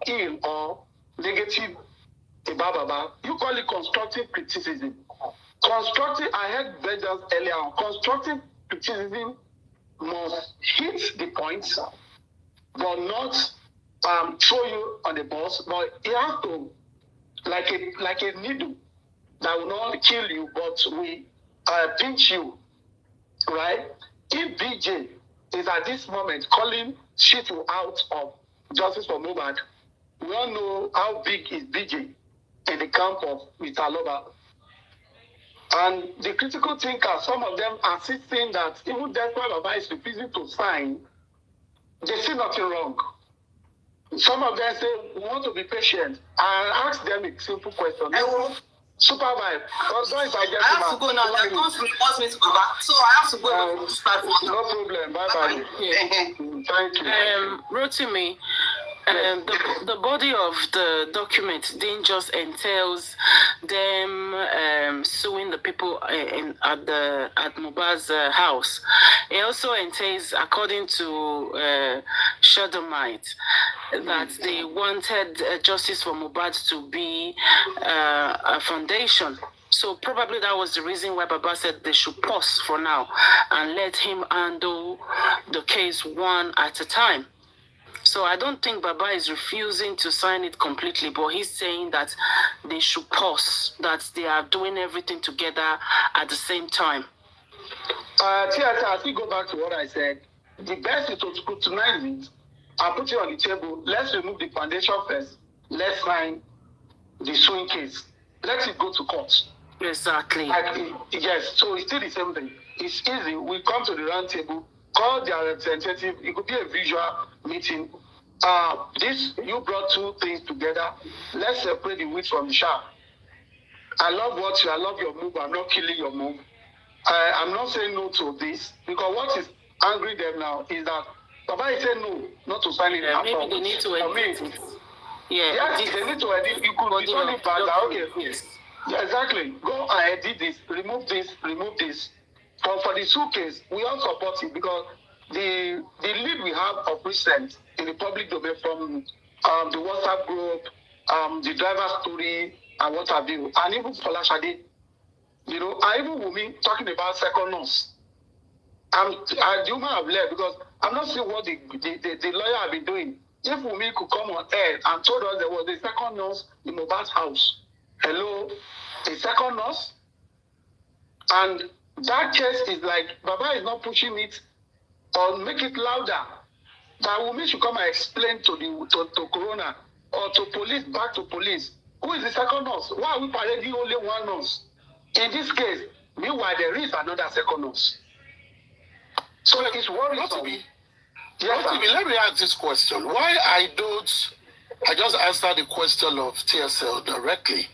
ill or negative about Baba. You call it constructive criticism. Constructive, I heard Vegas earlier on, constructive criticism must hit the points, but not throw you on the bus, but it has to, like a needle that will not kill you, but will pinch you, right? If BJ is at this moment calling Shitu out of justice for Mohbad, we all know how big is BJ in the camp of Mr. Aloba. And the critical thinkers, some of them are saying that even despite Baba is refusing to sign, they see nothing wrong. some of them say we want to be patient. I ask them a simple question. Supervise. I have to go now. They're going to report me to go back. So I have to go to this platform. No problem. Bye-bye. Thank you. Rotimi, the body of the document didn't just entails them suing the people at Mohbad's house. It also entails, according to Shadomite, that they wanted justice for Mohbad to be a foundation. So probably that was the reason why Baba said they should pause for now and let him handle the case one at a time. So I don't think Baba is refusing to sign it completely, but he's saying that they should pause, that they are doing everything together at the same time. I still go back to what I said. The best is to scrutinize it and put it on the table. Let's remove the foundation first. Let's sign the suing case. Let it go to court. Exactly. Yes, so it's still the same thing. It's easy. We come to the round table, call their representative. It could be a visual meeting. You brought two things together. Let's separate the wheat from the chaff. I love your move. I'm not killing your move. I'm not saying no to this, because what is angering them now is that Baba is saying no, not to sign it. Maybe they need to edit it. Yes, they need to edit. You could be only bad. Okay. Yes. Yeah, exactly. Go and edit this, remove this. But for the suitcase, we all support it, because the lead we have of recent in the public domain from the WhatsApp group, the driver story, and what have you, and even Folashade, and even Wumi talking about second nurse. The human have left, because I'm not seeing what the lawyer have been doing. If Wumi could come on air and told us there was a second nurse in Mohbad's house, hello, a second nurse, and that case is like Baba is not pushing it or make it louder. That Wumi should come and explain to Corona or to police, back to police. Who is the second nurse? Why are we parading only one nurse? In this case, meanwhile, there is another second nurse. So it's worrisome. Let me ask this question. Why I just answer the question of TSL directly.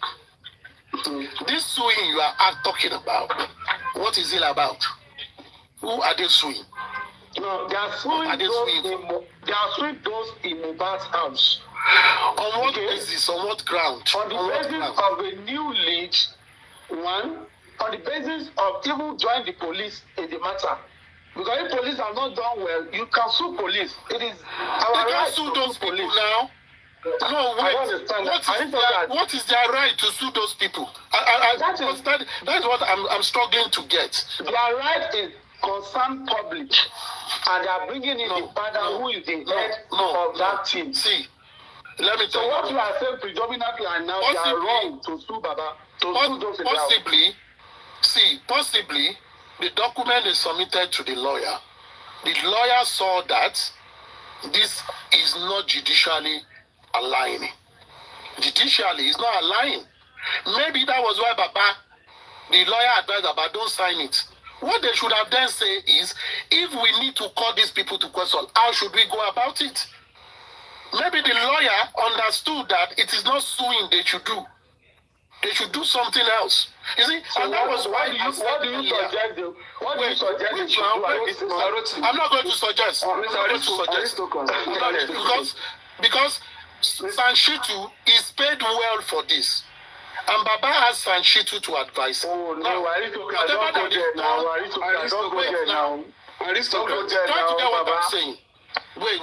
This suing you are talking about, what is it about? Who are they suing? No, they are suing those in Mohbad's house. On what basis? On what ground? On the basis of a new lead, one, on the basis of even joining the police in the matter. Because if police are not done well, you can sue police. It is our right to sue those police now. No, wait. What is their right to sue those people? That's what I'm struggling to get. Their right is concerned public, and they are bringing in the father who is the head of that team. See, let me tell you. So what you are saying predominantly and now they are wrong to sue Baba, to sue those possibly, the document is submitted to the lawyer. The lawyer saw that this is not judicially aligning. Judicially, it's not aligning. Maybe that was why Baba, the lawyer advised Baba, don't sign it. What they should have then say is, if we need to call these people to question, how should we go about it? Maybe the lawyer understood that it is not suing they should do. They should do something else. You see, so and that was why what do you suggest? I'm not going to suggest. Because Sanshitu is paid well for this. And Baba has Sanshitu to advise. Oh, no, don't go there now. Try to get what I'm saying. Wait.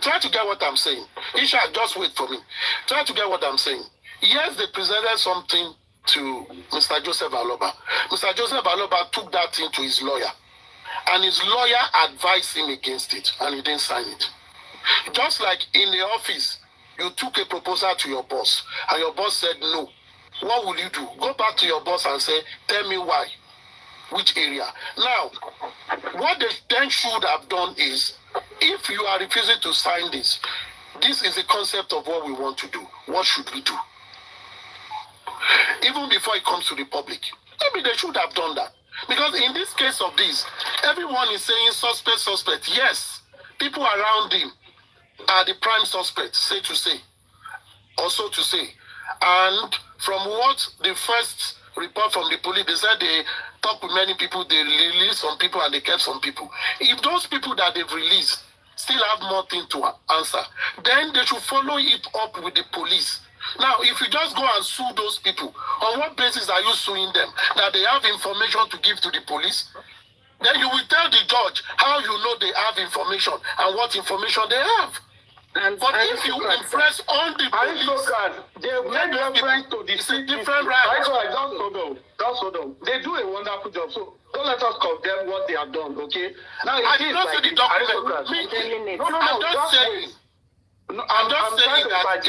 Try to get what I'm saying. Isha, just wait for me. Try to get what I'm saying. Yes, they presented something to Mr. Joseph Aloba. Mr. Joseph Aloba took that thing to his lawyer. And his lawyer advised him against it. And he didn't sign it. Just like in the office, you took a proposal to your boss. And your boss said no. What will you do? Go back to your boss and say, tell me why. Which area? Now, what they then should have done is, if you are refusing to sign this, this is the concept of what we want to do. What should we do? Even before it comes to the public. Maybe they should have done that. Because in this case of this, everyone is saying suspect. Yes, people around him, are the prime suspects, say to say, also to say. And from what the first report from the police, they said they talked with many people, they released some people and they kept some people. If those people that they've released still have more things to answer, then they should follow it up with the police. Now, if you just go and sue those people, on what basis are you suing them? That they have information to give to the police? Then you will tell the judge how you know they have information and what information they have. But if you impress on the police, they made reference to the different right. Just hold on. They do a wonderful job. So don't let us condemn what they have done, okay? Now I did not say the document. I'm just saying. I'm just saying that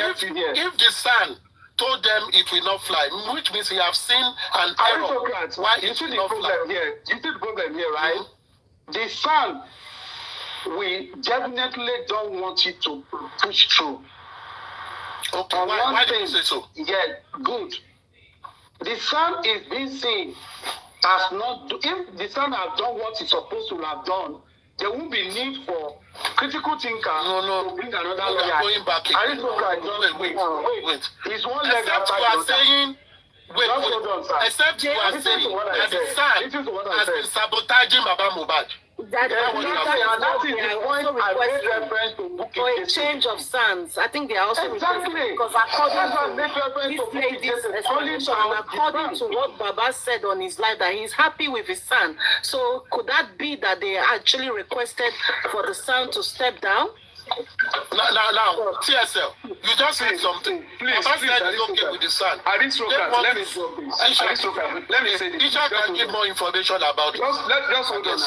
if the son told them it will not fly, which means he have seen an error. Why you see the problem here? You see the problem here, right? Mm-hmm. The son, we definitely don't want it to push through. Okay, why do you say so? Yeah, good. The son is being seen as not. If the son has done what he's supposed to have done, there won't be need for critical thinker to bring another lawyer. Going back wait. It's one leg after you are saying, except you are saying that the son has been sabotaging Baba Mohbad. That is the point I made reference to for a change of stance. I think they are also exactly because according to this lady's explanation and according to what Baba said on his life that he's happy with his son. So could that be that they actually requested for the son to step down? Now, TSL, you just said something. Please, Baba said it's okay with the son. Let me say this. Isha can give more information about it. Just hold on.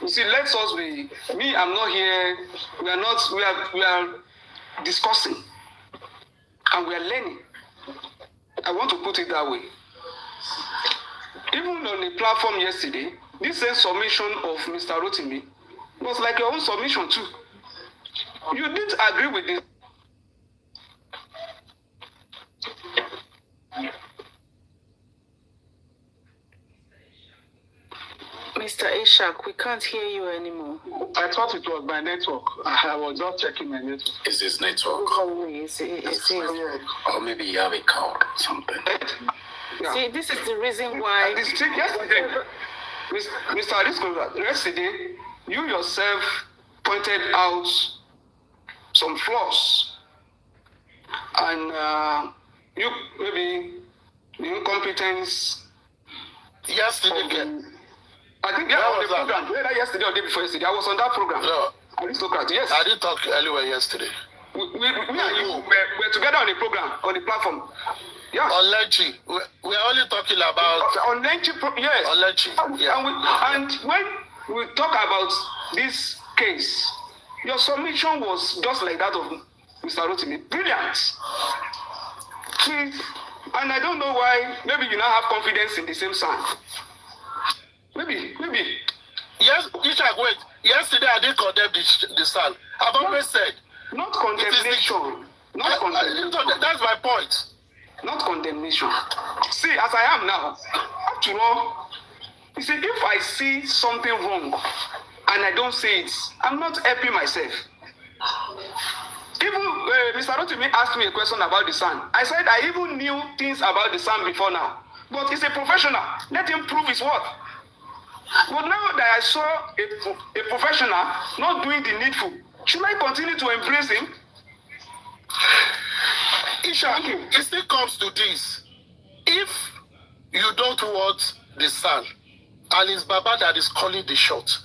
You see, let us be. Me, I'm not here. We are not. We are discussing, and we are learning. I want to put it that way. Even on the platform yesterday, this same submission of Mr. Rotimi was like your own submission too. You didn't agree with this. Mr. Ishak, we can't hear you anymore. I thought it was my network. I was just checking my network. Is this network? Or maybe you have a call or something. Yeah. See, this is the reason why. Yesterday, Mr. Arisko, yesterday, you yourself pointed out some flaws, and you maybe the incompetence. Yesterday, I think on the program. Whether yesterday or the day before yesterday, I was on that program. No, Aristocrat. Yes. I didn't talk earlier yesterday. We and you were together on the program on the platform. Yeah. On Lechi, we are only talking about on Lechi. Yes. On Lechi. Yeah. And when we talk about this case, your submission was just like that of Mr. Rotimi. Brilliant. And I don't know why. Maybe you now have confidence in the same son. Maybe. Yes, Ishak, wait. Yesterday I didn't condemn the son. I've always said. Not condemnation. That's my point. Not condemnation. See, as I am now, after all, you see, if I see something wrong and I don't say it, I'm not helping myself. Even Mr. Rotimi asked me a question about the son. I said I even knew things about the son before now. But he's a professional. Let him prove his worth. But now that I saw a professional not doing the needful, should I continue to embrace him? Isha, it still comes to this. If you don't want the son, and it's Baba that is calling the shot,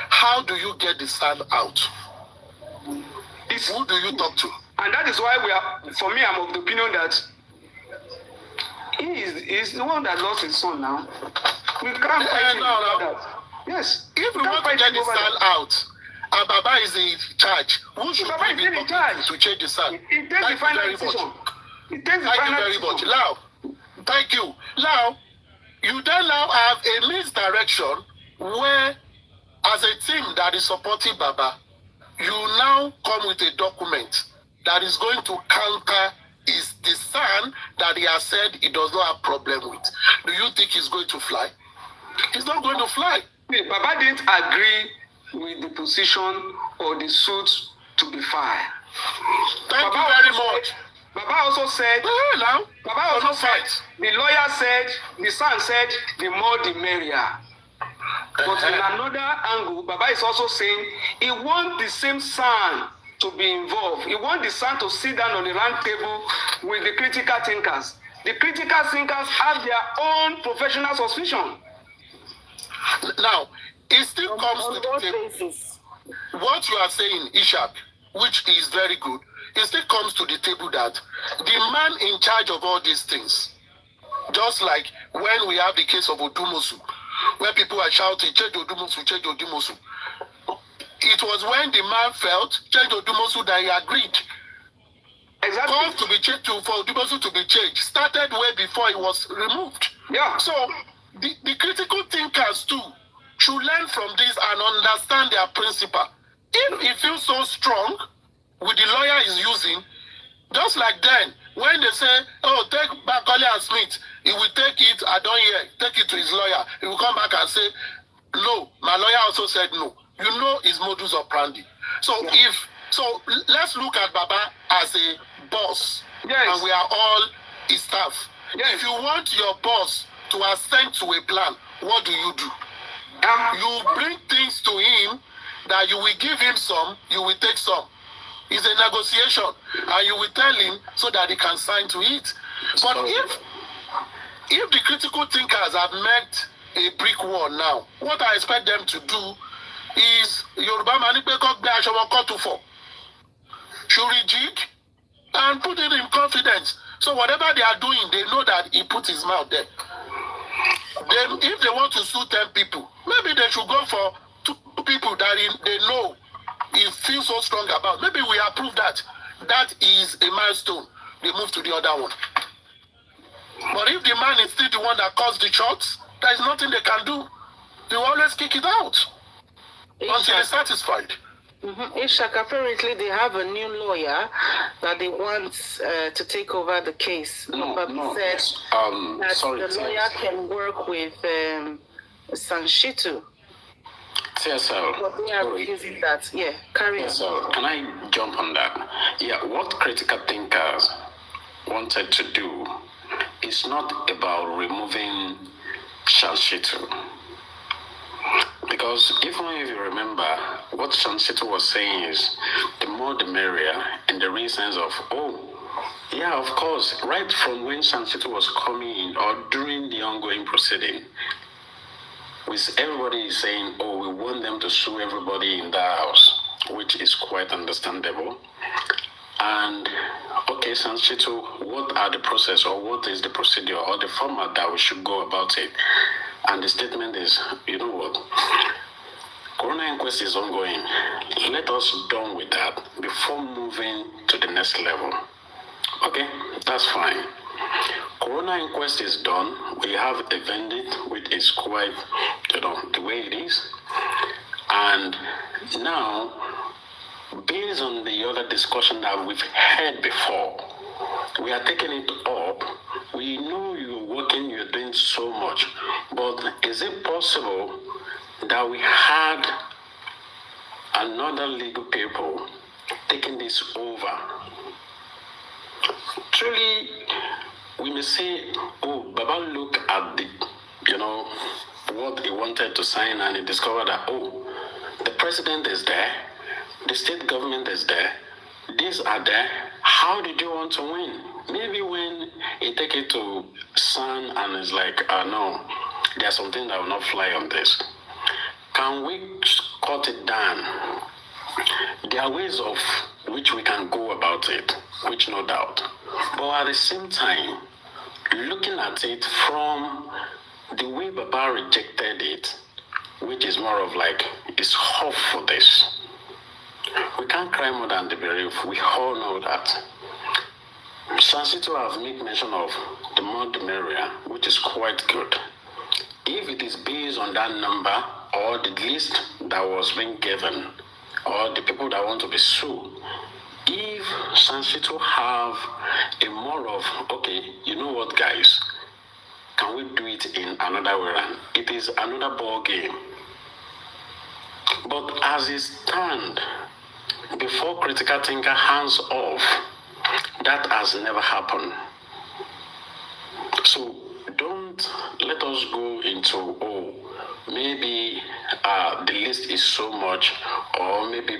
how do you get the son out? Who do you talk to? And that is why for me, I'm of the opinion that he's the one that lost his son now. We can't fight him about that. Yes. If we want to get the son out, and Baba is in charge, who should Baba be in charge to change the son? It takes the final decision. It takes the final decision. Thank you very much. Now, thank you. Now, you then now have a misdirection where, as a team that is supporting Baba, you now come with a document that is going to counter is the son that he has said he does not have problem with. Do you think he's going to fly? He's not going to fly. Baba didn't agree with the position or the suit to be filed. Thank you very much. Baba also said, the lawyer said, the son said, the more the merrier. But in another angle, Baba is also saying he wants the same son to be involved. He wants the son to sit down on the round table with the critical thinkers. The critical thinkers have their own professional suspicion. Now, it still comes to the table. What you are saying, Ishak, which is very good, it still comes to the table that the man in charge of all these things, just like when we have the case of Odumosu, where people are shouting, change Odumosu, change Odumosu. It was when the man felt, change Odumosu, that he agreed. Exactly. Call to be changed for Odumosu to be changed started way before it was removed. Yeah. So the critical thinkers too should learn from this and understand their principle. If he feels so strong with the lawyer he's using, just like then, when they say, oh, take back Collier and Smith, he will take it, I don't hear, take it to his lawyer. He will come back and say, no, my lawyer also said no. You know his modus operandi. So let's look at Baba as a boss. Yes. And we are all his staff. Yes. If you want your boss to assent to a plan, what do? You bring things to him that you will give him some, you will take some. It's a negotiation, and you will tell him so that he can sign to it. But if the critical thinkers have met a brick wall now, what I expect them to do is Yoruba should rejig and put it in confidence. So whatever they are doing, they know that he put his mouth there. Then if they want to sue 10 people, maybe they should go for 2 people that they know he feels so strong about. Maybe we approve that. That is a milestone. They move to the other one. But if the man is still the one that calls the shots, there is nothing they can do. They will always kick it out until they're satisfied. Ishak, apparently they have a new lawyer that they want to take over the case. No. Said that the lawyer can work with Sanshitu. TSL. But they are refusing that. Yeah, carry on. TSL, can I jump on that? Yeah, what critical thinkers wanted to do is not about removing Sanshitu. Because even if you remember, what Sanshitu was saying is, the more the merrier, in the reasons of, yeah, of course, right from when Sanshitu was coming in or during the ongoing proceeding, with everybody is saying, we want them to sue everybody in the house, which is quite understandable. And, okay, Sanshitu, what are the process or what is the procedure or the format that we should go about it? And the statement is, you know what? Corona inquest is ongoing. Let us done with that before moving to the next level. Okay, that's fine. Corona inquest is done. We have a verdict, which is quite, the way it is. And now, based on the other discussion that we've had before, we are taking it up. We know you're working, you're doing so much, but is it possible that we had another legal people taking this over? Truly, we may say, Baba look at the, what he wanted to sign, and he discovered that, the president is there, the state government is there, these are there. How did you want to win? Maybe when he take it to San and is like, no, there's something that will not fly on this. Can we cut it down? There are ways of which we can go about it, which no doubt. But at the same time, looking at it from the way Baba rejected it, which is more of like, it's hope for this. We can't cry more than the bereaved. We all know that. Sanshitu have made mention of the more the merrier, which is quite good. If it is based on that number or the list that was being given or the people that want to be sued, if Sanshitu have a more of, okay, you know what guys, can we do it in another way around? It is another ball game. But as it stands, before critical thinker hands off, that has never happened. So don't let us go into, maybe the list is so much, or maybe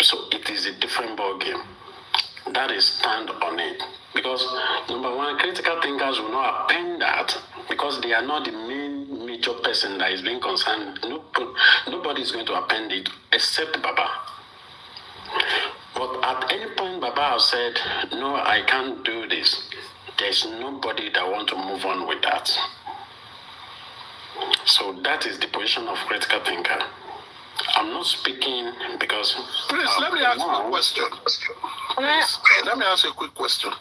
so it is a different ball game. That is stand on it. Because number one, critical thinkers will not append that because they are not the main major person that is being concerned. Nobody is going to append it except Baba. But at any point Baba has said, no, I can't do this. There's nobody that want to move on with that. So that is the position of critical thinker. I'm not speaking because... Please, let me ask you a question. Please, let me ask you a quick question.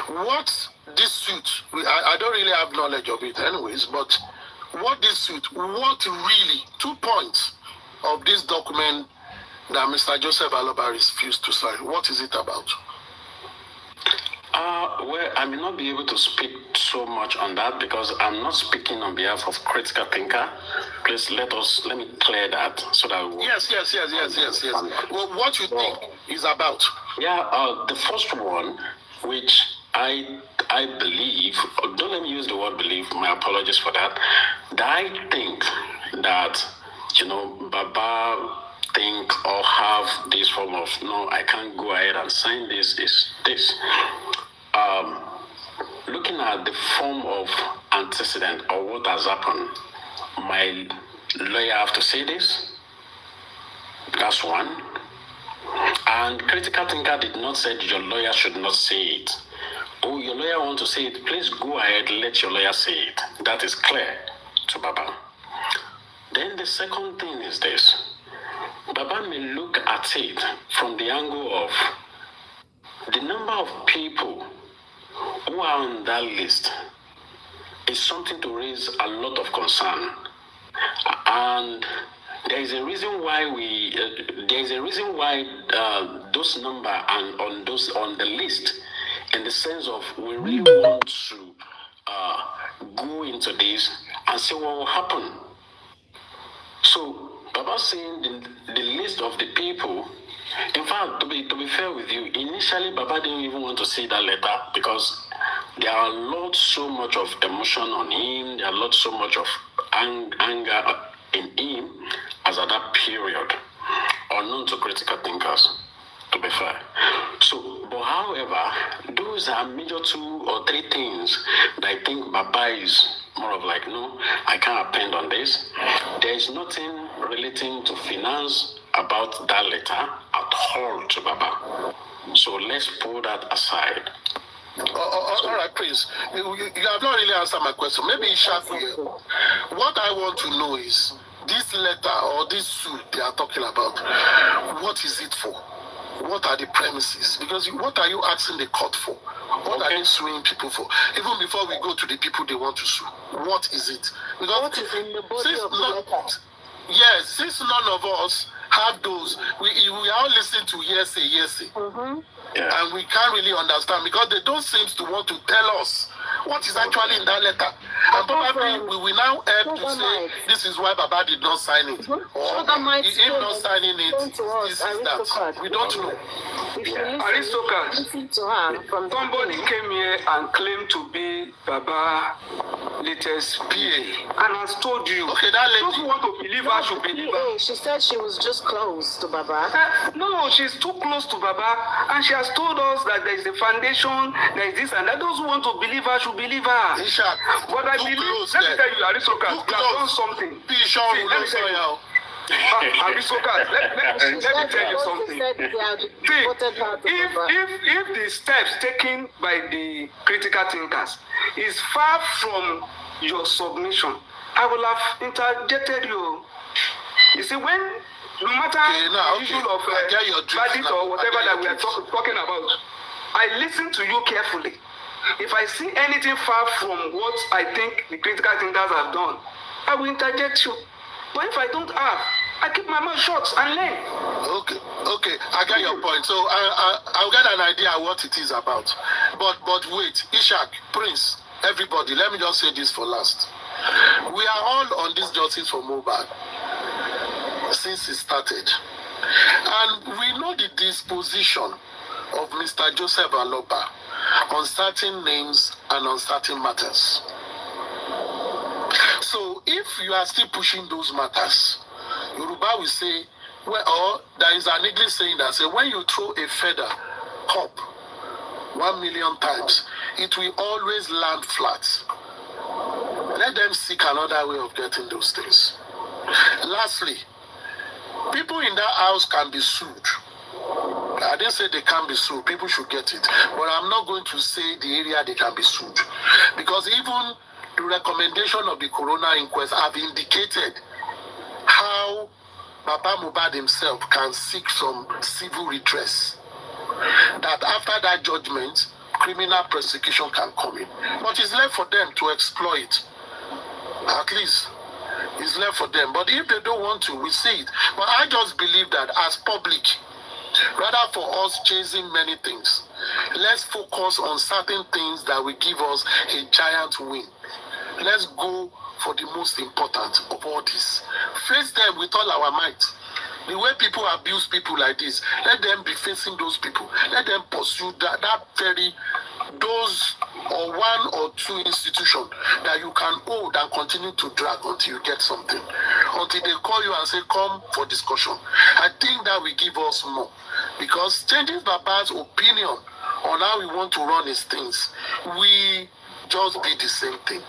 What this suit, I don't really have knowledge of it anyways, but what this suit, what really, 2 points of this document that Mr. Joseph Aloba refused to sign, what is it about? Well, I may not be able to speak so much on that because I'm not speaking on behalf of critical thinker. Please let me clear that so that Yes. Well, what you think is about? Yeah, the first one, which I believe, don't let me use the word believe, my apologies for that. I think that, Baba think or have this form of, no, I can't go ahead and sign this, is this. Looking at the form of antecedent or what has happened, my lawyer have to say this. That's one. And critical thinker did not say your lawyer should not say it. Oh, your lawyer want to say it, please go ahead, let your lawyer say it. That is clear to Baba. Then the second thing is this. Baba may look at it from the angle of the number of people who are on that list is something to raise a lot of concern. And there is a reason why those number and on the list, in the sense of we really want to go into this and see what will happen. So Baba saying the list of the people. In fact, to be fair with you, initially Baba didn't even want to see that letter because there are so much of emotion on him. There are so much of anger in him as at that period, unknown to critical thinkers, to be fair. So, but however, those are major 2 or 3 things that I think Baba is more of like, no, I can't append on this. There is nothing relating to finance about that letter at all to Baba. So let's put that aside. All right, please. You have not really answered my question. Maybe Ishaq will. What I want to know is this letter or this suit they are talking about, what is it for? What are the premises? Because what are you asking the court for? What are they suing people for? Even before we go to the people they want to sue, what is it? Because what is in the body of the letter? Yes, since none of us have those, we all listen to hearsay. Mm-hmm. Yeah. And we can't really understand because they don't seem to want to tell us what is actually in that letter. And probably we will now help to say this is why Baba did not sign it. Or if not signing it, this is that. We don't know. Aristocrat, somebody came here and claimed to be Baba latest PA and has told you, okay, that lady, those who want to believe her should believe her. She said she was just close to Baba. No, she's too close to Baba, and she has told us that there is a foundation, there is this and that. Those who want to believe her should believe her. But I believe, let me tell you, Aristocrat, you have done something. See, let me tell you. Aristocrat, let me tell you something. See, if the steps taken by the critical thinkers is far from your submission, I will have interjected you. You see, when no matter the issue of verdict or whatever that we are talking about, I listen to you carefully. If I see anything far from what I think the critical thinkers have done, I will interject you. But if I don't have, I keep my mouth shut and learn. Okay, I get your point. So I'll get an idea what it is about. But wait, Ishaq, Prince, everybody, let me just say this for last. We are all on this justice for Mohbad since it started. And we know the disposition of Mr. Joseph Aloba on certain names and on certain matters. So if you are still pushing those matters, Yoruba will say, well, or there is an English saying that say, when you throw a feather up 1 million times, it will always land flat. Let them seek another way of getting those things. Lastly, people in that house can be sued. I didn't say they can't be sued. People should get it. But I'm not going to say the area they can be sued. Because even the recommendation of the coroner inquest have indicated how Baba Mohbad himself can seek some civil redress. That after that judgment, criminal prosecution can come in. But it's left for them to exploit. At least it's left for them. But if they don't want to, we see it. But I just believe that as public, rather for us chasing many things, let's focus on certain things that will give us a giant win. Let's go for the most important of all this. Face them with all our might. The way people abuse people like this, let them be facing those people. Let them pursue those or one or two institutions that you can hold and continue to drag until you get something. Until they call you and say, come for discussion. I think that will give us more. Because changing Baba's opinion on how we want to run his things, we just be the same thing.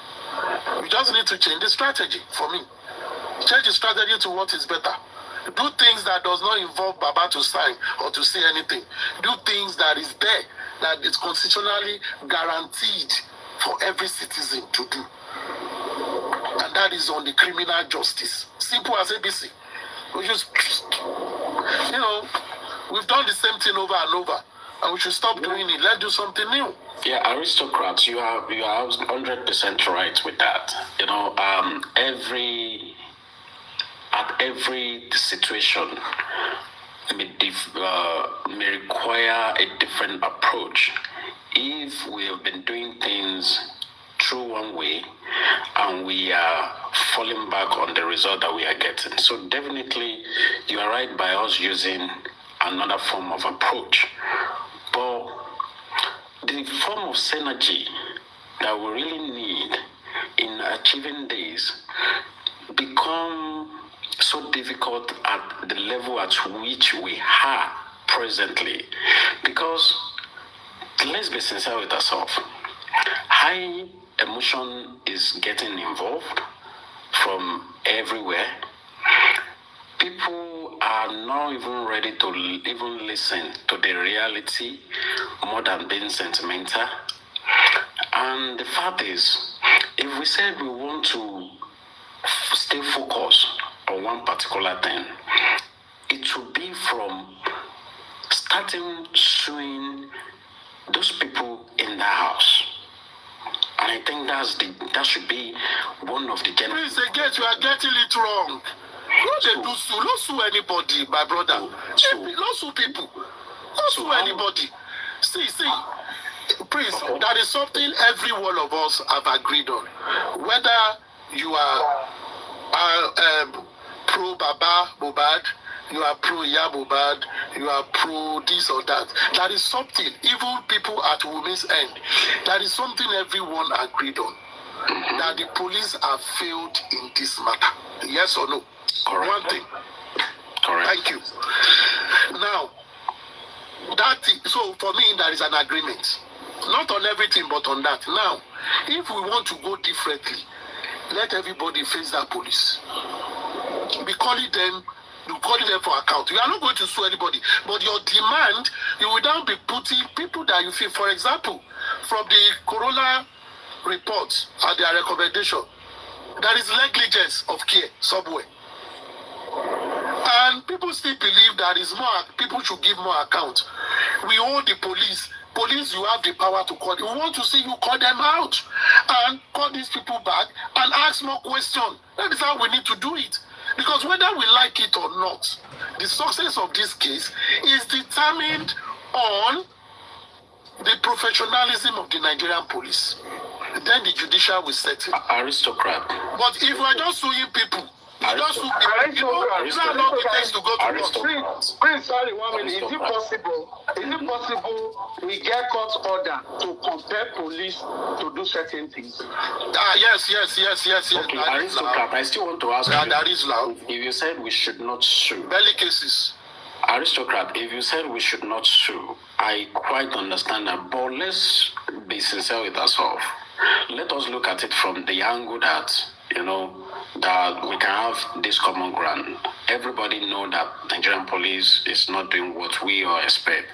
We just need to change the strategy for me. Change the strategy to what is better. Do things that does not involve Baba to sign or to say anything. Do things that is there, that is constitutionally guaranteed for every citizen to do. And that is on the criminal justice. Simple as ABC. We just, we've done the same thing over and over. And we should stop doing it. Let's do something new. Yeah, aristocrats, you are 100% right with that. Every situation may require a different approach. If we have been doing things through one way and we are falling back on the result that we are getting. So definitely you are right by us using another form of approach. But the form of synergy that we really need in achieving this become so difficult at the level at which we are presently. Because let's be sincere with ourselves. High emotion is getting involved from everywhere. People are not even ready to even listen to the reality more than being sentimental. And the fact is, if we said we want to stay focused on one particular thing, it will be from starting suing those people in the house. And I think that should be one of the general. Please, again, you are getting it wrong. Don't sue anybody, my brother. Don't sue people. Don't sue anybody. See, please, that is something every one of us have agreed on. Whether you are pro Baba Mohbad, you are pro Iya Mohbad, you are pro this or that. That is something, even people at women's end, that is something everyone agreed on. That the police have failed in this matter. Yes or no? Correct. One thing. Correct. Thank you. Now, so for me, there is an agreement. Not on everything, but on that. Now, if we want to go differently, let everybody face that police. Be calling them for account. You are not going to sue anybody, but your demand, you will now be putting people that you feel, for example, from the coroner reports and their recommendation, there is negligence of care somewhere. And people still believe that is more, people should give more account. We owe the police. Police, you have the power to call. We want to see you call them out and call these people back and ask more questions. That is how we need to do it. Because whether we like it or not, the success of this case is determined on the professionalism of the Nigerian police. Then the judicial will set it. Aristocrat. But if we're just suing people, just you know how long it takes to go to court. Please, sorry, 1 minute. Is it possible we get court order to compel police to do certain things? Yes. Okay, aristocrat, I still want to ask you. That is loud. If you said we should not sue. Belly cases. Aristocrat, if you said we should not sue, I quite understand that, but let's be sincere with ourselves. Let us look at it from the angle that, that we can have this common ground. Everybody know that Nigerian police is not doing what we all expect.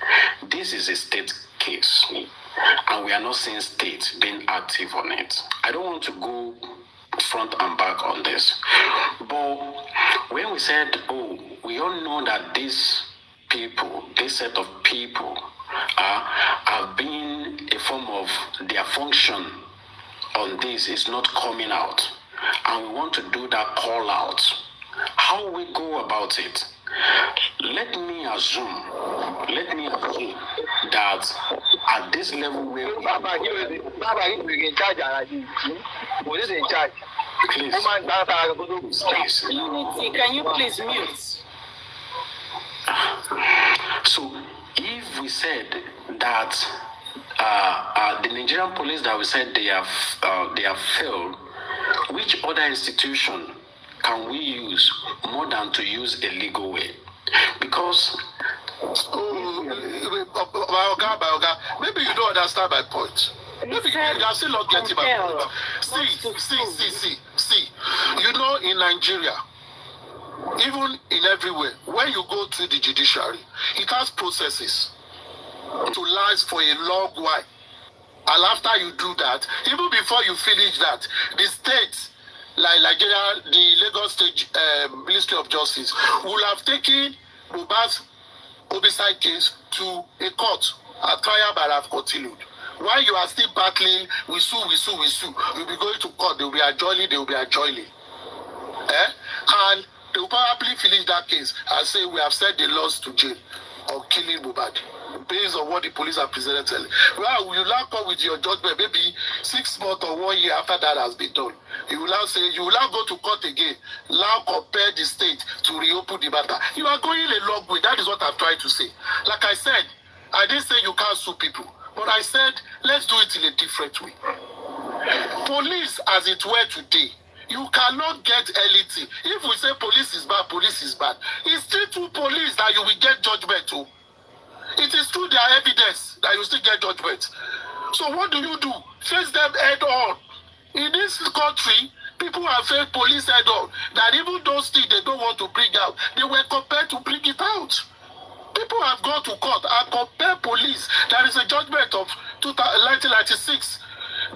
This is a state case, and we are not seeing state being active on it. I don't want to go front and back on this, but when we said, we all know that this set of people have been a form of their function on this is not coming out, and we want to do that call out. How we go about it? Let me assume that at this level where we in charge. please. Unity, can you please mute? So if we said that the Nigerian police that we said they have failed, which other institution can we use more than to use a legal way? Because maybe you don't understand my point. Maybe you are still not getting my point. See. In Nigeria, even in everywhere, when you go to the judiciary, it has processes to last for a long while. And after you do that, even before you finish that, the state, like Nigeria, the Lagos State Ministry of Justice, will have taken Mohbad's homicide case to a court. A trial might have continued. While you are still battling, we sue. You'll be going to court, they will be adjoining. And they will probably finish that case and say, we have sent the laws to jail on killing Mohbad, based on what the police have presented. Well, you now come with your judgment, maybe 6 months or 1 year after that has been done. You will now go to court again, now compare the state to reopen the matter. You are going a long way. That is what I'm trying to say. Like I said, I didn't say you can't sue people, but I said, let's do it in a different way. Police, as it were today, you cannot get anything. If we say police is bad, it's still through police that you will get judgment to. It is through their evidence that you still get judgment. So what do? Face them head on. In this country, people have faced police head on. That even those things they don't want to bring out, they were compelled to bring it out. People have gone to court and compelled police. There is a judgment of 1996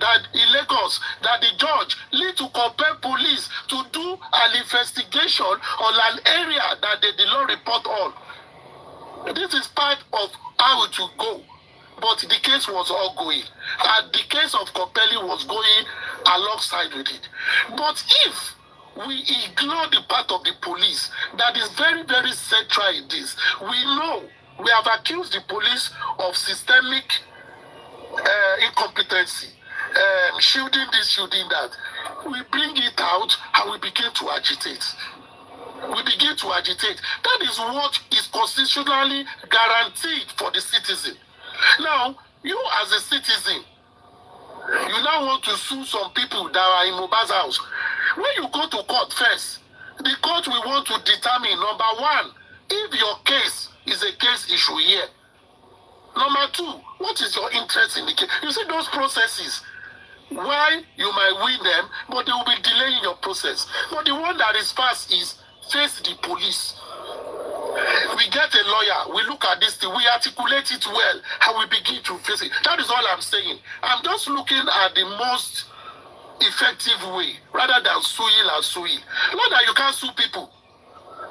that in Lagos, that the judge need to compel police to do an investigation on an area that they did not report on. This is part of how it will go. But the case was ongoing. And the case of compelling was going alongside with it. But if we ignore the part of the police that is very, very central in this, we have accused the police of systemic incompetency, shielding this, shielding that. We bring it out and we begin to agitate. That is what is constitutionally guaranteed for the citizen. Now, you as a citizen, you now want to sue some people that are in Mohbad's house. When you go to court first, the court will want to determine, number one, if your case is a case issue here. Number two, what is your interest in the case? You see those processes, why you might win them, but they will be delaying your process. But the one that is fast is face the police. We get a lawyer, we look at this thing, we articulate it well, and we begin to face it. That is all I'm saying. I'm just looking at the most effective way, rather than suing and suing. Not that you can't sue people,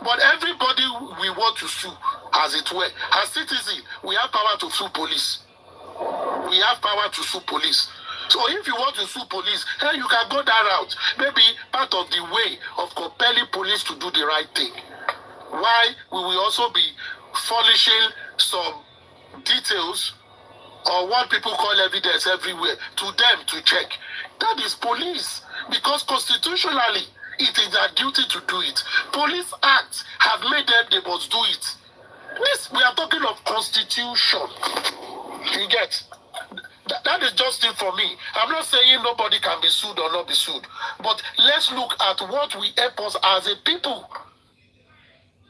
but everybody we want to sue, as it were. As citizens, we have power to sue police. So if you want to sue police, then you can go that route. Maybe part of the way of compelling police to do the right thing. Why we will also be furnishing some details or what people call evidence everywhere to them to check. That is police. Because constitutionally, It is their duty to do it. Police acts have made them, they must do it. This, we are talking of constitution. You get? That is just it for me. I'm not saying nobody can be sued or not be sued. But let's look at what will help us as a people.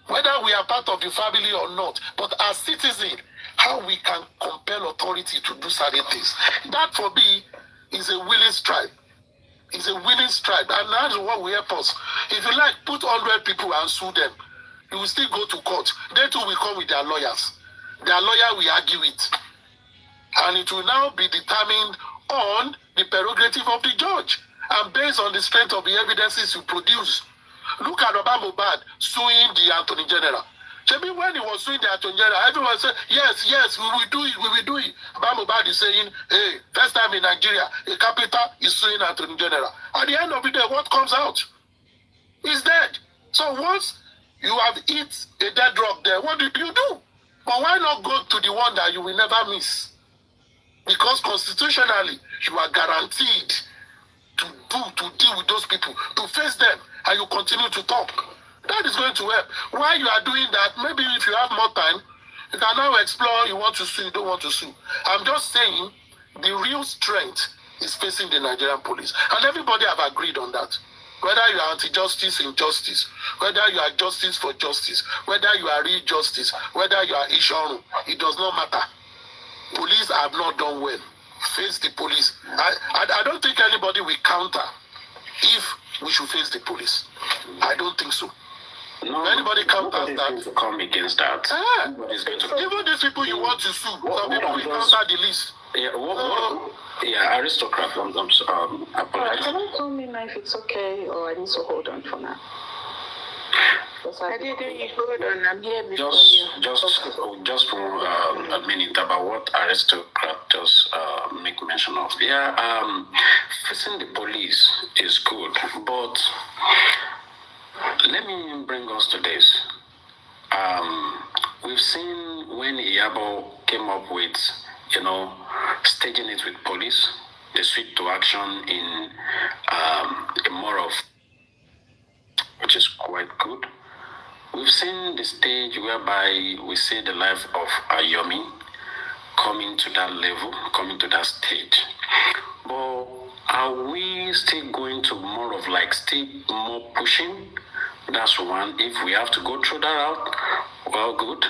Whether we are part of the family or not. But as citizens, how we can compel authority to do certain things. That for me is a willing strive. It's a willing strive. And that's what will help us. If you like, put 100 people and sue them. You will still go to court. They too will come with their lawyers. Their lawyer will argue it. And it will now be determined on the prerogative of the judge and based on the strength of the evidences you produce. Look at Mohbad suing the Attorney General. Maybe when he was suing the Attorney General, everyone said, yes, we will do it, we will do it. Mohbad is saying, hey, first time in Nigeria, a capital is suing Attorney General. At the end of the day, what comes out? He's dead. So once you have hit a dead rock there, what do you do? But why not go to the one that you will never miss? Because constitutionally, you are guaranteed to deal with those people, to face them, and you continue to talk. That is going to help. While you are doing that, maybe if you have more time, you can now explore, you want to sue, you don't want to sue. I'm just saying, the real strength is facing the Nigerian police. And everybody have agreed on that. Whether you are anti-justice, injustice, whether you are justice for justice, whether you are real justice, whether you are Ishoru, it does not matter. Police have not done well. Face the police. I don't think anybody will counter if we should face the police. I don't think so. No, anybody counters that. To come against that. Even these people you want to sue, some people will counter the list. Yeah, aristocrat. Apologize. Can I tell me if it's okay or I need to hold on for now? I didn't hold on. I'm here before you. Just for a minute about what aristocrat just make mention of. Yeah, facing the police is good, but let me bring us to this. We've seen when Iyabo came up with, staging it with police, they switched to action in a more of, which is quite good. We've seen the stage whereby we see the life of Ayomi coming to that level, coming to that stage. But are we still going to more of like still more pushing? That's one. If we have to go through that route, well, good.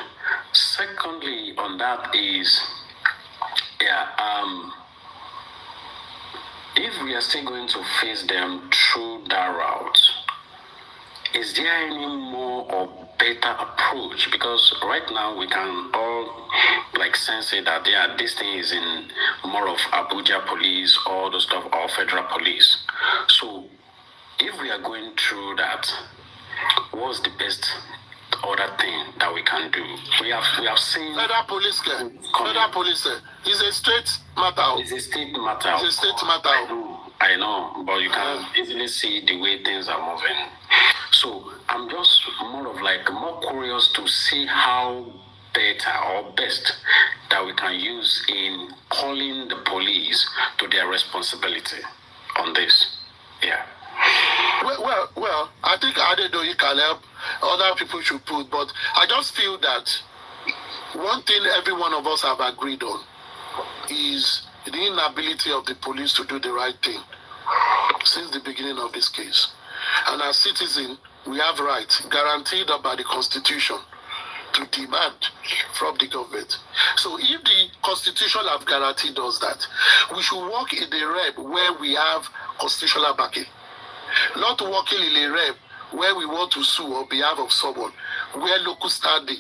Secondly, on that is, if we are still going to face them through that route, is there any more or better approach? Because right now we can all sense it that this thing is in more of Abuja police, all the stuff, or federal police. So if we are going through that, what's the best other thing that we can do? We have seen federal police. Federal police is a state matter. It's a state matter. It's a state matter. I know, but you can easily see the way things are moving. So I'm just more curious to see how better or best that we can use in calling the police to their responsibility on this. Yeah. Well, I think Adedoyi can help. Other people should put, but I just feel that one thing every one of us have agreed on is the inability of the police to do the right thing since the beginning of this case. And as citizens, we have rights guaranteed by the Constitution to demand from the government. So if the Constitution have guaranteed us that, we should work in the realm where we have constitutional backing. Not working in a realm where we want to sue on behalf of someone, where local standing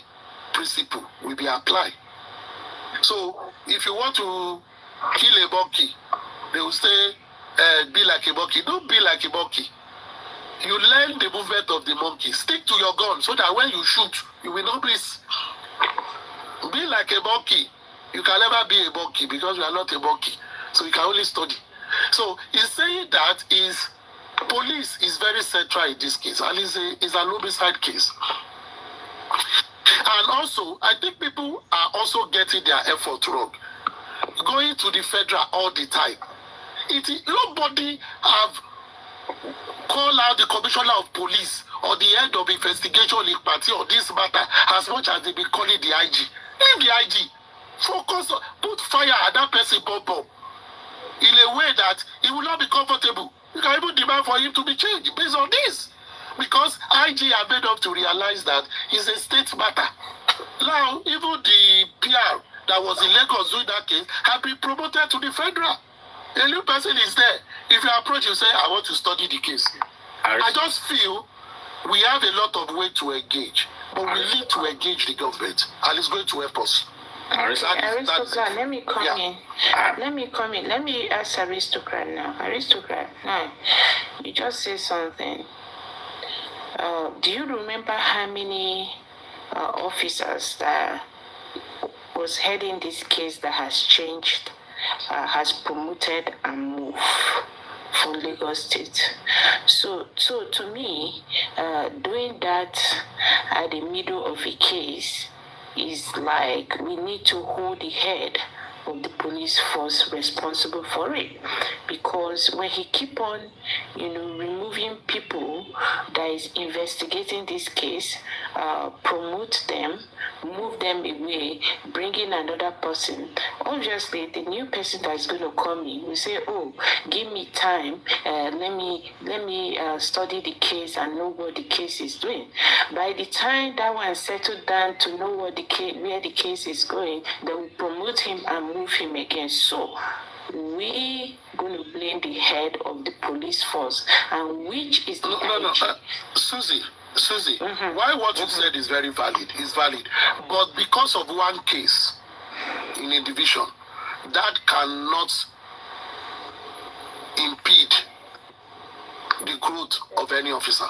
principle will be applied. So if you want to kill a monkey, they will say, be like a monkey. Don't be like a monkey. You learn the movement of the monkey. Stick to your gun so that when you shoot, you will not miss. Be like a monkey. You can never be a monkey because you are not a monkey. So you can only study. So he's saying that police is very central in this case, and it's an homicide case. And also, I think people are also getting their effort wrong. Going to the federal all the time. Nobody have call out the commissioner of police or the head of investigation in party on this matter as much as they be calling the IG. Leave the IG. Focus on, put fire at that person bum in a way that he will not be comfortable. You can even demand for him to be changed based on this. Because IG have made up to realize that it's a state matter. Now, even the PR that was in Lagos doing that case have been promoted to the federal. A new person is there. If you approach, you say, I want to study the case. I just feel we have a lot of way to engage, but we need to engage the government, and it's going to help us. Aristocrat, let me come in. Let me ask Aristocrat now. Aristocrat, now, you just say something. Do you remember how many officers that was heading this case that has changed, has promoted and moved from Lagos State? So to me, doing that at the middle of a case is like we need to hold the head of the police force responsible for it, because when he keep on, removing people that is investigating this case, promote them, move them away, bring in another person, obviously the new person that is going to come in will say, oh, give me time, let me study the case and know what the case is doing. By the time that one settled down to know what where the case is going, they will promote him and move him again. So we going to blame the head of the police force, and which is the Susie, why what you said is very valid, but because of one case in a division, that cannot impede the growth of any officer.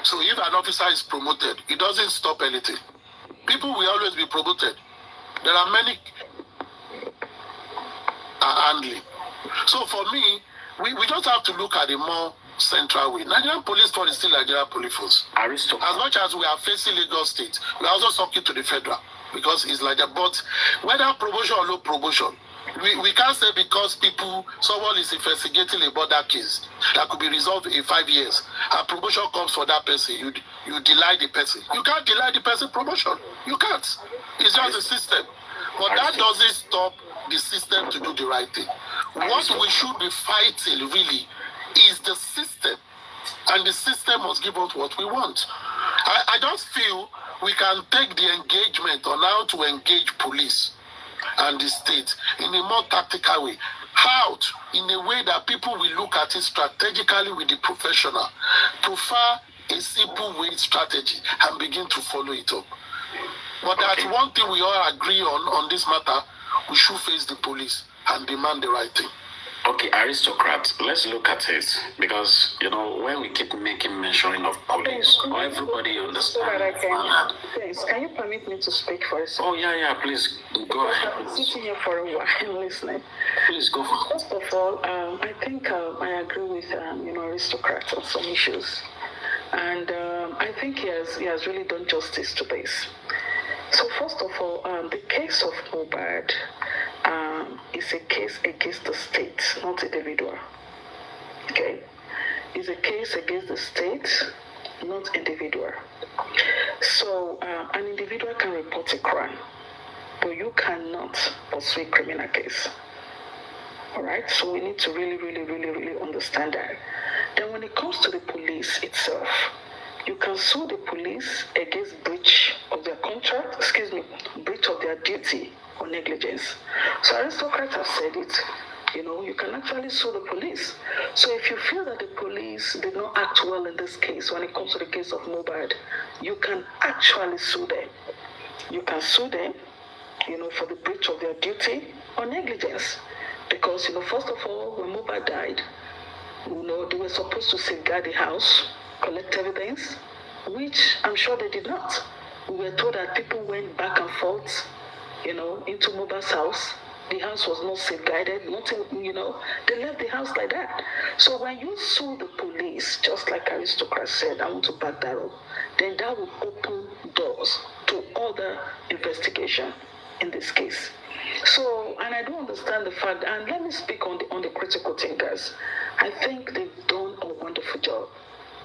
So if an officer is promoted, it doesn't stop anything. People will always be promoted. There are many handling. So for me, we just have to look at the more central way. Nigerian police force is still Nigerian police force. As much as we are facing Lagos State, we are also talking to the federal, because it's like that. But whether promotion or no promotion, we can't say because someone is investigating about that case that could be resolved in 5 years, and promotion comes for that person, you deny the person. You can't deny the person promotion. You can't. It's just a system. But that doesn't stop the system to do the right thing. What we should be fighting really is the system, and the system must give us what we want. I just feel we can take the engagement on how to engage police and the state in a more tactical way, out in a way that people will look at it strategically with the professional, prefer a simple way strategy and begin to follow it up. But that's one thing we all agree on this matter. We should face the police and demand the right thing. Okay, aristocrats, let's look at it, because, when we keep making mention of police, everybody understands. Please, can you permit me to speak for a second? Oh, yeah, please, go ahead. I've been sitting here for a while and listening. Please, go for it. First of all, I think I agree with, aristocrats on some issues. And I think he has really done justice to this. So first of all, the case of Mohbad is a case against the state, not individual. Okay? It's a case against the state, not individual. So an individual can report a crime, but you cannot pursue a criminal case. All right? So we need to really, really, really, really understand that. Then when it comes to the police itself, you can sue the police against breach of their contract, breach of their duty or negligence. So aristocrats have said it. You can actually sue the police. So if you feel that the police did not act well in this case, when it comes to the case of Mohbad, you can actually sue them. You can sue them, for the breach of their duty or negligence. Because, first of all, when Mohbad died, they were supposed to safeguard the house, collect evidence, which I'm sure they did not. We were told that people went back and forth, into Mohbad's house. The house was not safeguarded, nothing, they left the house like that. So when you sue the police, just like aristocrats said, I want to back that up, then that will open doors to other investigation in this case. So, and I do understand the fact, and let me speak on the critical thinkers. I think they've done a wonderful job.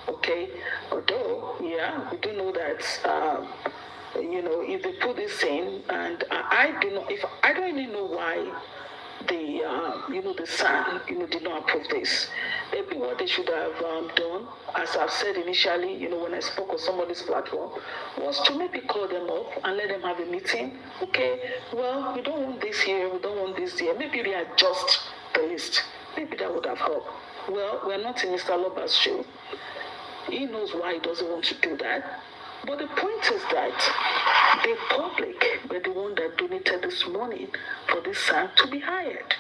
Okay, although yeah, we do know that if they put this in, and I do not, if I don't really know why the SAN, did not approve this. Maybe what they should have done, as I've said initially, when I spoke on somebody's platform, was to maybe call them up and let them have a meeting. Okay, well, we don't want this here, we don't want this here. Maybe readjust the list. Maybe that would have helped. Well, we're not in Mr. Aloba's show. He knows why he doesn't want to do that. But the point is that the public were the one that donated this money for this SAN to be hired.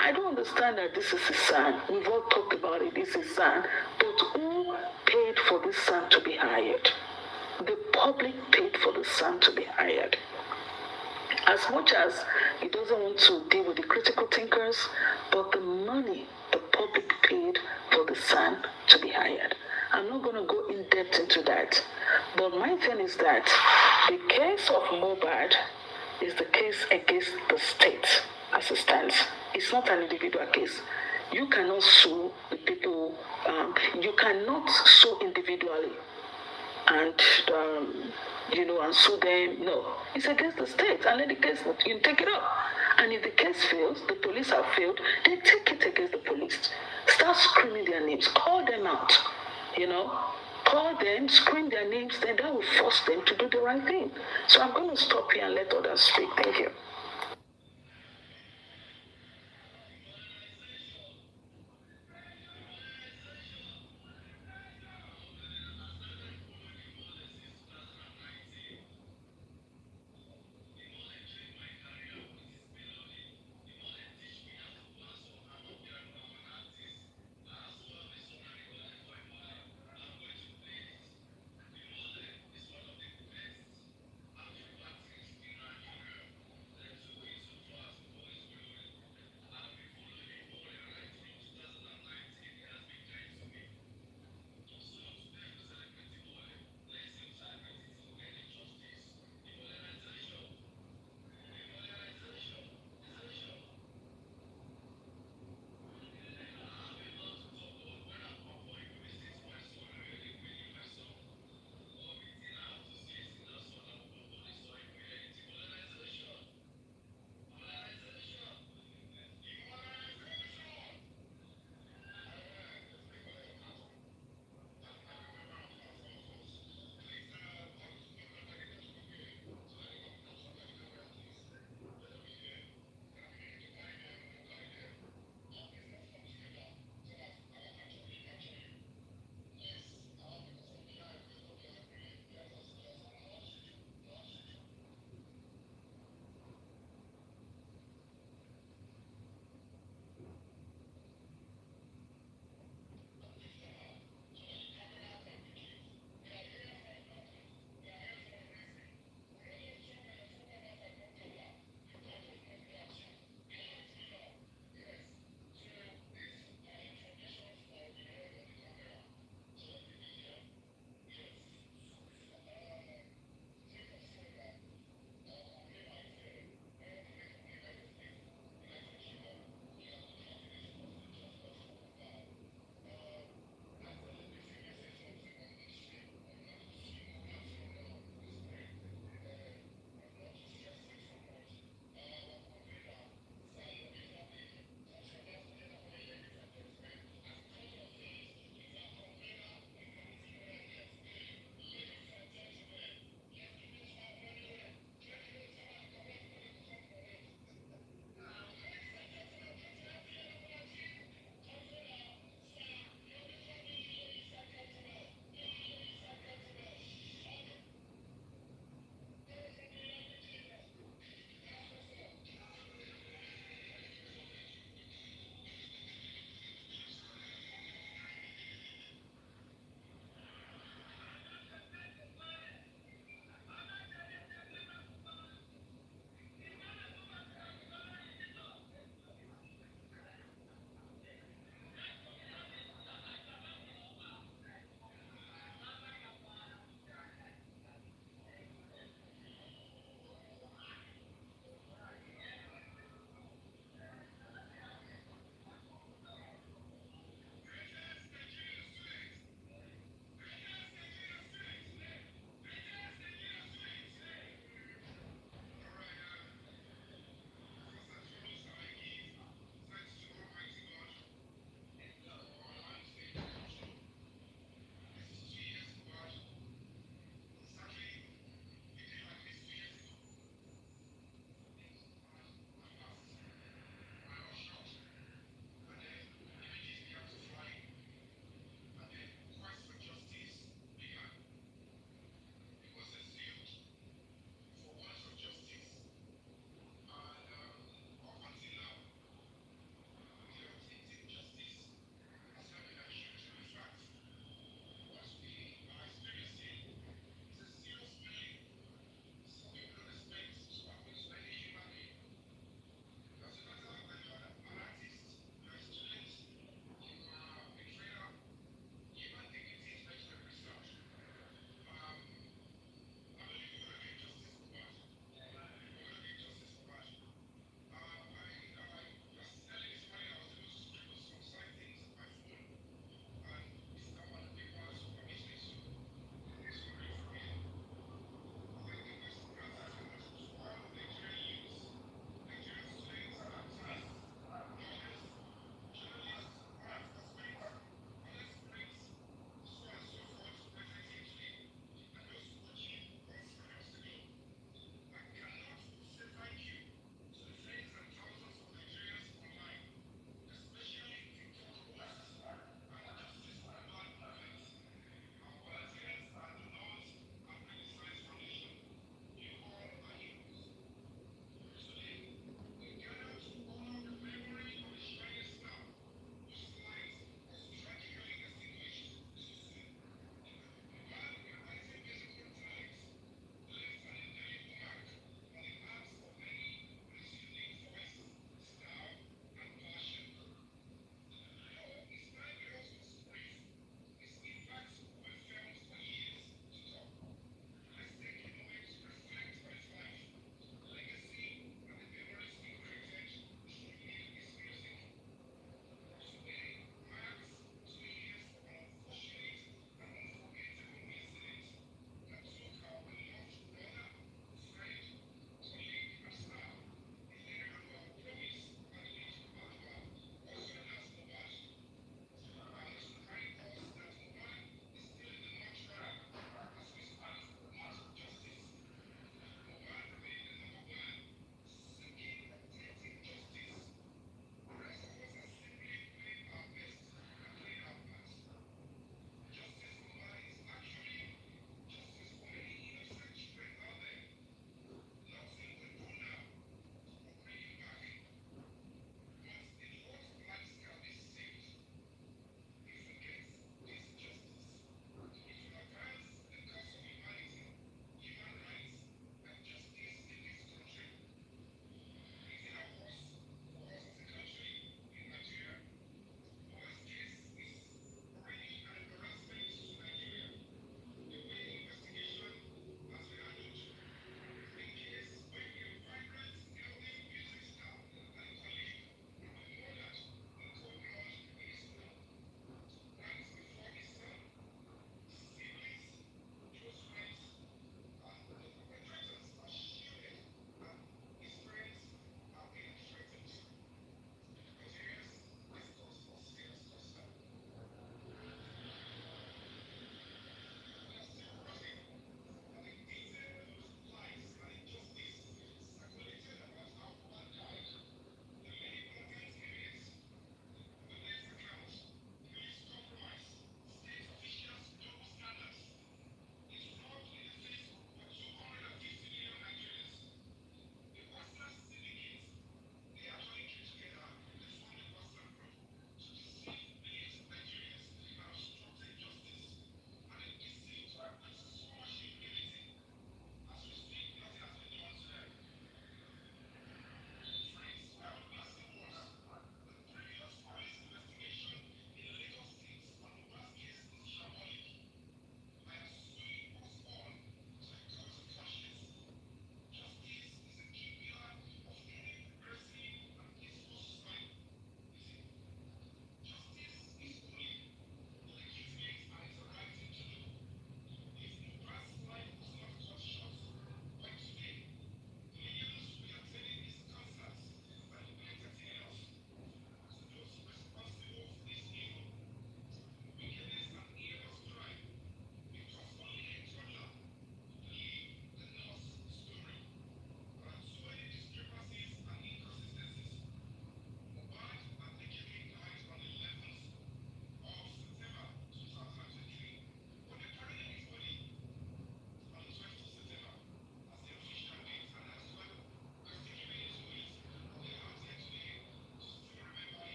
I don't understand that this is a SAN. We've all talked about it. This is SAN. But who paid for this SAN to be hired? The public paid for the SAN to be hired. As much as he doesn't want to deal with the critical thinkers, but the money the public paid for the SAN to be hired. I'm not going to go in depth into that. But my thing is that the case of Mohbad is the case against the state as it stands. It's not an individual case. You cannot sue the people. You cannot sue individually and and sue them. No, it's against the state. And let the case, you take it up. And if the case fails, the police have failed, then take it against the police. Start screaming their names. Call them out. Call them, scream their names, then that will force them to do the right thing. So I'm going to stop here and let others speak. Thank you.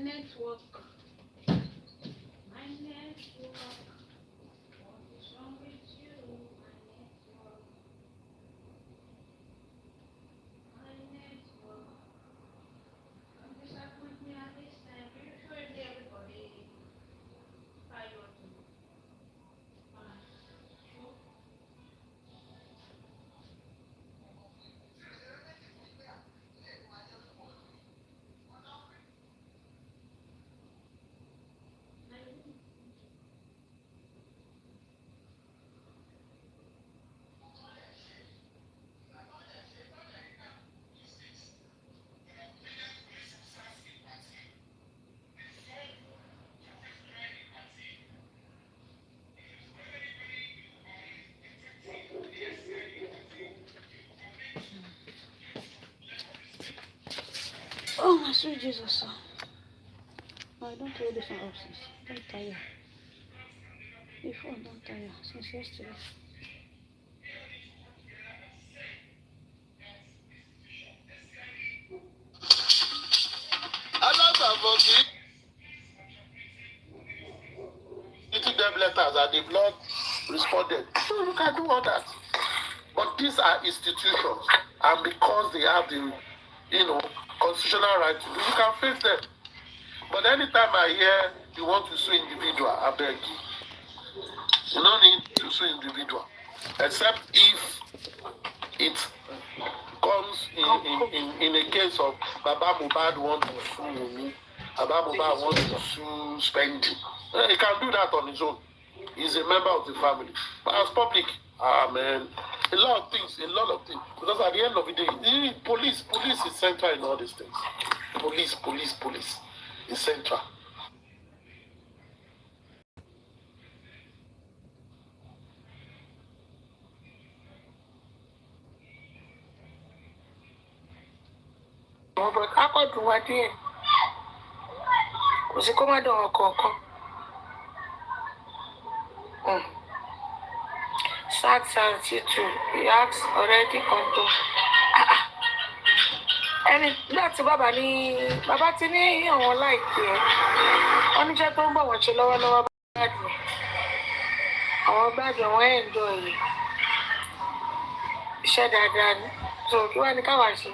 network. My network. What is wrong with you? My network. Don't disappoint me at this time. You should everybody. I don't know. Oh, my sweet Jesus. I don't hear this one since. Don't tire. If I don't tire since yesterday. Getting them letters and they've not responded. So you can do all that. But these are institutions, and because they have the, constitutional right to do, you can face them. But anytime I hear you want to sue individual, I beg you. You don't need to sue individual, except if it comes in a case of Baba Mohbad want to sue me, Baba Mohbad wants to sue Spending. He can do that on his own. He's a member of the family. But as public, man, a lot of things. Because at the end of the day, police is central in all these things. Police is central. But I got to what here. Was it come out of Coco? Sad you too. He asked already control. And that's Baba ni Baba ti ní àwọn láìpẹ́ ẹ̀ wọ́n níṣẹ́ tó ń bọ̀ wọ́n ṣe lọ́wọ́lọ́wọ́ gbádùn àwọn gbádùn wọn enjoy rẹ̀ iṣẹ́ dáadáa ni so kí wàá ní káwá ṣe.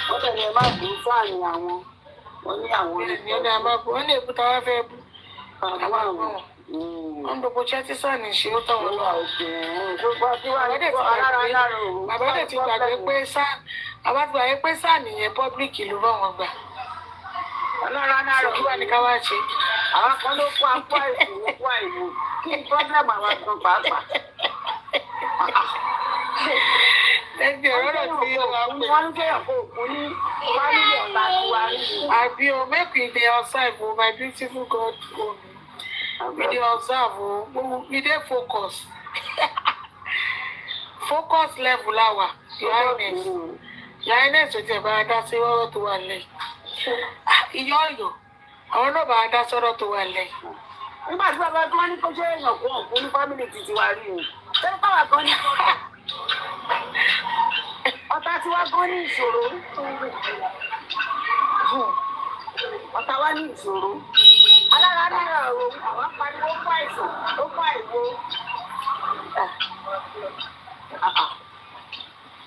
wọ́n tẹ̀lé ẹ má bú fáàní àwọn wọ́n ní àwọn ní ọ̀dà àbábọ̀ wọ́n lè bú táwa fẹ́ bú àwọn wọ́n gbogbo iṣẹ́ tí sáà ní ṣe ó tàn wọ́n lọ. Bàbá dẹ̀ ti gbàgbé pé sáà àbátúwáyé pé sáà nìyẹn pọ́blíkì ló bá wọn gbà. ọlọ́run náà rọ̀ kí wàá ní káwá ṣe. àwọn kan ló kó apá ìlú ló kó àìlú kí ni pọ́blẹ́mù àwọn kan pàápàá. ẹgbẹ́ ọ̀rọ̀ tí wàá pè. wọ́n ń kéèyàn kó òkú ní fámìlì ọ̀tá tí wàá rí i. àbí o make we dey observe o my beautiful God own we dey observe o we dey focus focus level lawa yàrá ò tiẹ̀ bá a dá sí ọ̀rọ̀ tó wà lẹ́yìn ìyá ọ̀yọ́ àwọn náà bá a dá sọ́rọ̀ tó wà lẹ́yìn. nígbà tí bàbá tí wọ́n ní kó ṣe èèyàn kó òkú ní fámìlì títí wàá rí i ṣé báwa gan ní kọ́kọ́ ọ̀tá tí wàá gan ní ìṣòro ọ̀tá wa ní ìṣòro alára náírà o àwọn pariwo fún àìsàn ó fún àìwo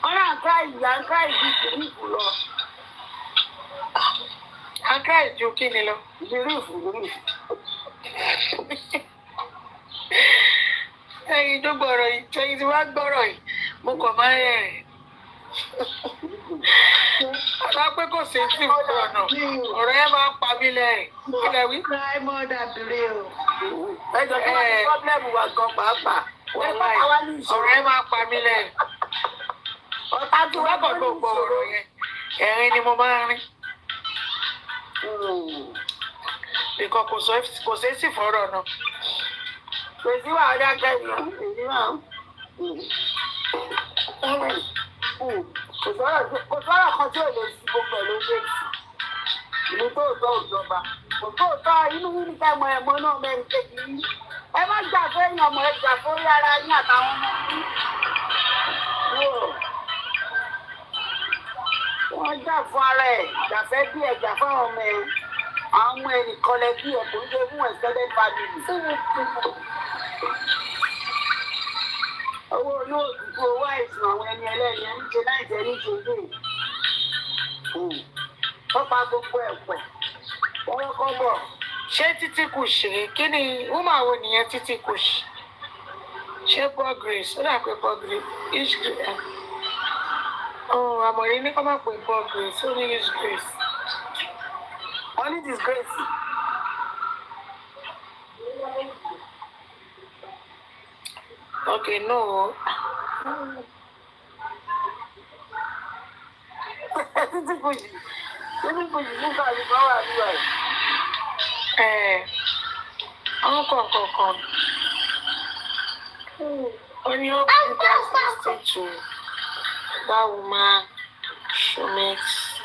wọ́n náà ká ìyá ń ká ìdí ìfìrífù lọ. a ká ìjú kí ni lọ. ìfìrífù. ẹyin tó gbọ́rọ̀ yìí ẹyin tí wàá gbọ́rọ̀ yìí mo kàn máa ń rẹ́rìn. ọ̀la pé kò sí sí ọ̀nà ọ̀rọ̀ yẹn máa ń pa mí lẹ́rìn. kílẹ̀ wí. cry more than believe. ẹjọ́ tí wọ́n ní pọ́blẹ́mù wa gan pàápàá. ọ̀rọ̀ yẹn máa ń pa mí lẹ́rìn. ọ̀tá tí wọ́n kọ̀ gbogbo ọ̀rọ̀ yẹn ẹ̀rín ni mo máa ń rín. nǹkan kò sí sí fọ́rọ̀ náà. kò sí wàhálà kẹ́yìn èyí náà. kò sọ̀rọ̀ kan tí ò lè sí gbogbo ẹ̀ ló dé sí. ìlú tó tọ́ òjọba kò tó tọ́ inú yín ká mọ ẹ̀mọ́ náà mẹ́rin kéjì yín. ẹ má gbà fẹ́yìn ọmọ ẹ gbà fórí ara yín àtàwọn ọmọ yín. wọ́n jà fún ara ẹ̀ jàfẹ́ bí ẹ̀ jà fún àwọn ọmọ ẹ̀ àwọn ọmọ ẹ̀ nìkan lẹ bí ẹ̀ kò ń ṣe fún extended family. owó olóòtú owó àìsàn àwọn ẹni ẹlẹ́ni ń ṣe láìjẹ́ ní ṣojú wọ́n pa gbogbo ẹ̀ pẹ̀ wọ́n kọ́ bọ̀. ṣé títí kù ṣe kí ni woman wo nìyẹn títí kù ṣe ṣé Paul Grace ó dà pé Paul Grace ish àmọ̀rí ní kọ́ máa pè Paul Grace ó ní ish Grace. wọ́n ní disgrace. Okay, no. títí kù ṣe nígbà tí wọ́n wà nígbà yìí. Àwọn kọ̀ọ̀kan when you guys listen to that woman she makes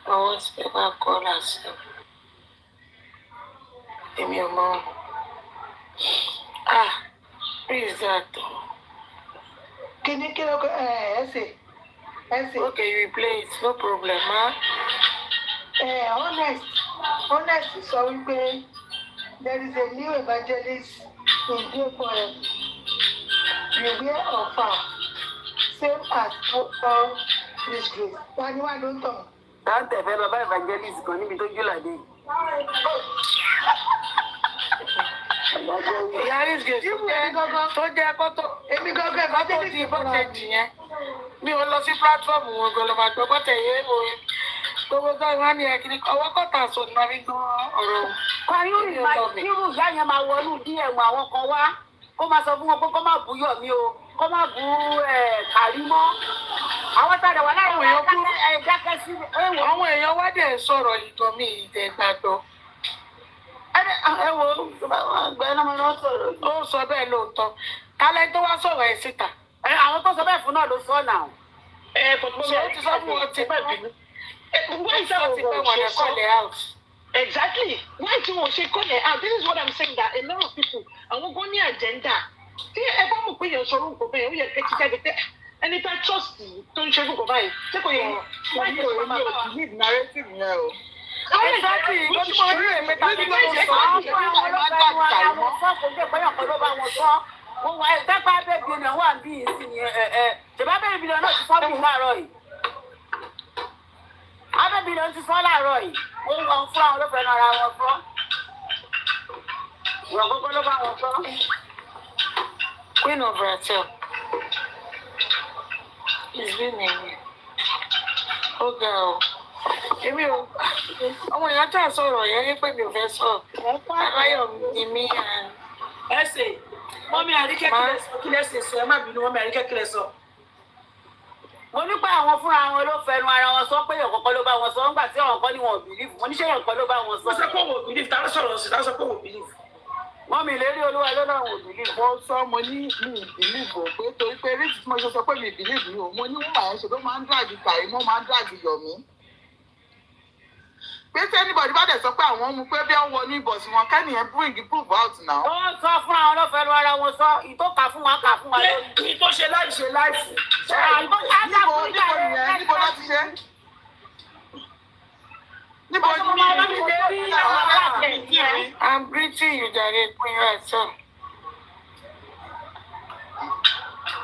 or whatever call herself. Èmi ò mọ̀. Who is that? Can you get essay? Okay, you play it, no problem, huh? Honest sọ wípé there is a new evangelist in Biafra. Beware of her, same as all this grace. Wọ́n ní wá ló ń tọ̀. Dáńtẹ̀ fẹ́ bàbá evangelist kan níbi tó jù ládé. Ìyá Rizgate tó jẹ́ kọ́tọ̀ èmi gángan kọ́tọ̀ ti bọ́tẹ̀jì yẹn mi ò lọ sí platform wọn gan lọ́mọ àgbẹ̀ bọ́tẹ̀ yẹn o gbogbo gan wọn ni ẹ̀kíní ọwọ́ kọ́tà sọ ní wọn fi gbọ́ ọ̀rọ̀ irú ìyá yẹn máa wọnú DM àwọn kan wá kó máa sọ fún wọn pé kó má bú Yọ̀mí o kó má bú Kàrímọ́ àwọn tá a dẹ̀ wà láwọn èèyàn dákẹ́ sí àwọn èèyàn wá dẹ̀ sọ̀rọ̀ ìtàn mi ìdẹ̀gbàgbọ́. ẹ wo gbẹ náà máa ń sọ̀rọ̀. Ó sọ bẹ́ẹ̀ lóòótọ́ kálẹ̀ tó wá sọ̀rọ̀ ẹ̀ síta. Àwọn tó sọ bẹ́ẹ̀ fún náà ló sọ náà. Ṣé ó ti sọ fún wọn ti pẹ́ bínú? Wọ́n sọ ti pẹ́ wọn lẹ̀ kọ́lẹ̀ out. Exactly. Why do you say call it out? This is what I'm saying, that a lot of people àwọn gan ní agenda. Tí ẹ bá mọ̀ pé yẹn sọ̀rọ̀ nǹkan bẹ́ẹ̀ ó yẹ kẹ́ ti jáde pé ẹni tá trust tó ń ṣe nǹkan báyìí. Ṣé kò yẹ wọ́n yẹ kó máa bá wa? Leave narrative yẹn o. Exactly. Wọ́n ti mọ orí èmi tàbí lọ́wọ́ sọ. Àwọn sọ kò dé pé ọ̀kan ló bá wọn sọ. Wọ́n wá ìdápá bẹ́ẹ̀ bí ọ̀nà wà bí ìsìn ṣèbá bẹ́ẹ̀ bí ọ̀nà ti sọ́ bí láàárọ̀ yìí. Abẹ́bí ló ti sọ́ láàárọ̀ yìí. Ó ń wọn fún àwọn olófẹ́ náà ara wọn fọ́. Ìwọ̀n gbogbo ló bá wọn sọ. Queen of Ratel. It's been a year. Ó ga ọ́. Èmi ò àwọn èèyàn tá a sọ̀rọ̀ yẹn ní pé mi ò fẹ́ sọ̀rọ̀. Aláyọ̀ ni mí ẹsẹ̀ mọ́mí Àríkẹ́ kílẹ̀ ṣe sọ ẹ má bínú mọ́mí Àríkẹ́ kílẹ̀ sọ. Mo ní pé àwọn fúnra wọn ló fẹnu ara wọn sọ pé ọ̀kọ̀ọ̀kan ló bá wọn sọ nígbà tí àwọn kan ní wọn ò bìlífù. Mo ní ṣé ọ̀kan ló bá wọn sọ. Wọ́n sọ pé wọn ò bìlífù, táwọn sọ̀rọ̀ sí táwọn sọ pé wọn ò bìlífù. Mọ́mí Ìlérí Olúwa ló náà wọn ò bìlífù. Mo sọ mo ní mi ìbílíìfù pé torí pé rí tí mo ṣe sọ pé mi ìbílíìfù ni o mo ní wúmà ẹ̀ ṣe ló máa ń dàgì Kàrímọ́ máa ń dàgì Yọ̀mí. Pé tí anybody bá dẹ̀ sọ pé àwọn mú pé bí wọ́n wọ ní ìbọ̀sí wọn kẹ́nìyẹn bring proof out now. Wọ́n sọ fún àwọn ọlọ́fẹ́ lọ ara wọn sọ ìtọ́ka fún wa kà fún wa lórí. Kí tó ṣe láìṣe láìsí. Níbo nìyẹn níbo ló ti ṣe? Níbo ni I'm greeting you, Jare Queen Ratel.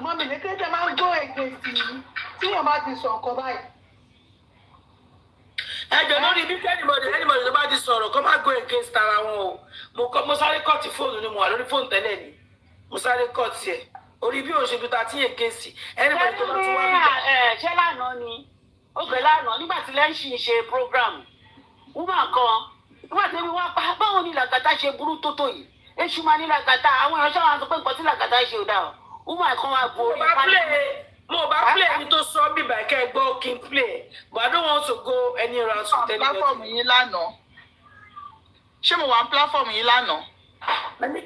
Mọ́mí ní kí ẹ máa ń gbọ́ èké sí i tí èèyàn bá ti sọ nǹkan báyìí. Ẹjọ́ lórí bí anybody tó bá ti sọ̀rọ̀ kó má go against ara wọn o. Mo sáré kọ́ọ̀tì fóònù ni mo wà lórí fóònù tẹ́lẹ̀ ni. Mo sáré kọ́ọ̀tì ẹ̀. Orí bí òṣèlú ta tí èké sí. Anybody tó bá ti wá nígbà. Ṣé lánàá ni? Ó gbé lánàá nígbà tí lẹ́ńṣì ṣe program. Woman kan nígbà tí wọ́n pa báwo ni làgàtà ṣe burú tó tó yìí? Èṣù máa ní làgàtà àwọn ìránṣẹ́ wọn sọ pé nǹkan tí làgàtà ṣe ò dáa o. Woman kan wá borí. Mo bá play ẹni tó sọ bí bàkẹ́ gbọ́ kí n play but I don't want to go any round to tell you. Platform yín lánàá. Ṣé mo wà ní platform yín lánàá? Ẹni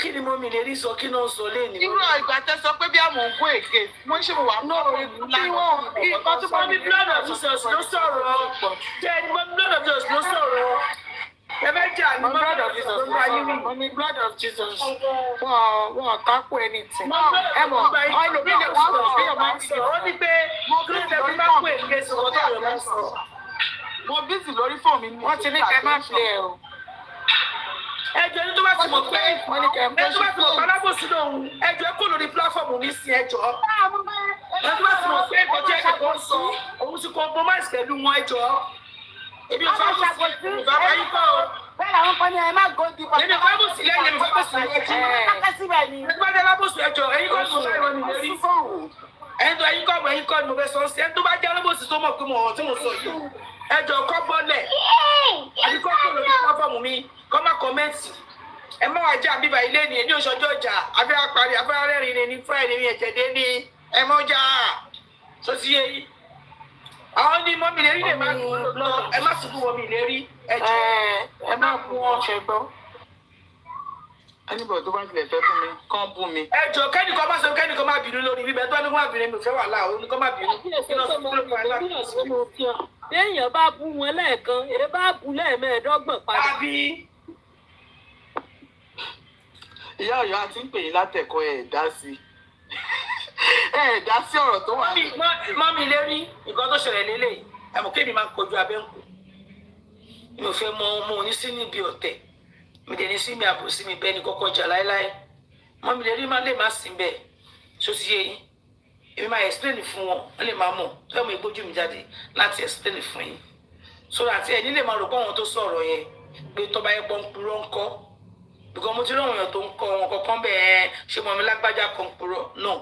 kí ni mo mi lè rí sọ kí náà sọ léèní. Irú ìgbà tẹ́ sọ pé bí àwọn ògùn èké mo ń ṣe mo wà ní platform yín lánàá. Ìkan tó bá ní blood of Jesus ló sọ̀rọ̀. Jẹ́ ẹni bá blood of Jesus ló sọ̀rọ̀. Ẹ fẹ́ jà ní blood of Jesus. Mommy, blood of Jesus. Wọ́n kápò anything. Ẹ mọ̀, ọ̀nà mi lè wọ́n sọ pé ọmọ ń sọ. Ó ní pé Christian bí bá pè é sọ ọ̀tọ̀ ọ̀rọ̀ máa ń sọ. Mo busy lórí fóònù mi. Wọ́n ti ní ká má play o. Ẹjọ́ ẹni tó bá ti mọ̀ pé alábòsí lòun ẹjọ́ kò lórí pílàfọ̀mù mi sí ẹjọ́. Ẹni tó bá ti mọ̀ pé nǹkan tí ẹ̀jẹ̀ kan sọ òun ti compromise pẹ̀lú wọn ẹjọ́. Èmi ò fẹ́ bó sí bàbá yín kọ́ o. Bẹ́ẹ̀ làwọn kan ní ẹ má go deep. Èmi ò fẹ́ bó sí lẹ́yìn èmi fẹ́ bó sí lẹ́yìn. Ẹni bá dé alábòsí ẹjọ́ ẹ̀yin kọ́ ni mo fẹ́ rọ mi lérí. Ẹ̀yin kọ́ ni mo fẹ́ sọ sí ẹni tó bá jẹ́ alábòsí tó mọ̀ pé mo ọ̀rọ̀ tí mo sọ yìí. Ẹjọ́ kọ́ bọ́lẹ̀ àdìkọ́ kò lórí pílàfọ̀mù mi. Kọ́ máa kọ́mẹ́ǹtì ẹ má wá jà bíbá ilé ni ní oṣooṣù ọjà abẹ́rẹ́ parí abẹ́rẹ́ rẹ́rìn ní Friday ní ẹ̀jẹ̀dẹ́ ní ẹ mọ́ jà tó ti yé yìí. Àwọn ní mọ́mí lérí lè má lọ ẹ má sùkú mọ́mí lérí ẹ̀jẹ̀ ẹ má bú wọn ṣe gbọ́. Anybody tó bá tilẹ̀ fẹ́ fún mi kán bú mi. Ẹjọ́ kẹ́nìkan má sọ kẹ́nìkan má bínú lórí bíbẹ́ tó ní kó má bínú mi ò fẹ́ wà láà ó ní kó má bínú. Téèyàn bá bú wọn lẹ́ẹ̀kan, èé bá bú lẹ́ẹ̀mẹ́ẹ̀ẹ́dọ́gbọ̀n padà. Ìyá Ọ̀yọ́ àti ń pè yín látẹ̀kọ́ ẹ̀ dá sí ọ̀rọ̀ tó wà. Mọ́mí lérí nǹkan tó ṣẹlẹ̀ lélẹ̀ ẹ̀mọ̀ kébì máa ń kojú abẹ́ǹkù. Mi ò fẹ́ mọ ọmọ òní sí níbi ọ̀tẹ̀. Mi dẹ̀ ní sí mi àbòsí mi bẹ́ẹ̀ ni kọ́kọ́ jà láéláé. Mọ́mí lérí máa lè má sí bẹ́ẹ̀ ṣó ti yé yín. Èmi máa explain fún wọn wọ́n lè máa mọ̀ fẹ́ mọ ìgbójú mi jáde láti explain fún yín. So àti ẹ̀yin lè máa rò pé àwọn tó sọ̀rọ̀ yẹn pé tọ́ba yẹn pọ́n purọ́ ńkọ́. Because mo ti rí àwọn èèyàn tó ń kọ wọn kankan bẹ́ẹ̀ ṣe mọ̀ mi lágbájá kan purọ́ náà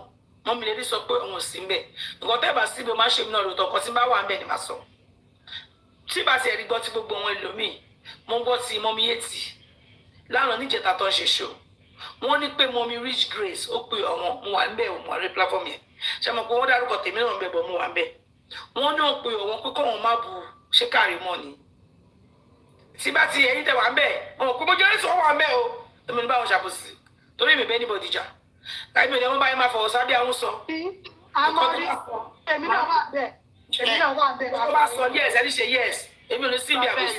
mọ́ mi lè rí sọ pé òun sì ń bẹ̀ nǹkan tẹ́ bá síbi o máa ṣe mí náà lóòótọ́ kan tí bá wà ń bẹ̀ ni màá sọ tí bá ti ẹ̀rí gbọ́ tí gbogbo wọn ẹlòmíì mo ń gbọ́ tí mọ́mí yéètì lánàá níjẹta tó ń ṣe ṣó wọ́n ní pé mọ́mí Rich Grace ó pe ọ̀wọ́n mo wà ń bẹ̀ mo wà rí platform yẹn ṣe mọ̀ pé wọ́n dárúkọ tèmi náà ń bẹ̀ bọ̀ mo wà ń bẹ̀ wọ́n ní ó pe ọ̀wọ́n pé kọ́wọn má bu ṣé káàrí mọ́ ni tí bá ti ẹ̀yìn tẹ̀ wà ń bẹ̀ mo pé mo jẹ́ oríṣi wọn wà ń bẹ̀ o èmi ní báwọn ṣàbòsí torí mi bẹ́ẹ̀ níbo dìjà láì mi ò ní wọ́n báyìí máa fọwọ́ sábẹ́ àwọn sọ. Àmọ́rí èmi náà wà bẹ́ẹ̀ èmi náà wà bẹ́ẹ̀. wọ́n bá sọ yes ẹni ṣe yes èmi ò ní sí ibi àbòsí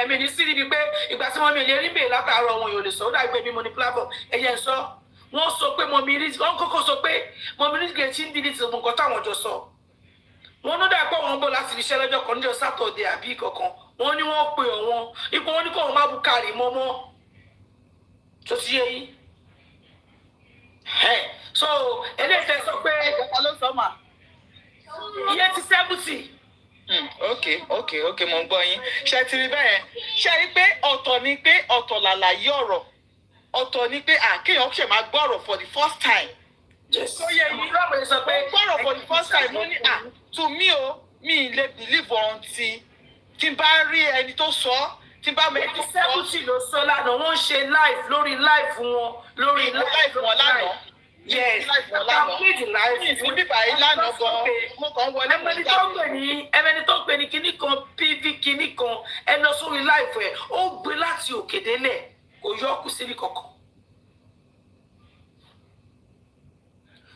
èmi ní sí ibi pé ìgbà tí wọ́n mi lè rí bèè látàárọ̀ wọn yóò lè sọ ó dàgbé mi mo ní platform ẹ̀yẹ ń sọ wọ́n sọ pé mọ̀mí rí wọ́n kọ́kọ́ sọ pé mọ̀mí rí gẹ̀ẹ́tì ń dídí ti nǹkan táwọn jọ sọ wọ́n ló dà pé wọ́n ń bọ̀ láti fi iṣẹ́ lọ́jọ́ kan níjọ́ sátọ̀dẹ̀ àbí kankan wọ́n ní wọ́n pe ọ̀wọ́n ipò wọn ní kó wọn má bu kárí mọ́mọ́ tó ti yé yín so eléyìí tẹ sọ pé iye ti 70. ok mo ń gbọ́ yín ṣe ti rí bẹ́ẹ̀ ṣe rí pé ọ̀tọ̀ ni pé ọ̀tọ̀ làlàyé ọ̀rọ̀ ọ̀tọ̀ ni pé àkéèyàn ṣe máa gbọ́ ọ̀rọ̀ for the first time. tó yẹ yìí lọ́wọ́ sọ pé gbọ́rọ̀ for the first time mo ní to me o mi lè believe until tí n bá rí ẹni tó sọ tí n bá mẹ́rin tó sọ. 70 ló sọ lánàá wọ́n ń ṣe live lórí live wọn lórí live wọn lánàá. Yes, complete life. Ní bíbá yìí lánàá gan, mo kàn wọlé mo jáde. Ẹmẹni tó pè ní kinní kan PV kinní kan ẹ lọ sórí live ẹ̀ ó gbé láti òkè délẹ̀ kò yọ ọkù síbi kankan.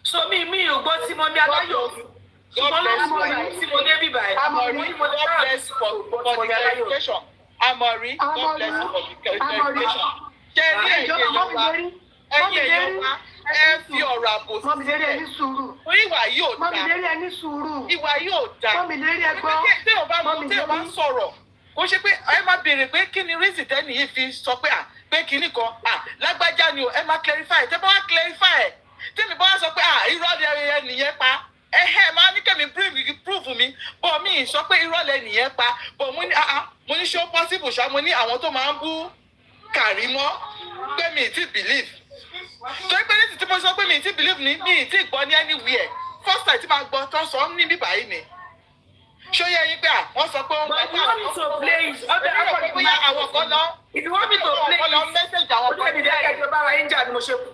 So mi ò gbọ́ tí mo ní aláyọ̀ ṣùgbọ́n lórí mo rí tí mo dé bíbá ẹ̀. Amọ̀rí, God bless for the clarification. Amọ̀rí, God bless for the clarification. Ṣé ní ẹ̀yẹ Yorùbá ẹ fi ọ̀rọ̀ àbòsí sílẹ̀. Mọ̀mìlérí ẹni sùúrù. Ìwà yóò dá. Mọ̀mìlérí ẹni sùúrù. Ìwà yóò dá. Mọ̀mìlérí ẹgbọ́n. Tí o bá ń sọ̀rọ̀, kò ṣe pé ẹ máa béèrè pé kí ni reason tẹ́ni yìí fi sọ pé pé kinní kan lágbájá ni o ẹ máa clarify tẹ́ bá wá clarify tẹ́mi bá wá sọ pé irọ́ lẹ nìyẹn pa máa ní kẹ́mi prove mi bọ̀ mi sọ pé irọ́ lẹ nìyẹn pa bọ̀ mo ní ṣé ó possible ṣá mo ní àwọn tó máa ń bú Kàrímọ́ pé mi ti believe torí pé ní ti mo sọ pé mi ti believe ni mi ti gbọ́ ní anywhere first time tí máa gbọ́ tó sọ ní bíbá yìí ni ṣó yẹ yín pé wọ́n sọ pé wọ́n gbà wọ́n àwọn kan lọ. If you want me to play it, message àwọn kan. Ó dẹ̀ mi bẹ́ẹ̀ kẹ́kẹ́ bára ẹ̀ ń jà ni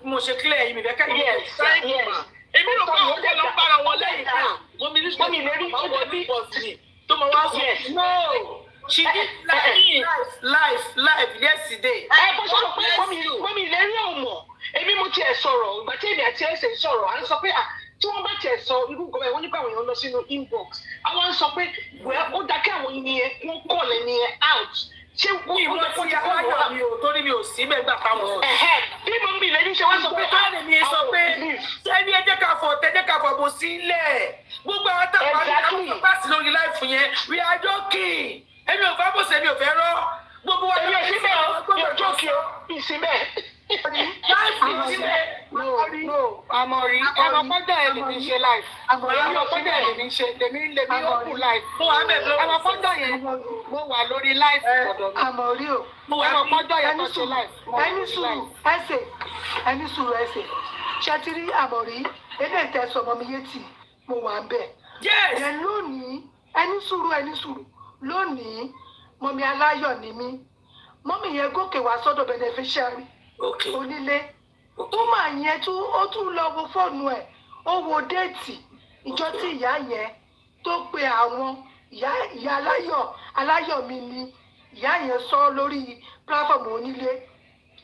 mo ṣe clear yìí mi bẹ́ẹ̀ kẹ́kẹ́. Yes. Èmi ló bá wọn kọ́ lọ bára wọn lẹ́yìn náà. Mo mi ní sọ pé wọ́n wọ ní bọ́ọ̀sì tó mọ wá sọ. No, she did live yesterday. Bó ṣe rò pé mọ́mí ìlérí ọ̀mọ̀ èmi mo tiẹ̀ sọ̀rọ̀ ìgbà tí èmi àti ẹ̀sẹ̀ sọ̀rọ̀ à ń sọ pé tí wọ́n bá tiẹ̀ sọ irú nǹkan báyìí wọ́n nípa àwọn èèyàn lọ sínú inbox àwọn ń sọ pé ó dákẹ́ àwọn ènìyàn wọ́n call ẹnìyẹn out ṣé ìwọ fún ya láyọ̀ mi ò torí mi ò sí mẹ́gbà táwọn. bí mo mi lẹ́ni ṣe wá sọ pé báyìí ni sọ pé sẹ́ni ẹ jẹ́ ká fọ̀ tẹ́jẹ́ ká fọ̀ bò sílẹ̀ gbogbo àwọn táwọn àwọn pàṣẹ lórí láìfù yẹn we are joking èmi ò fẹ́ bó ṣe mi ò fẹ́ rọ́ gbogbo wa èmi ò sí bẹ́ẹ̀ mi ò jókè o ìsinmi láìfù sílẹ̀. Àmọ̀rí ẹ̀mọ̀kọ́jà ẹ̀ lè fi ṣe life. Ẹ̀mọ̀kọ́jà ẹ̀ lè fi ṣe lèmi open life. Ẹ̀mọ̀kọ́jà yẹn mo wà lórí life ọ̀dọ̀ mi. Àmọ̀rí o. Ẹ̀mọ̀kọ́jà yẹn kò ṣe life. Ẹni sùúrù ẹsẹ̀. Ṣé ti rí Àmọ̀rí? Eléyìí tẹ́ sọ ọmọ mi yé tì mo wà ń bẹ̀. Ẹ lónìí ẹni sùúrù lónìí mọ̀mí aláyọ̀ ni mí. Mọ́mí yẹn gòkè wá sọ́dọ̀ beneficiary onílé. Túmọ̀ yẹn ó tún lọ wo fóònù ẹ̀ ó wo déètì ìjọ tí ìyá yẹn tó pe àwọn ìyá aláyọ̀ mi ni ìyá yẹn sọ lórí pláfọ̀mù onílé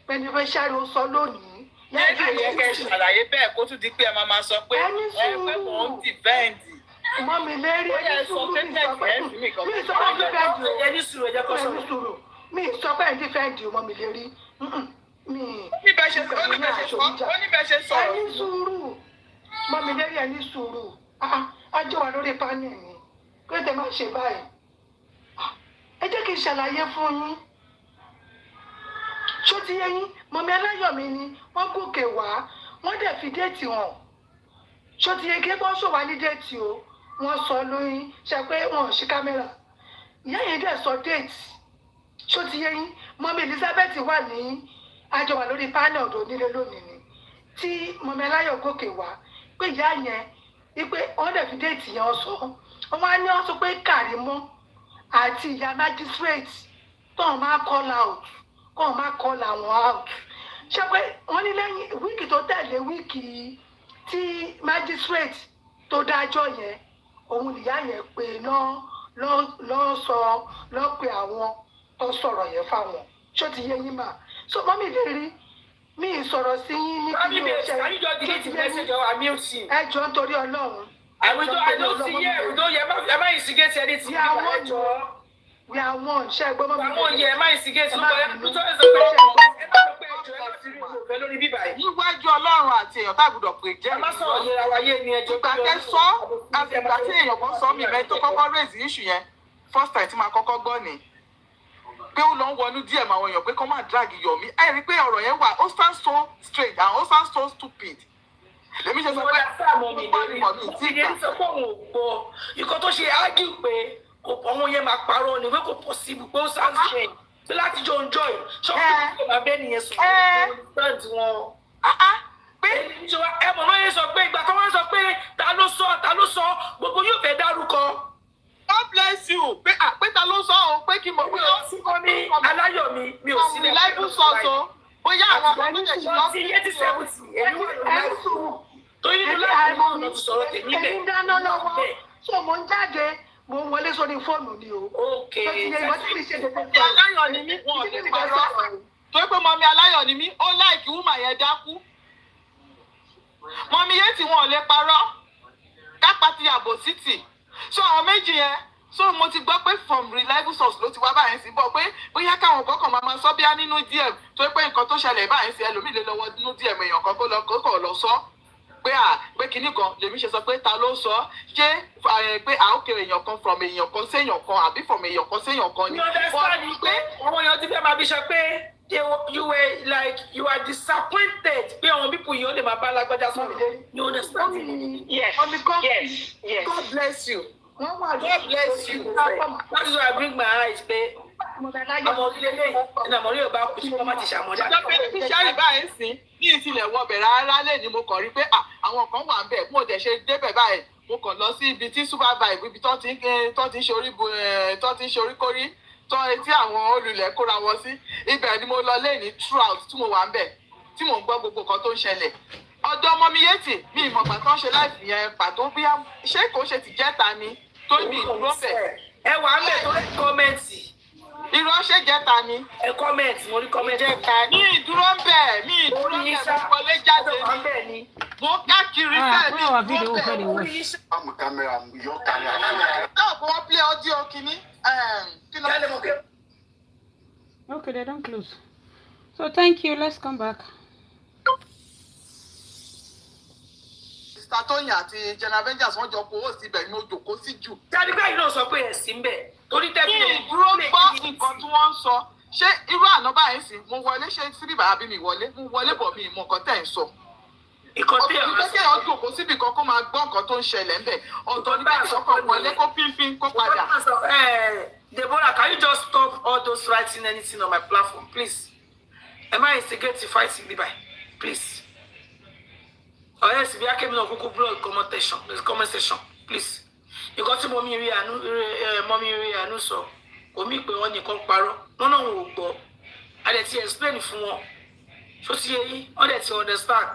beneficiary ó sọ lónìí. Yẹ́n kẹ́ ṣàlàyé bẹ́ẹ̀ kó tún di pé ẹ máa sọ pé ẹ pé mò ń dìfẹ́ǹdì. Mọ́ mi lérí ẹni sùúrù mi sọ pé ẹni dìfẹ́ǹdì mọ́ mi lérí. Oníbẹ̀ ṣe sọ̀rọ̀. Ẹni sùúrù mọ́ mi lérí ẹni sùúrù ọjọ́ wa lórí pánẹ̀ ni kí ló dé máa ṣe báyìí. Ẹ jẹ́ kí n ṣàlàyé fún yín. Ṣó ti yé yín mọ̀mí aláyọ̀ mi ni wọ́n gòkè wá wọ́n dẹ̀ fi déètì hàn. Ṣó ti yé kí wọ́n ṣòwò ní déètì o wọ́n sọ lóyún ṣe pé wọn ò ṣí kámẹ́rà. Ìyá yẹn dẹ̀ sọ déètì. Ṣó ti yé yín mọ̀mí Elizabeth wà ní àjọ wà lórí pánẹ̀ ọ̀dọ̀ onílé lónìí ni tí mọ̀mí aláyọ̀ gòkè wá pé ìyá yẹn wípé wọ́n dẹ̀ fi déètì yẹn sọ wọ́n wá ní wọ́n sọ pé Kàrímọ́ àti ìyá magistrate tóun máa call out kóun máa call àwọn out ṣé pé wọ́n ní lẹ́yìn wíìkì tó tẹ̀lé wíìkì tí magistrate tó dájọ́ yẹn òun ìyá yẹn pé lọ́ pe àwọn tó sọ̀rọ̀ yẹn fáwọn ṣó ti yé yín mà so mọ́mí lè rí mi sọ̀rọ̀ sí yín ní kí ló ṣe ẹjọ́ nítorí Ọlọ́run. We are one. Ṣé ẹgbẹ́ mọ́ mi? Àwọn yẹ máa ń sigé sí ọgbọ́n ẹ̀kú tó ń sọ pé lórí bíbá yìí. Níwájú Ọlọ́run àti èèyàn tágbùdọ̀ pé jẹ́ ìlú. Má sọ̀rọ̀ yẹra wáyé ni ẹjọ́. Ìgbà tẹ́ sọ, àgbà tí èèyàn kan sọ mi mẹ́ tó kọ́kọ́ raise issue yẹn, first time tí máa kọ́kọ́ gbọ́ ni. Pé ó lọ ń wọnú díẹ̀ mọ́ àwọn èèyàn pé kọ́ máa drag yọ̀ mí. Ẹ rí i pé ọ̀rọ̀ yẹn wà, ó stand so strange and ó stand so stupid. Lèmi ṣe sọ pé ọmọ mi tí ìgbà. Ìyẹn sọ pé òun ò gbọ́. Ìkọ́ tó ṣe ágìl pé àwọn yẹn máa parọ́ ni pé kò possible pé ó sound strange pé láti jọ enjoy ṣọ́kùnrin tó máa bẹ́ẹ̀ nìyẹn sọ̀rọ̀ friend wọn. Pé ẹ mọ̀ náà yẹn sọ pé ìgbà tó wọ́n sọ pé ta ló sọ gbogbo yóò fẹ́ dárúkọ. God bless you pé ta ló sọ o pé kí mo pé ó sí mọ́ mi aláyọ̀ mi ò sí ní láìpẹ́ sọ̀sọ̀ bóyá àwọn ọmọ tó jẹ̀ sí lọ́sí. ti 80-70 èmi wà lórí láìpẹ́ tó yín ní láìpẹ́ náà lọ ti sọ̀rọ̀ tèmi bẹ̀. Ẹni dáná lọ́wọ́ ṣé mo ń jáde mo ń wọlé sórí fóònù ni o. Aláyọ̀ ni mí wọn ò lè parọ́ tó pé mọ́mí aláyọ̀ ni mí ó láìkí wúmà yẹn dákú. Mọ́mí yẹn tí wọn ò lè parọ́ kápá ti àbò sítì. So àwọn méjì yẹn so mo ti gbọ́ pé from reliable source ló ti wá báyìí sí bọ̀ pé bóyá káwọn kọ́kàn máa sọ bíá nínú DM tó pé nǹkan tó ṣẹlẹ̀ báyìí sí ẹlòmíì lè lọ́wọ́ nínú DM èèyàn kan kó lọ sọ. Pé kinní kan lèmi ṣe sọ pé ta ló sọ ṣé pé òkè èèyàn kan from èèyàn kan séèyàn kan àbí from èèyàn kan séèyàn kan ni. You understand ni pé àwọn èèyàn ti fẹ́ máa bí sọ pé you are disappointed pé àwọn people yìí ó lè máa bá alágbájá sọ̀rọ̀. You understand me? Yes. God bless you. God bless you. That is why I bring my eyes pé ọmọ orílẹ̀ lẹ́yìn ẹ̀nà àmọ́ yóò bá kú sí ọmọ ti ṣàmọ́dá. Ìjọba ẹni tí ṣáà báyìí sí ní ìtìlẹ̀ wọ bẹ̀rẹ̀ rárá lè ní mo kàn rí pé àwọn kan wà ń bẹ̀ mo dẹ̀ ṣe débẹ̀ báyìí mo kàn lọ sí ibi tí supervise ibi tó ti ń ṣe oríkórí tí àwọn olùlẹ̀ kóra wọn sí ibẹ̀ ni mo lọ lẹ́yìn throughout tí mo wà ń bẹ̀ tí mo ń gbọ́ gbogbo kan tó ń ṣẹlẹ̀. Ọ̀dọ̀ ọmọ mi yéètì mi ìmọ̀ pàtó ń ṣe láìpẹ́ yẹn pàtó bí ṣé kò ṣe ti jẹ́ta ni tó ní ìdúró bẹ̀. Ẹ wà ń bẹ̀ tó lè kọ́mẹ́ǹtì. Irọ́ ṣe jẹ́ta ni. Ẹ kọ́mẹ̀tì mo rí kọ́mẹ̀tì. Mi ìdúró ń bẹ̀ mo wọlé jáde ni. Mo káàkiri fẹ́ mi ìdúró bẹ̀. Àmì kámẹ́rà yọ kárí àfẹ́. Náà kò wọ́n play audio kìíní. Okay, they don't close. So thank you. Let's come back. Tatoyin àti General Avengers wọ́n jọ kó sí ibẹ̀ ní ojú kó sí jù. Jáde báyìí náà sọ pé ẹ̀sìn ń bẹ̀. Torí tẹ́bí Kí dúró gbọ́ nǹkan tí wọ́n ń sọ. Ṣé irú àná báyìí sì mo wọlé ṣé síbí bàbá mi wọlé mo wọlé bọ̀ mi ìmọ̀ nǹkan tẹ̀ ń sọ. Ìkọ́tẹ́ ọ̀sán kí èèyàn jòkó síbi kan kó máa gbọ́ nǹkan tó ń ṣẹlẹ̀ ń bẹ̀. Ọ̀tọ̀ ní báyìí sọ́kọ̀ wọlé kó pínpín kó padà. Deborah, can you just stop all those writing anything on my platform, please? Am I instigating fighting me by? Please. Or else if you came in on Google blog comment section, please. You got to mommy anu so. Omi pe won nìkan parọ́. No wo gbọ́. I dey explain fún wọn. So see yi, all that you understand.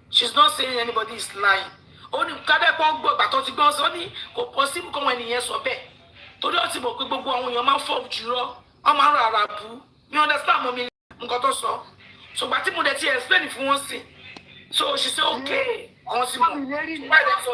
She's not saying anybody is lying. Oni kade pon gbọ́ gba tó ti gbọ́ so ni kò possible ko wọ́n ènìyàn sọ bẹ́ẹ̀. Torí ó ti mọ̀ pé gbogbo àwọn èèyàn máa fọ́ jùlọ. Wọ́n máa rara bu. You understand mommy nǹkan tó sọ. So gba tí mo dey explain fún wọn sí. So she say okay. Why that's so